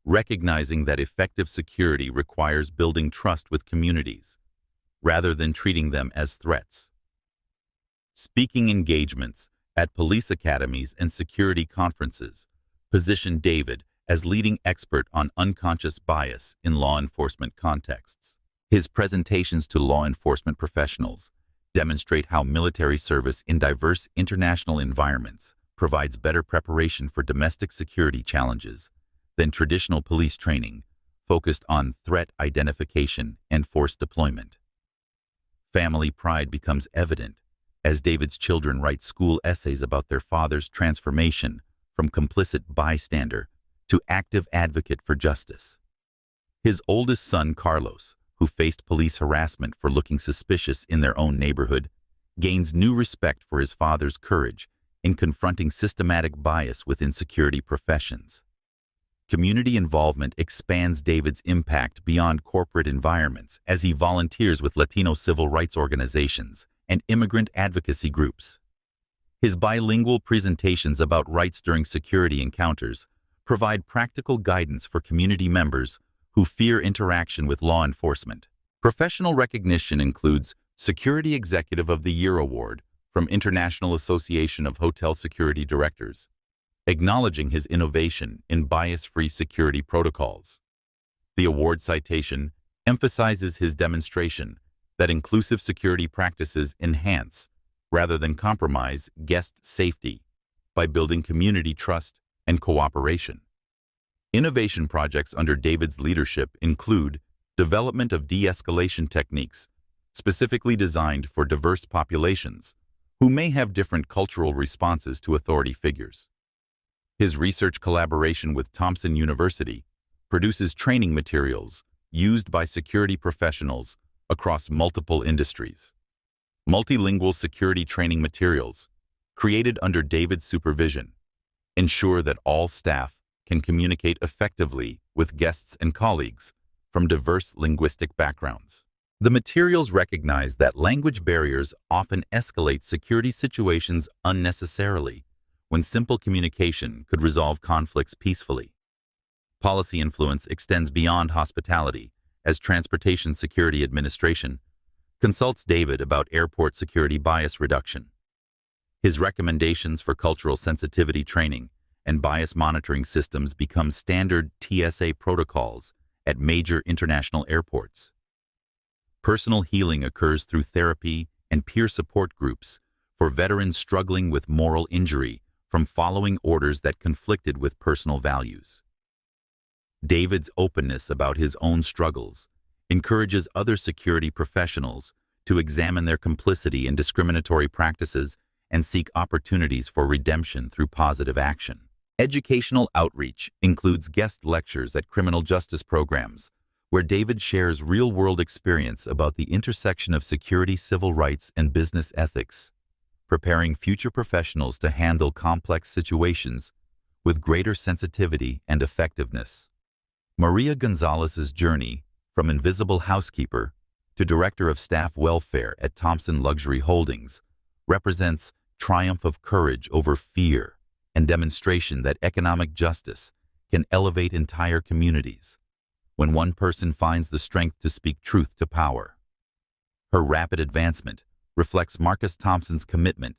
recognizing that effective security requires building trust with communities, rather than treating them as threats. Speaking engagements at police academies and security conferences position David as leading expert on unconscious bias in law enforcement contexts. His presentations to law enforcement professionals demonstrate how military service in diverse international environments provides better preparation for domestic security challenges than traditional police training focused on threat identification and force deployment. Family pride becomes evident as David's children write school essays about their father's transformation from complicit bystander to active advocate for justice. His oldest son, Carlos, who faced police harassment for looking suspicious in their own neighborhood, gains new respect for his father's courage in confronting systematic bias within security professions. Community involvement expands David's impact beyond corporate environments as he volunteers with Latino civil rights organizations and immigrant advocacy groups. His bilingual presentations about rights during security encounters provide practical guidance for community members who fear interaction with law enforcement. Professional recognition includes Security Executive of the Year Award from International Association of Hotel Security Directors, acknowledging his innovation in bias-free security protocols. The award citation emphasizes his demonstration that inclusive security practices enhance, rather than compromise, guest safety by building community trust and cooperation. Innovation projects under David's leadership include development of de-escalation techniques specifically designed for diverse populations who may have different cultural responses to authority figures. His research collaboration with Thompson University produces training materials used by security professionals across multiple industries. Multilingual security training materials, created under David's supervision, ensure that all staff can communicate effectively with guests and colleagues from diverse linguistic backgrounds. The materials recognize that language barriers often escalate security situations unnecessarily, when simple communication could resolve conflicts peacefully. Policy influence extends beyond hospitality, as Transportation Security Administration consults David about airport security bias reduction. His recommendations for cultural sensitivity training and bias monitoring systems become standard TSA protocols at major international airports. Personal healing occurs through therapy and peer support groups for veterans struggling with moral injury from following orders that conflicted with personal values. David's openness about his own struggles encourages other security professionals to examine their complicity in discriminatory practices and seek opportunities for redemption through positive action. Educational outreach includes guest lectures at criminal justice programs, where David shares real-world experience about the intersection of security, civil rights, and business ethics, preparing future professionals to handle complex situations with greater sensitivity and effectiveness. Maria Gonzalez's journey from invisible housekeeper to Director of Staff Welfare at Thompson Luxury Holdings represents triumph of courage over fear and demonstration that economic justice can elevate entire communities when one person finds the strength to speak truth to power. Her rapid advancement reflects Marcus Thompson's commitment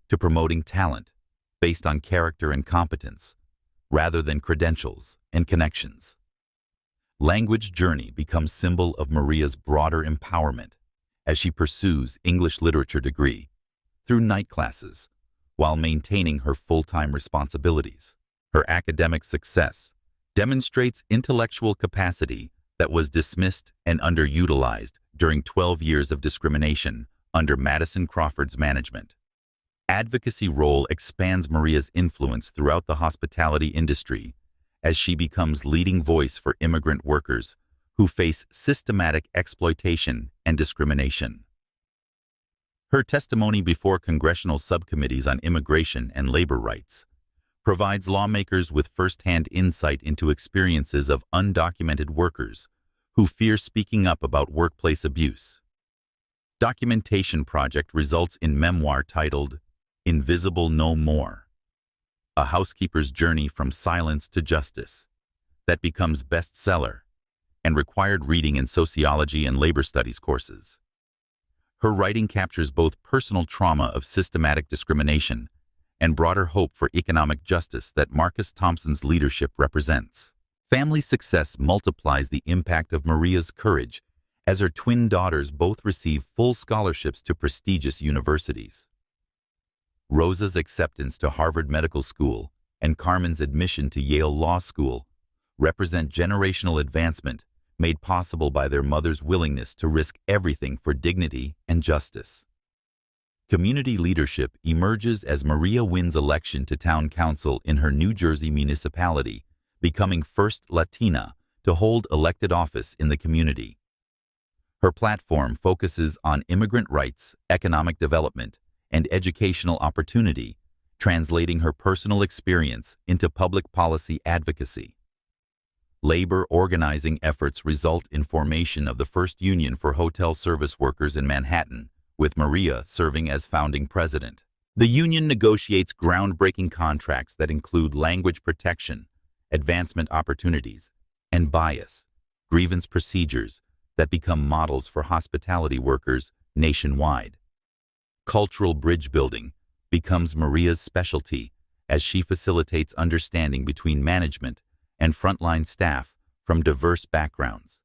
to promoting talent based on character and competence, rather than credentials and connections. Language journey becomes symbol of Maria's broader empowerment as she pursues English literature degree through night classes while maintaining her full-time responsibilities. Her academic success demonstrates intellectual capacity that was dismissed and underutilized during 12 years of discrimination under Madison Crawford's management. Advocacy role expands Maria's influence throughout the hospitality industry as she becomes leading voice for immigrant workers who face systematic exploitation and discrimination. Her testimony before congressional subcommittees on immigration and labor rights provides lawmakers with first-hand insight into experiences of undocumented workers who fear speaking up about workplace abuse. Documentation project results in memoir titled Invisible No More, a housekeeper's journey from silence to justice, that becomes bestseller and required reading in sociology and labor studies courses. Her writing captures both personal trauma of systematic discrimination and broader hope for economic justice that Marcus Thompson's leadership represents. Family success multiplies the impact of Maria's courage as her twin daughters both receive full scholarships to prestigious universities. Rosa's acceptance to Harvard Medical School and Carmen's admission to Yale Law School represent generational advancement made possible by their mother's willingness to risk everything for dignity and justice. Community leadership emerges as Maria wins election to town council in her New Jersey municipality, becoming first Latina to hold elected office in the community. Her platform focuses on immigrant rights, economic development, and educational opportunity, translating her personal experience into public policy advocacy. Labor organizing efforts result in formation of the first union for hotel service workers in Manhattan, with Maria serving as founding president. The union negotiates groundbreaking contracts that include language protection, advancement opportunities, and bias, grievance procedures that become models for hospitality workers nationwide. Cultural bridge building becomes Maria's specialty as she facilitates understanding between management and frontline staff from diverse backgrounds.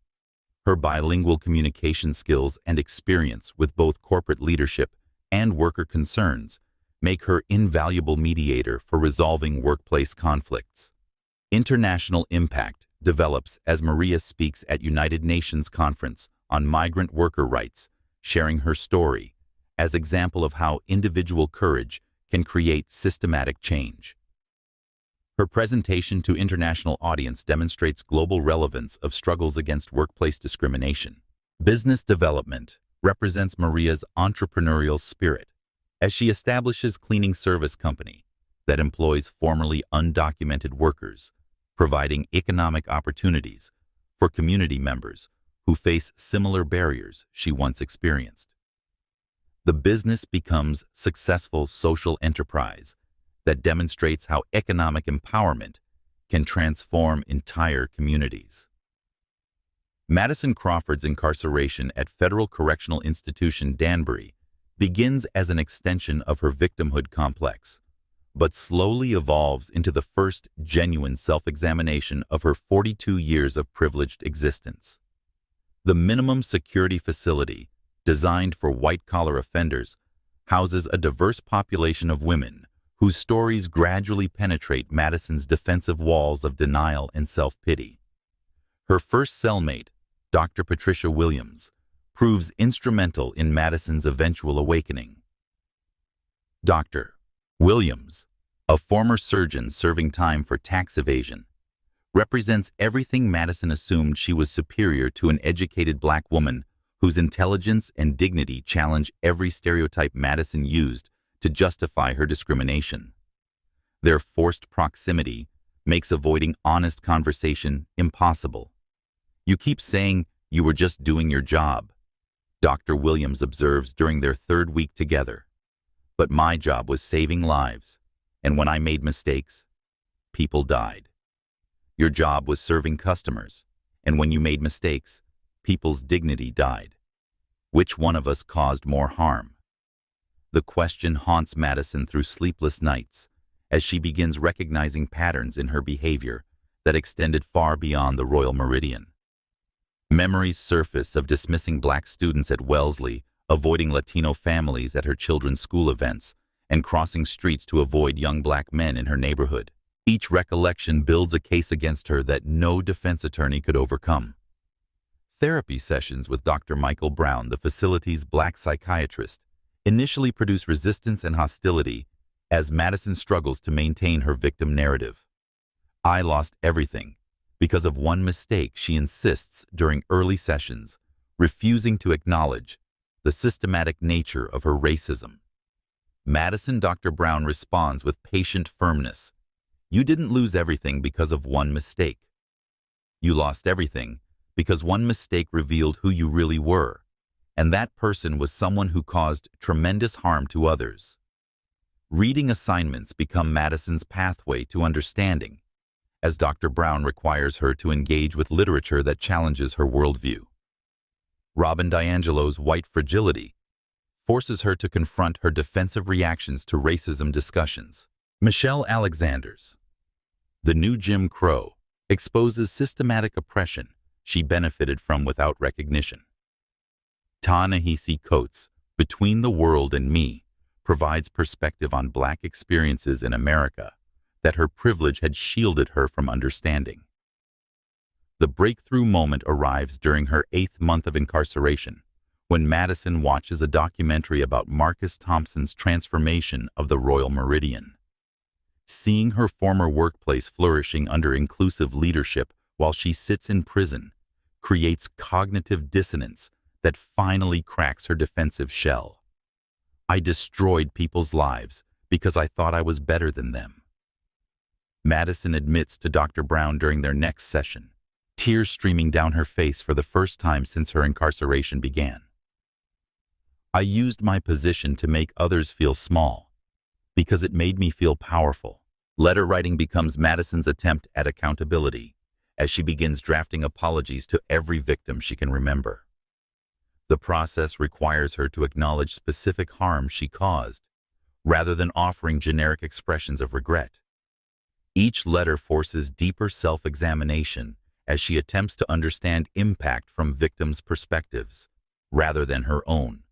Her bilingual communication skills and experience with both corporate leadership and worker concerns make her invaluable mediator for resolving workplace conflicts. International impact develops as Maria speaks at United Nations Conference on Migrant Worker Rights, sharing her story as example of how individual courage can create systematic change. Her presentation to international audience demonstrates global relevance of struggles against workplace discrimination. Business development represents Maria's entrepreneurial spirit as she establishes cleaning service company that employs formerly undocumented workers, providing economic opportunities for community members who face similar barriers she once experienced. The business becomes successful social enterprise that demonstrates how economic empowerment can transform entire communities. Madison Crawford's incarceration at Federal Correctional Institution Danbury begins as an extension of her victimhood complex, but slowly evolves into the first genuine self-examination of her 42 years of privileged existence. The minimum security facility, designed for white-collar offenders, houses a diverse population of women whose stories gradually penetrate Madison's defensive walls of denial and self-pity. Her first cellmate, Dr. Patricia Williams, proves instrumental in Madison's eventual awakening. Dr. Williams, a former surgeon serving time for tax evasion, represents everything Madison assumed she was superior to an educated black woman whose intelligence and dignity challenge every stereotype Madison used to justify her discrimination. Their forced proximity makes avoiding honest conversation impossible. "You keep saying you were just doing your job," Dr. Williams observes during their third week together. "But my job was saving lives, and when I made mistakes, people died. Your job was serving customers, and when you made mistakes, people's dignity died. Which one of us caused more harm?" The question haunts Madison through sleepless nights as she begins recognizing patterns in her behavior that extended far beyond the Royal Meridian. Memories surface of dismissing black students at Wellesley, avoiding Latino families at her children's school events, and crossing streets to avoid young black men in her neighborhood. Each recollection builds a case against her that no defense attorney could overcome. Therapy sessions with Dr. Michael Brown, the facility's black psychiatrist, initially produce resistance and hostility as Madison struggles to maintain her victim narrative. "I lost everything because of one mistake," she insists during early sessions, refusing to acknowledge the systematic nature of her racism. Dr. Brown responds with patient firmness. "You didn't lose everything because of one mistake. You lost everything because one mistake revealed who you really were, and that person was someone who caused tremendous harm to others." Reading assignments become Madison's pathway to understanding, as Dr. Brown requires her to engage with literature that challenges her worldview. Robin DiAngelo's White Fragility forces her to confront her defensive reactions to racism discussions. Michelle Alexander's The New Jim Crow exposes systematic oppression she benefited from without recognition. Ta-Nehisi Coates' Between the World and Me provides perspective on black experiences in America that her privilege had shielded her from understanding. The breakthrough moment arrives during her 8th month of incarceration, when Madison watches a documentary about Marcus Thompson's transformation of the Royal Meridian. Seeing her former workplace flourishing under inclusive leadership while she sits in prison creates cognitive dissonance that finally cracks her defensive shell. "I destroyed people's lives because I thought I was better than them," Madison admits to Dr. Brown during their next session, tears streaming down her face for the first time since her incarceration began. "I used my position to make others feel small because it made me feel powerful." Letter writing becomes Madison's attempt at accountability as she begins drafting apologies to every victim she can remember. The process requires her to acknowledge specific harm she caused, rather than offering generic expressions of regret. Each letter forces deeper self-examination as she attempts to understand impact from victims' perspectives, rather than her own.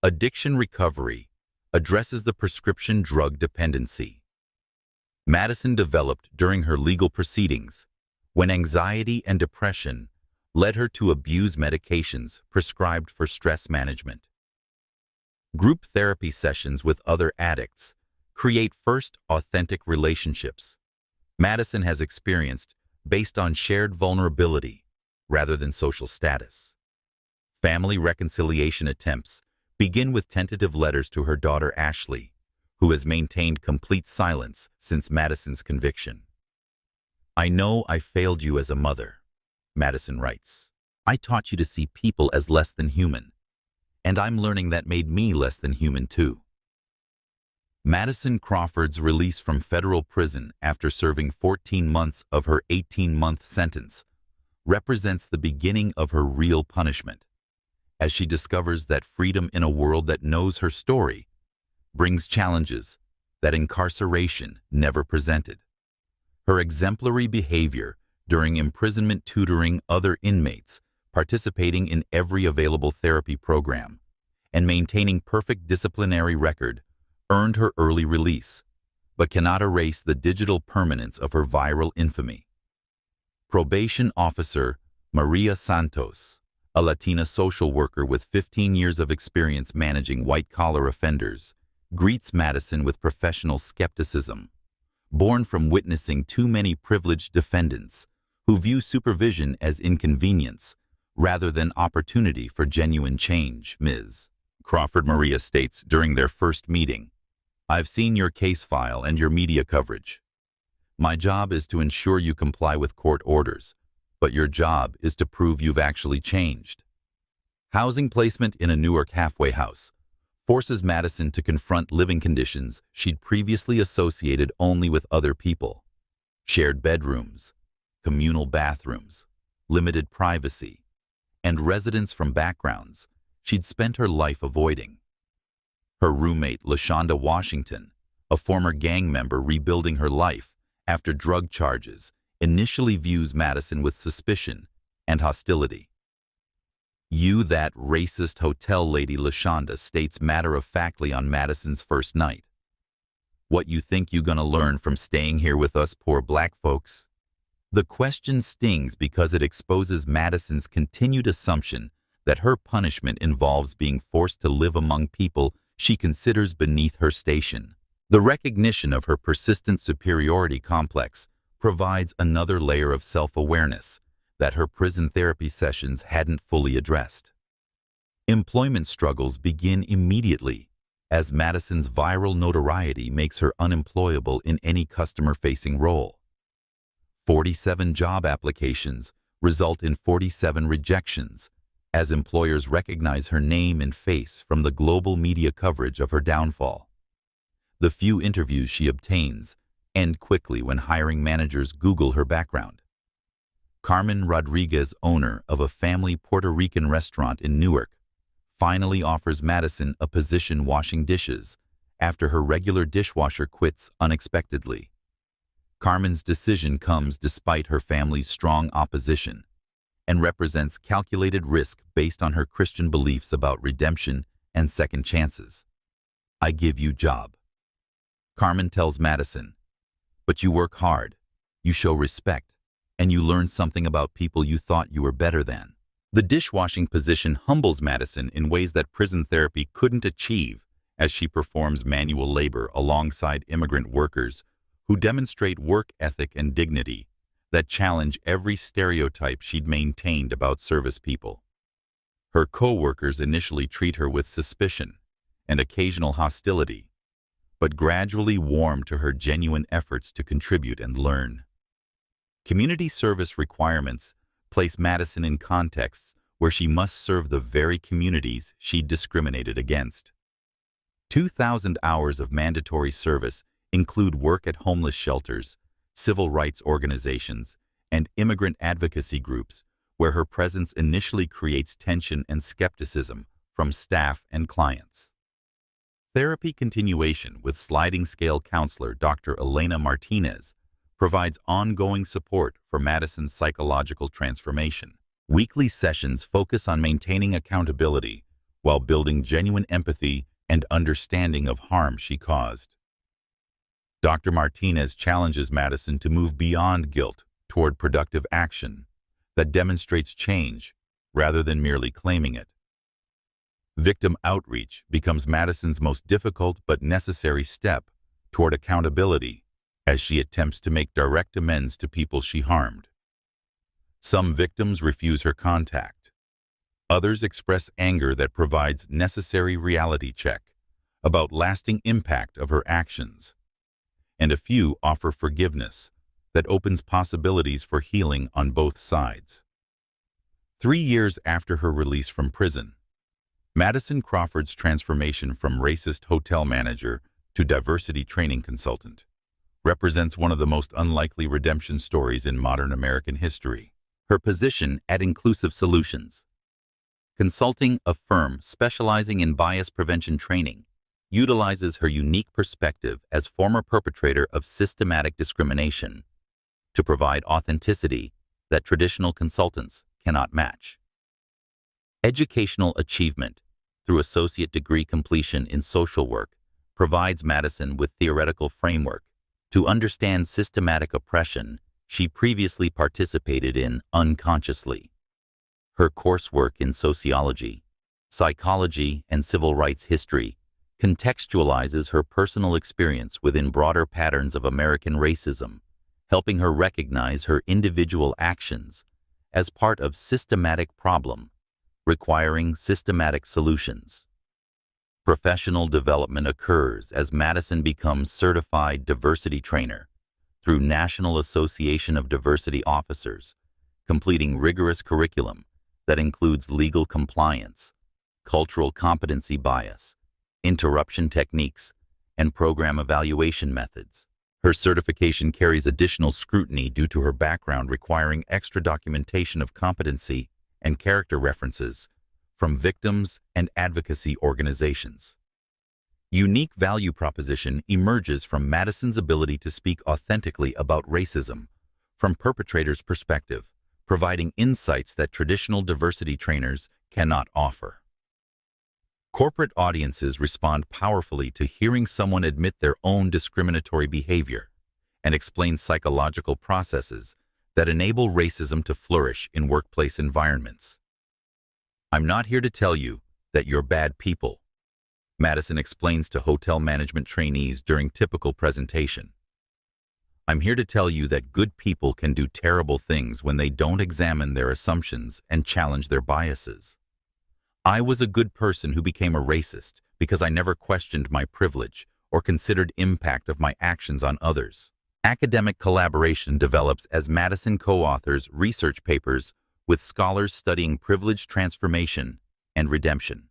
Addiction Recovery addresses the prescription drug dependency Madison developed during her legal proceedings, when anxiety and depression led her to abuse medications prescribed for stress management. Group therapy sessions with other addicts create first authentic relationships Madison has experienced based on shared vulnerability rather than social status. Family reconciliation attempts begin with tentative letters to her daughter Ashley, who has maintained complete silence since Madison's conviction. "I know I failed you as a mother," Madison writes. "I taught you to see people as less than human, and I'm learning that made me less than human too." Madison Crawford's release from federal prison after serving 14 months of her 18-month sentence represents the beginning of her real punishment, as she discovers that freedom in a world that knows her story brings challenges that incarceration never presented. Her exemplary behavior during imprisonment tutoring other inmates, participating in every available therapy program, and maintaining perfect disciplinary record earned her early release, but cannot erase the digital permanence of her viral infamy. Probation Officer Maria Santos, a Latina social worker with 15 years of experience managing white-collar offenders, greets Madison with professional skepticism, born from witnessing too many privileged defendants who view supervision as inconvenience rather than opportunity for genuine change. Ms. Crawford Maria states during their first meeting, "I've seen your case file and your media coverage. My job is to ensure you comply with court orders, but your job is to prove you've actually changed." Housing placement in a Newark halfway house forces Madison to confront living conditions she'd previously associated only with other people. Shared bedrooms, communal bathrooms, limited privacy, and residents from backgrounds she'd spent her life avoiding. Her roommate, LaShonda Washington, a former gang member rebuilding her life after drug charges, initially views Madison with suspicion and hostility. "You that racist hotel lady," LaShonda states matter-of-factly on Madison's first night. "What you think you gonna learn from staying here with us poor black folks?" The question stings because it exposes Madison's continued assumption that her punishment involves being forced to live among people she considers beneath her station. The recognition of her persistent superiority complex provides another layer of self-awareness that her prison therapy sessions hadn't fully addressed. Employment struggles begin immediately, as Madison's viral notoriety makes her unemployable in any customer-facing role. 47 job applications result in 47 rejections, as employers recognize her name and face from the global media coverage of her downfall. The few interviews she obtains end quickly when hiring managers Google her background. Carmen Rodriguez, owner of a family Puerto Rican restaurant in Newark, finally offers Madison a position washing dishes after her regular dishwasher quits unexpectedly. Carmen's decision comes despite her family's strong opposition and represents calculated risk based on her Christian beliefs about redemption and second chances. "I give you job," Carmen tells Madison, "but you work hard, you show respect, and you learn something about people you thought you were better than." The dishwashing position humbles Madison in ways that prison therapy couldn't achieve, as she performs manual labor alongside immigrant workers who demonstrate work ethic and dignity that challenge every stereotype she'd maintained about service people. Her co-workers initially treat her with suspicion and occasional hostility, but gradually warm to her genuine efforts to contribute and learn. Community service requirements place Madison in contexts where she must serve the very communities she'd discriminated against. 2,000 hours of mandatory service include work at homeless shelters, civil rights organizations, and immigrant advocacy groups, where her presence initially creates tension and skepticism from staff and clients. Therapy continuation with sliding scale counselor Dr. Elena Martinez provides ongoing support for Madison's psychological transformation. Weekly sessions focus on maintaining accountability while building genuine empathy and understanding of harm she caused. Dr. Martinez challenges Madison to move beyond guilt toward productive action that demonstrates change rather than merely claiming it. Victim outreach becomes Madison's most difficult but necessary step toward accountability as she attempts to make direct amends to people she harmed. Some victims refuse her contact. Others express anger that provides necessary reality check about lasting impact of her actions. And a few offer forgiveness that opens possibilities for healing on both sides. 3 years after her release from prison, Madison Crawford's transformation from racist hotel manager to diversity training consultant represents one of the most unlikely redemption stories in modern American history. Her position at Inclusive Solutions, consulting a firm specializing in bias prevention training, utilizes her unique perspective as former perpetrator of systematic discrimination to provide authenticity that traditional consultants cannot match. Educational achievement through associate degree completion in social work provides Madison with theoretical framework to understand systematic oppression she previously participated in unconsciously. Her coursework in sociology, psychology, and civil rights history contextualizes her personal experience within broader patterns of American racism, helping her recognize her individual actions as part of systematic problem requiring systematic solutions. Professional development occurs as Madison becomes certified diversity trainer through National Association of Diversity Officers, completing rigorous curriculum that includes legal compliance, cultural competency bias, interruption techniques, and program evaluation methods. Her certification carries additional scrutiny due to her background requiring extra documentation of competency and character references from victims and advocacy organizations. Unique value proposition emerges from Madison's ability to speak authentically about racism from perpetrators' perspective, providing insights that traditional diversity trainers cannot offer. Corporate audiences respond powerfully to hearing someone admit their own discriminatory behavior and explain psychological processes that enable racism to flourish in workplace environments. "I'm not here to tell you that you're bad people," Madison explains to hotel management trainees during typical presentation. "I'm here to tell you that good people can do terrible things when they don't examine their assumptions and challenge their biases. I was a good person who became a racist because I never questioned my privilege or considered impact of my actions on others." Academic collaboration develops as Madison co-authors research papers with scholars studying privilege transformation and redemption.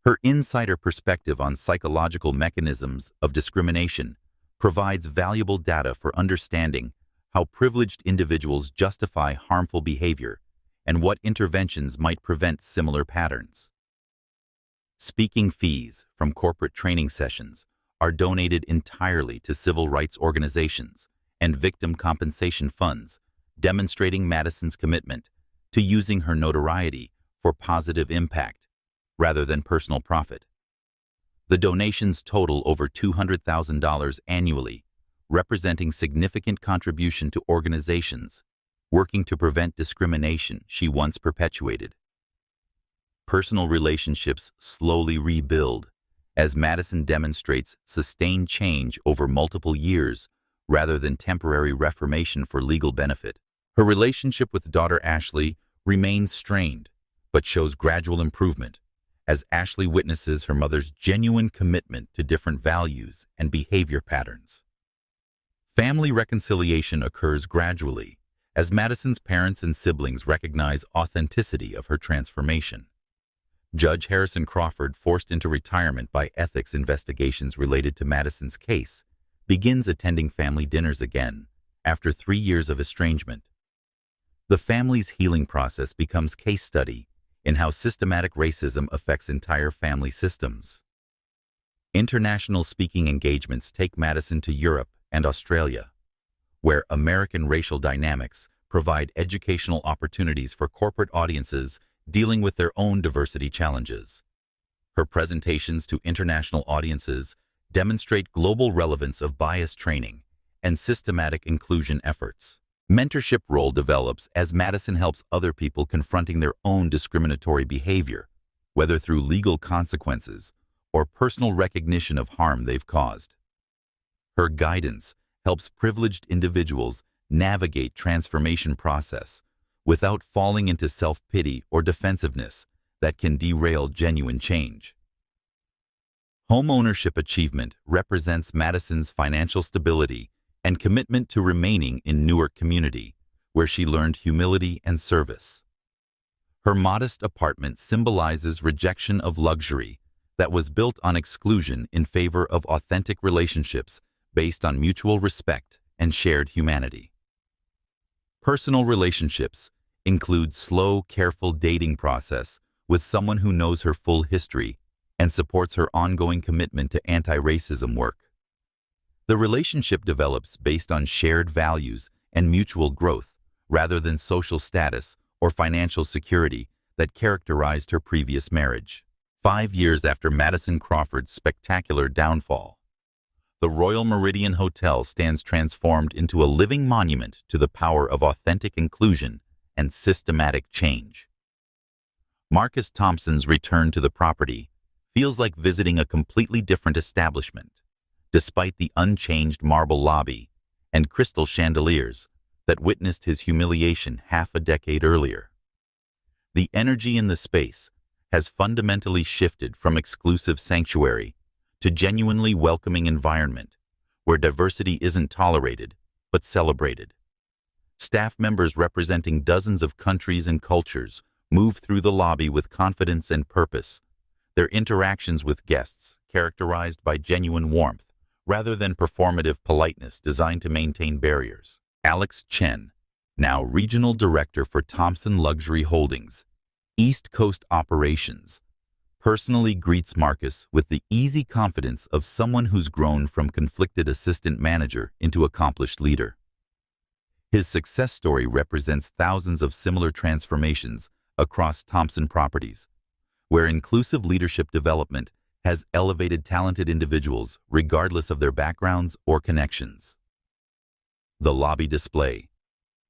Her insider perspective on psychological mechanisms of discrimination provides valuable data for understanding how privileged individuals justify harmful behavior and what interventions might prevent similar patterns. Speaking fees from corporate training sessions are donated entirely to civil rights organizations and victim compensation funds, demonstrating Madison's commitment to using her notoriety for positive impact rather than personal profit. The donations total over $200,000 annually, representing significant contribution to organizations working to prevent discrimination she once perpetuated. Personal relationships slowly rebuild as Madison demonstrates sustained change over multiple years rather than temporary reformation for legal benefit. Her relationship with daughter Ashley remains strained, but shows gradual improvement as Ashley witnesses her mother's genuine commitment to different values and behavior patterns. Family reconciliation occurs gradually as Madison's parents and siblings recognize authenticity of her transformation. Judge Harrison Crawford, forced into retirement by ethics investigations related to Madison's case, begins attending family dinners again after 3 years of estrangement. The family's healing process becomes case study in how systematic racism affects entire family systems. International speaking engagements take Madison to Europe and Australia, where American racial dynamics provide educational opportunities for corporate audiences dealing with their own diversity challenges. Her presentations to international audiences demonstrate global relevance of bias training and systematic inclusion efforts. Mentorship role develops as Madison helps other people confronting their own discriminatory behavior, whether through legal consequences or personal recognition of harm they've caused. Her guidance helps privileged individuals navigate transformation process without falling into self-pity or defensiveness that can derail genuine change. Home ownership achievement represents Madison's financial stability and commitment to remaining in Newark community, where she learned humility and service. Her modest apartment symbolizes rejection of luxury that was built on exclusion in favor of authentic relationships based on mutual respect and shared humanity. Personal relationships include slow, careful dating process with someone who knows her full history and supports her ongoing commitment to anti-racism work. The relationship develops based on shared values and mutual growth rather than social status or financial security that characterized her previous marriage. 5 years after Madison Crawford's spectacular downfall, the Royal Meridian Hotel stands transformed into a living monument to the power of authentic inclusion and systematic change. Marcus Thompson's return to the property feels like visiting a completely different establishment, despite the unchanged marble lobby and crystal chandeliers that witnessed his humiliation half a decade earlier. The energy in the space has fundamentally shifted from exclusive sanctuary to genuinely welcoming environment where diversity isn't tolerated but celebrated. Staff members representing dozens of countries and cultures move through the lobby with confidence and purpose, their interactions with guests characterized by genuine warmth rather than performative politeness designed to maintain barriers. Alex Chen, now Regional Director for Thompson Luxury Holdings, East Coast Operations, personally greets Marcus with the easy confidence of someone who's grown from conflicted assistant manager into accomplished leader. His success story represents thousands of similar transformations across Thompson properties, where inclusive leadership development has elevated talented individuals regardless of their backgrounds or connections. The lobby display,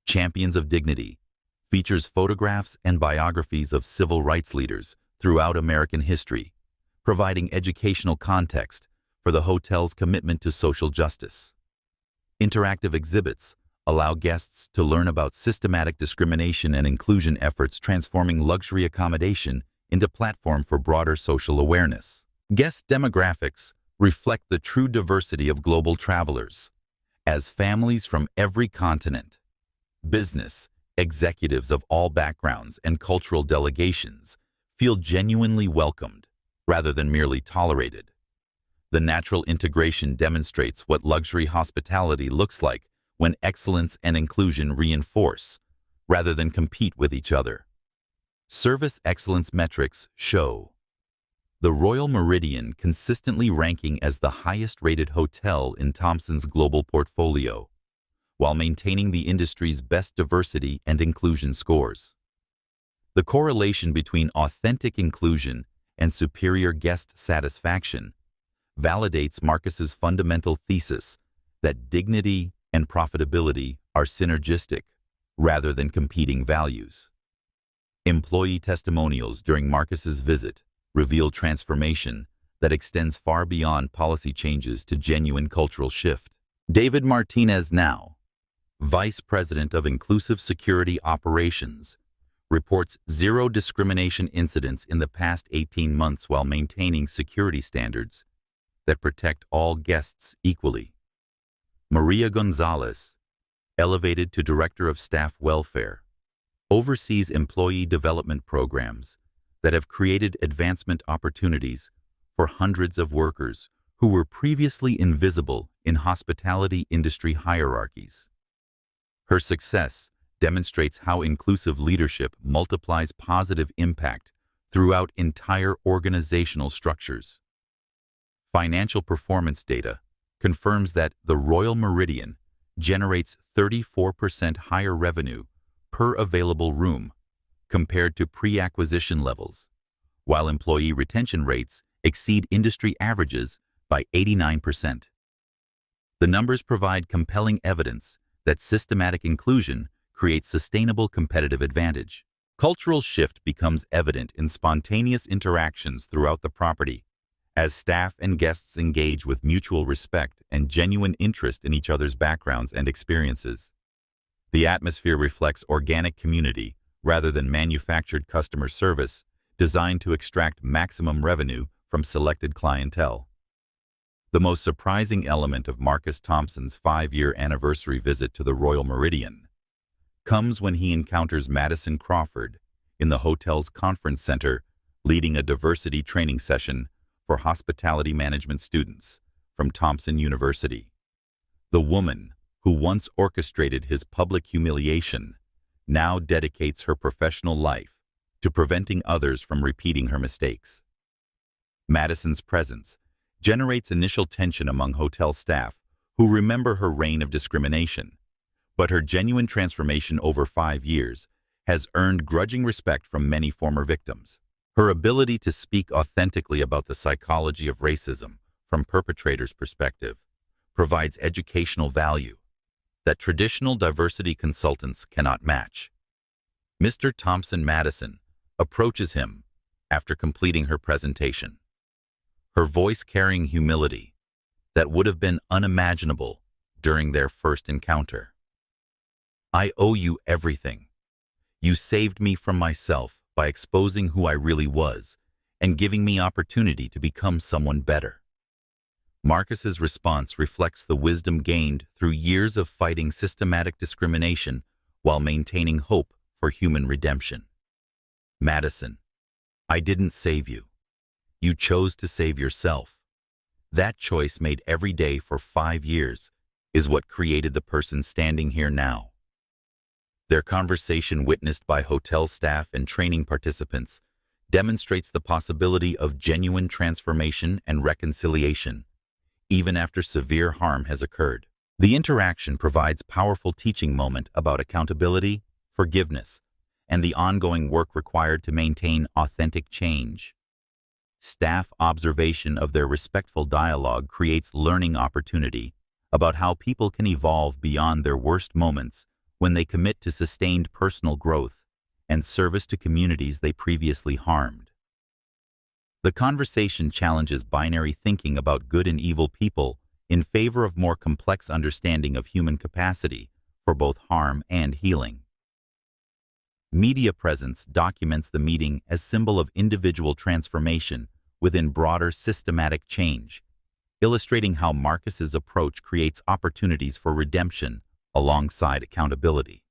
Champions of Dignity, features photographs and biographies of civil rights leaders throughout American history, providing educational context for the hotel's commitment to social justice. Interactive exhibits allow guests to learn about systematic discrimination and inclusion efforts transforming luxury accommodation into a platform for broader social awareness. Guest demographics reflect the true diversity of global travelers, as families from every continent, business, executives of all backgrounds, and cultural delegations feel genuinely welcomed rather than merely tolerated. The natural integration demonstrates what luxury hospitality looks like when excellence and inclusion reinforce, rather than compete with each other. Service excellence metrics show the Royal Meridian consistently ranking as the highest-rated hotel in Thompson's global portfolio, while maintaining the industry's best diversity and inclusion scores. The correlation between authentic inclusion and superior guest satisfaction validates Marcus's fundamental thesis that dignity and profitability are synergistic rather than competing values. Employee testimonials during Marcus's visit reveal transformation that extends far beyond policy changes to genuine cultural shift. David Martinez, now Vice President of Inclusive Security Operations, reports zero discrimination incidents in the past 18 months while maintaining security standards that protect all guests equally. Maria Gonzalez, elevated to Director of Staff Welfare, oversees employee development programs that have created advancement opportunities for hundreds of workers who were previously invisible in hospitality industry hierarchies. Her success demonstrates how inclusive leadership multiplies positive impact throughout entire organizational structures. Financial performance data confirms that the Royal Meridian generates 34% higher revenue per available room compared to pre-acquisition levels, while employee retention rates exceed industry averages by 89%. The numbers provide compelling evidence that systematic inclusion creates sustainable competitive advantage. Cultural shift becomes evident in spontaneous interactions throughout the property, as staff and guests engage with mutual respect and genuine interest in each other's backgrounds and experiences. The atmosphere reflects organic community rather than manufactured customer service designed to extract maximum revenue from selected clientele. The most surprising element of Marcus Thompson's 5-year anniversary visit to the Royal Meridian comes when he encounters Madison Crawford in the hotel's conference center leading a diversity training session for hospitality management students from Thompson University. The woman who once orchestrated his public humiliation now dedicates her professional life to preventing others from repeating her mistakes. Madison's presence generates initial tension among hotel staff who remember her reign of discrimination, but her genuine transformation over 5 years has earned grudging respect from many former victims. Her ability to speak authentically about the psychology of racism from perpetrators' perspective provides educational value that traditional diversity consultants cannot match. Mr. Thompson Madison approaches him after completing her presentation, her voice carrying humility that would have been unimaginable during their first encounter. "I owe you everything. You saved me from myself by exposing who I really was and giving me opportunity to become someone better." Marcus's response reflects the wisdom gained through years of fighting systematic discrimination while maintaining hope for human redemption. "Madison, I didn't save you. You chose to save yourself. That choice made every day for 5 years is what created the person standing here now." Their conversation, witnessed by hotel staff and training participants, demonstrates the possibility of genuine transformation and reconciliation, even after severe harm has occurred. The interaction provides powerful teaching moment about accountability, forgiveness, and the ongoing work required to maintain authentic change. Staff observation of their respectful dialogue creates learning opportunity about how people can evolve beyond their worst moments when they commit to sustained personal growth and service to communities they previously harmed. The conversation challenges binary thinking about good and evil people in favor of more complex understanding of human capacity for both harm and healing. Media presence documents the meeting as symbol of individual transformation within broader systematic change, illustrating how Marcus's approach creates opportunities for redemption alongside accountability.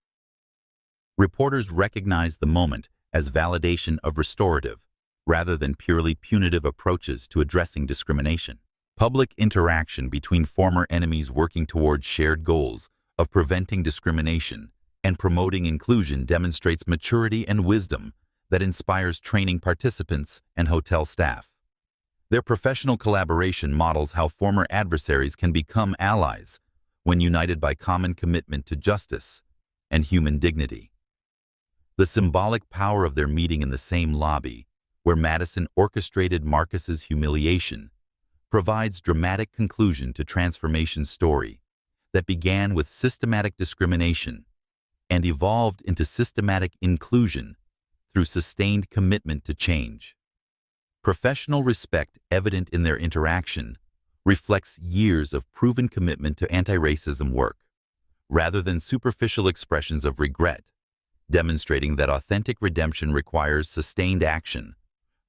Reporters recognize the moment as validation of restorative, rather than purely punitive approaches to addressing discrimination. Public interaction between former enemies working towards shared goals of preventing discrimination and promoting inclusion demonstrates maturity and wisdom that inspires training participants and hotel staff. Their professional collaboration models how former adversaries can become allies when united by common commitment to justice and human dignity. The symbolic power of their meeting in the same lobby, where Madison orchestrated Marcus's humiliation, provides dramatic conclusion to transformation's story that began with systematic discrimination and evolved into systematic inclusion through sustained commitment to change. Professional respect evident in their interaction reflects years of proven commitment to anti-racism work, rather than superficial expressions of regret, demonstrating that authentic redemption requires sustained action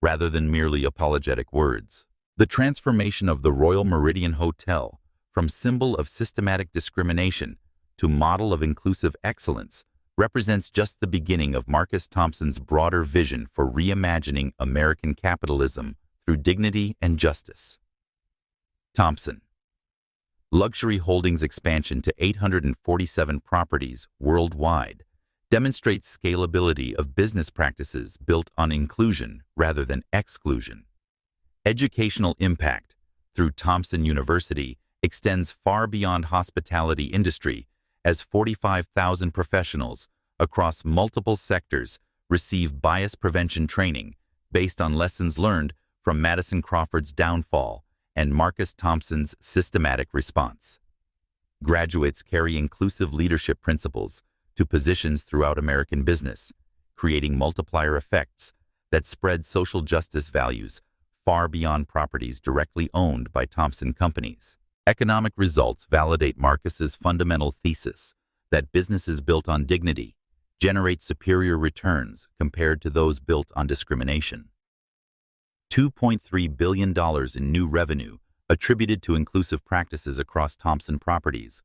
rather than merely apologetic words. The transformation of the Royal Meridian Hotel from symbol of systematic discrimination to model of inclusive excellence represents just the beginning of Marcus Thompson's broader vision for reimagining American capitalism through dignity and justice. Thompson Luxury Holdings' expansion to 847 properties worldwide demonstrates scalability of business practices built on inclusion rather than exclusion. Educational impact through Thompson University extends far beyond hospitality industry as 45,000 professionals across multiple sectors receive bias prevention training based on lessons learned from Madison Crawford's downfall and Marcus Thompson's systematic response. Graduates carry inclusive leadership principles to positions throughout American business, creating multiplier effects that spread social justice values far beyond properties directly owned by Thompson companies. Economic results validate Marcus's fundamental thesis that businesses built on dignity generate superior returns compared to those built on discrimination. $2.3 billion in new revenue attributed to inclusive practices across Thompson properties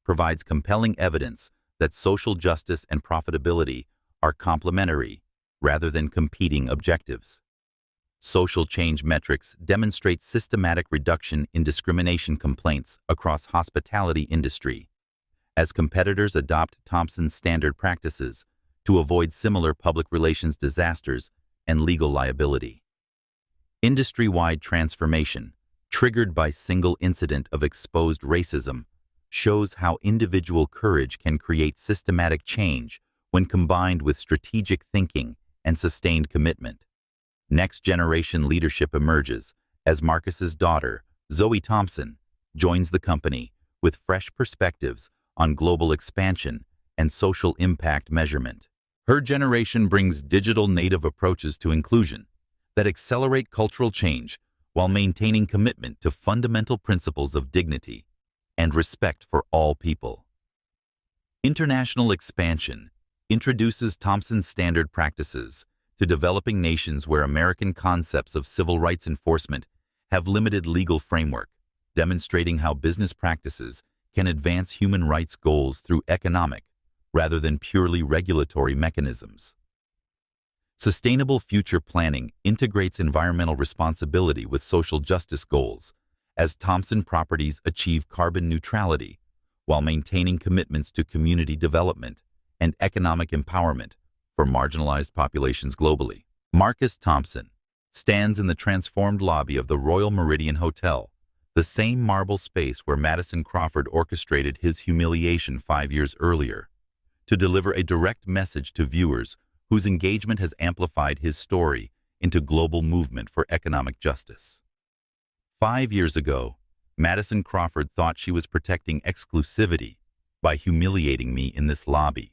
provides compelling evidence that social justice and profitability are complementary rather than competing objectives. Social change metrics demonstrate systematic reduction in discrimination complaints across hospitality industry, as competitors adopt Thompson Standard practices to avoid similar public relations disasters and legal liability. Industry-wide transformation, triggered by single incident of exposed racism, shows how individual courage can create systematic change when combined with strategic thinking and sustained commitment. Next-generation leadership emerges as Marcus's daughter, Zoe Thompson, joins the company with fresh perspectives on global expansion and social impact measurement. Her generation brings digital native approaches to inclusion that accelerate cultural change while maintaining commitment to fundamental principles of dignity and respect for all people. International expansion introduces Thompson Standard practices to developing nations where American concepts of civil rights enforcement have limited legal framework, demonstrating how business practices can advance human rights goals through economic rather than purely regulatory mechanisms. Sustainable future planning integrates environmental responsibility with social justice goals as Thompson properties achieve carbon neutrality while maintaining commitments to community development and economic empowerment for marginalized populations globally. Marcus Thompson stands in the transformed lobby of the Royal Meridian Hotel, the same marble space where Madison Crawford orchestrated his humiliation 5 years earlier, to deliver a direct message to viewers whose engagement has amplified his story into global movement for economic justice. 5 years ago, Madison Crawford thought she was protecting exclusivity by humiliating me in this lobby.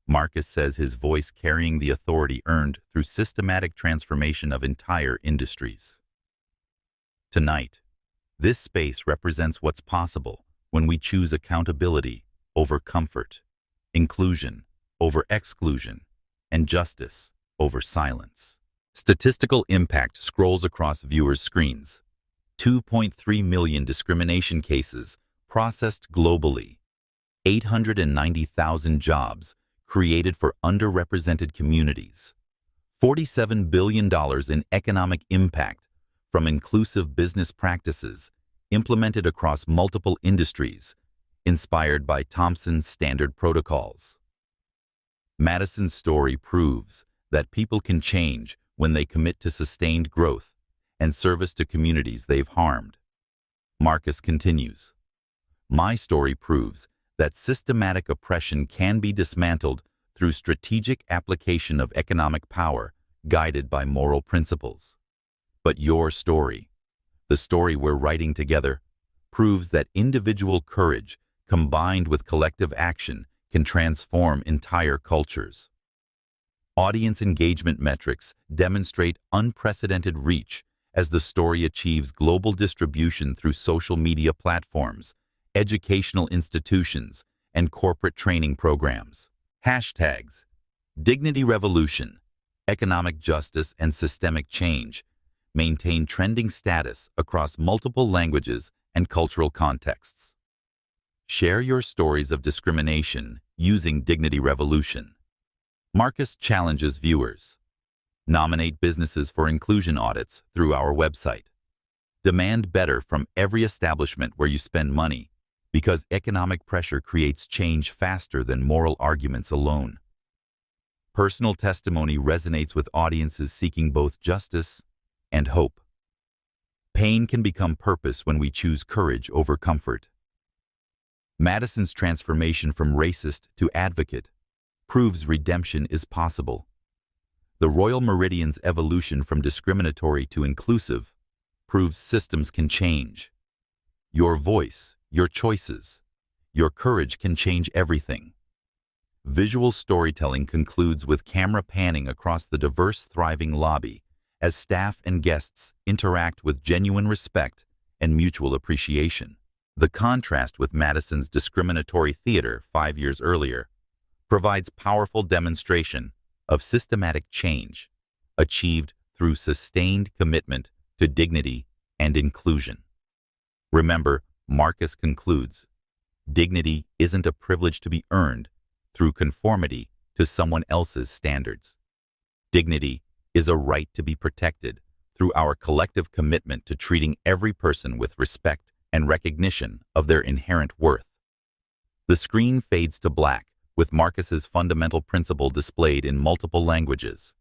Marcus says his voice carrying the authority earned through systematic transformation of entire industries. Tonight, this space represents what's possible when we choose accountability over comfort, inclusion over exclusion, and justice over silence. Statistical impact scrolls across viewers' screens. 2.3 million discrimination cases processed globally. 890,000 jobs created for underrepresented communities. $47 billion in economic impact from inclusive business practices implemented across multiple industries, inspired by Thompson Standard protocols. Madison's story proves that people can change when they commit to sustained growth and service to communities they've harmed. Marcus continues, "My story proves that systematic oppression can be dismantled through strategic application of economic power guided by moral principles. But your story, the story we're writing together, proves that individual courage combined with collective action can transform entire cultures." Audience engagement metrics demonstrate unprecedented reach as the story achieves global distribution through social media platforms, educational institutions, and corporate training programs. Hashtags: Dignity Revolution, Economic Justice and Systemic Change maintain trending status across multiple languages and cultural contexts. Share your stories of discrimination using Dignity Revolution. Marcus challenges viewers. Nominate businesses for inclusion audits through our website. Demand better from every establishment where you spend money, because economic pressure creates change faster than moral arguments alone. Personal testimony resonates with audiences seeking both justice and hope. Pain can become purpose when we choose courage over comfort. Madison's transformation from racist to advocate proves redemption is possible. The Royal Meridian's evolution from discriminatory to inclusive proves systems can change. Your voice, your choices, your courage can change everything. Visual storytelling concludes with camera panning across the diverse, thriving lobby as staff and guests interact with genuine respect and mutual appreciation. The contrast with Madison's discriminatory theater 5 years earlier provides powerful demonstration of systematic change achieved through sustained commitment to dignity and inclusion. Remember, Marcus concludes, dignity isn't a privilege to be earned through conformity to someone else's standards. Dignity is a right to be protected through our collective commitment to treating every person with respect and recognition of their inherent worth. The screen fades to black, with Marcus's fundamental principle displayed in multiple languages.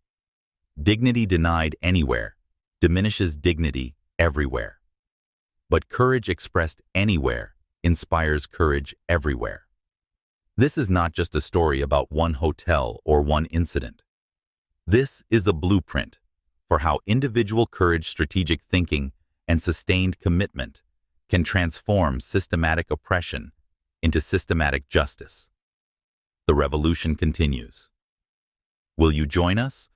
Dignity denied anywhere diminishes dignity everywhere. But courage expressed anywhere inspires courage everywhere. This is not just a story about one hotel or one incident. This is a blueprint for how individual courage, strategic thinking, and sustained commitment can transform systematic oppression into systematic justice. The revolution continues. Will you join us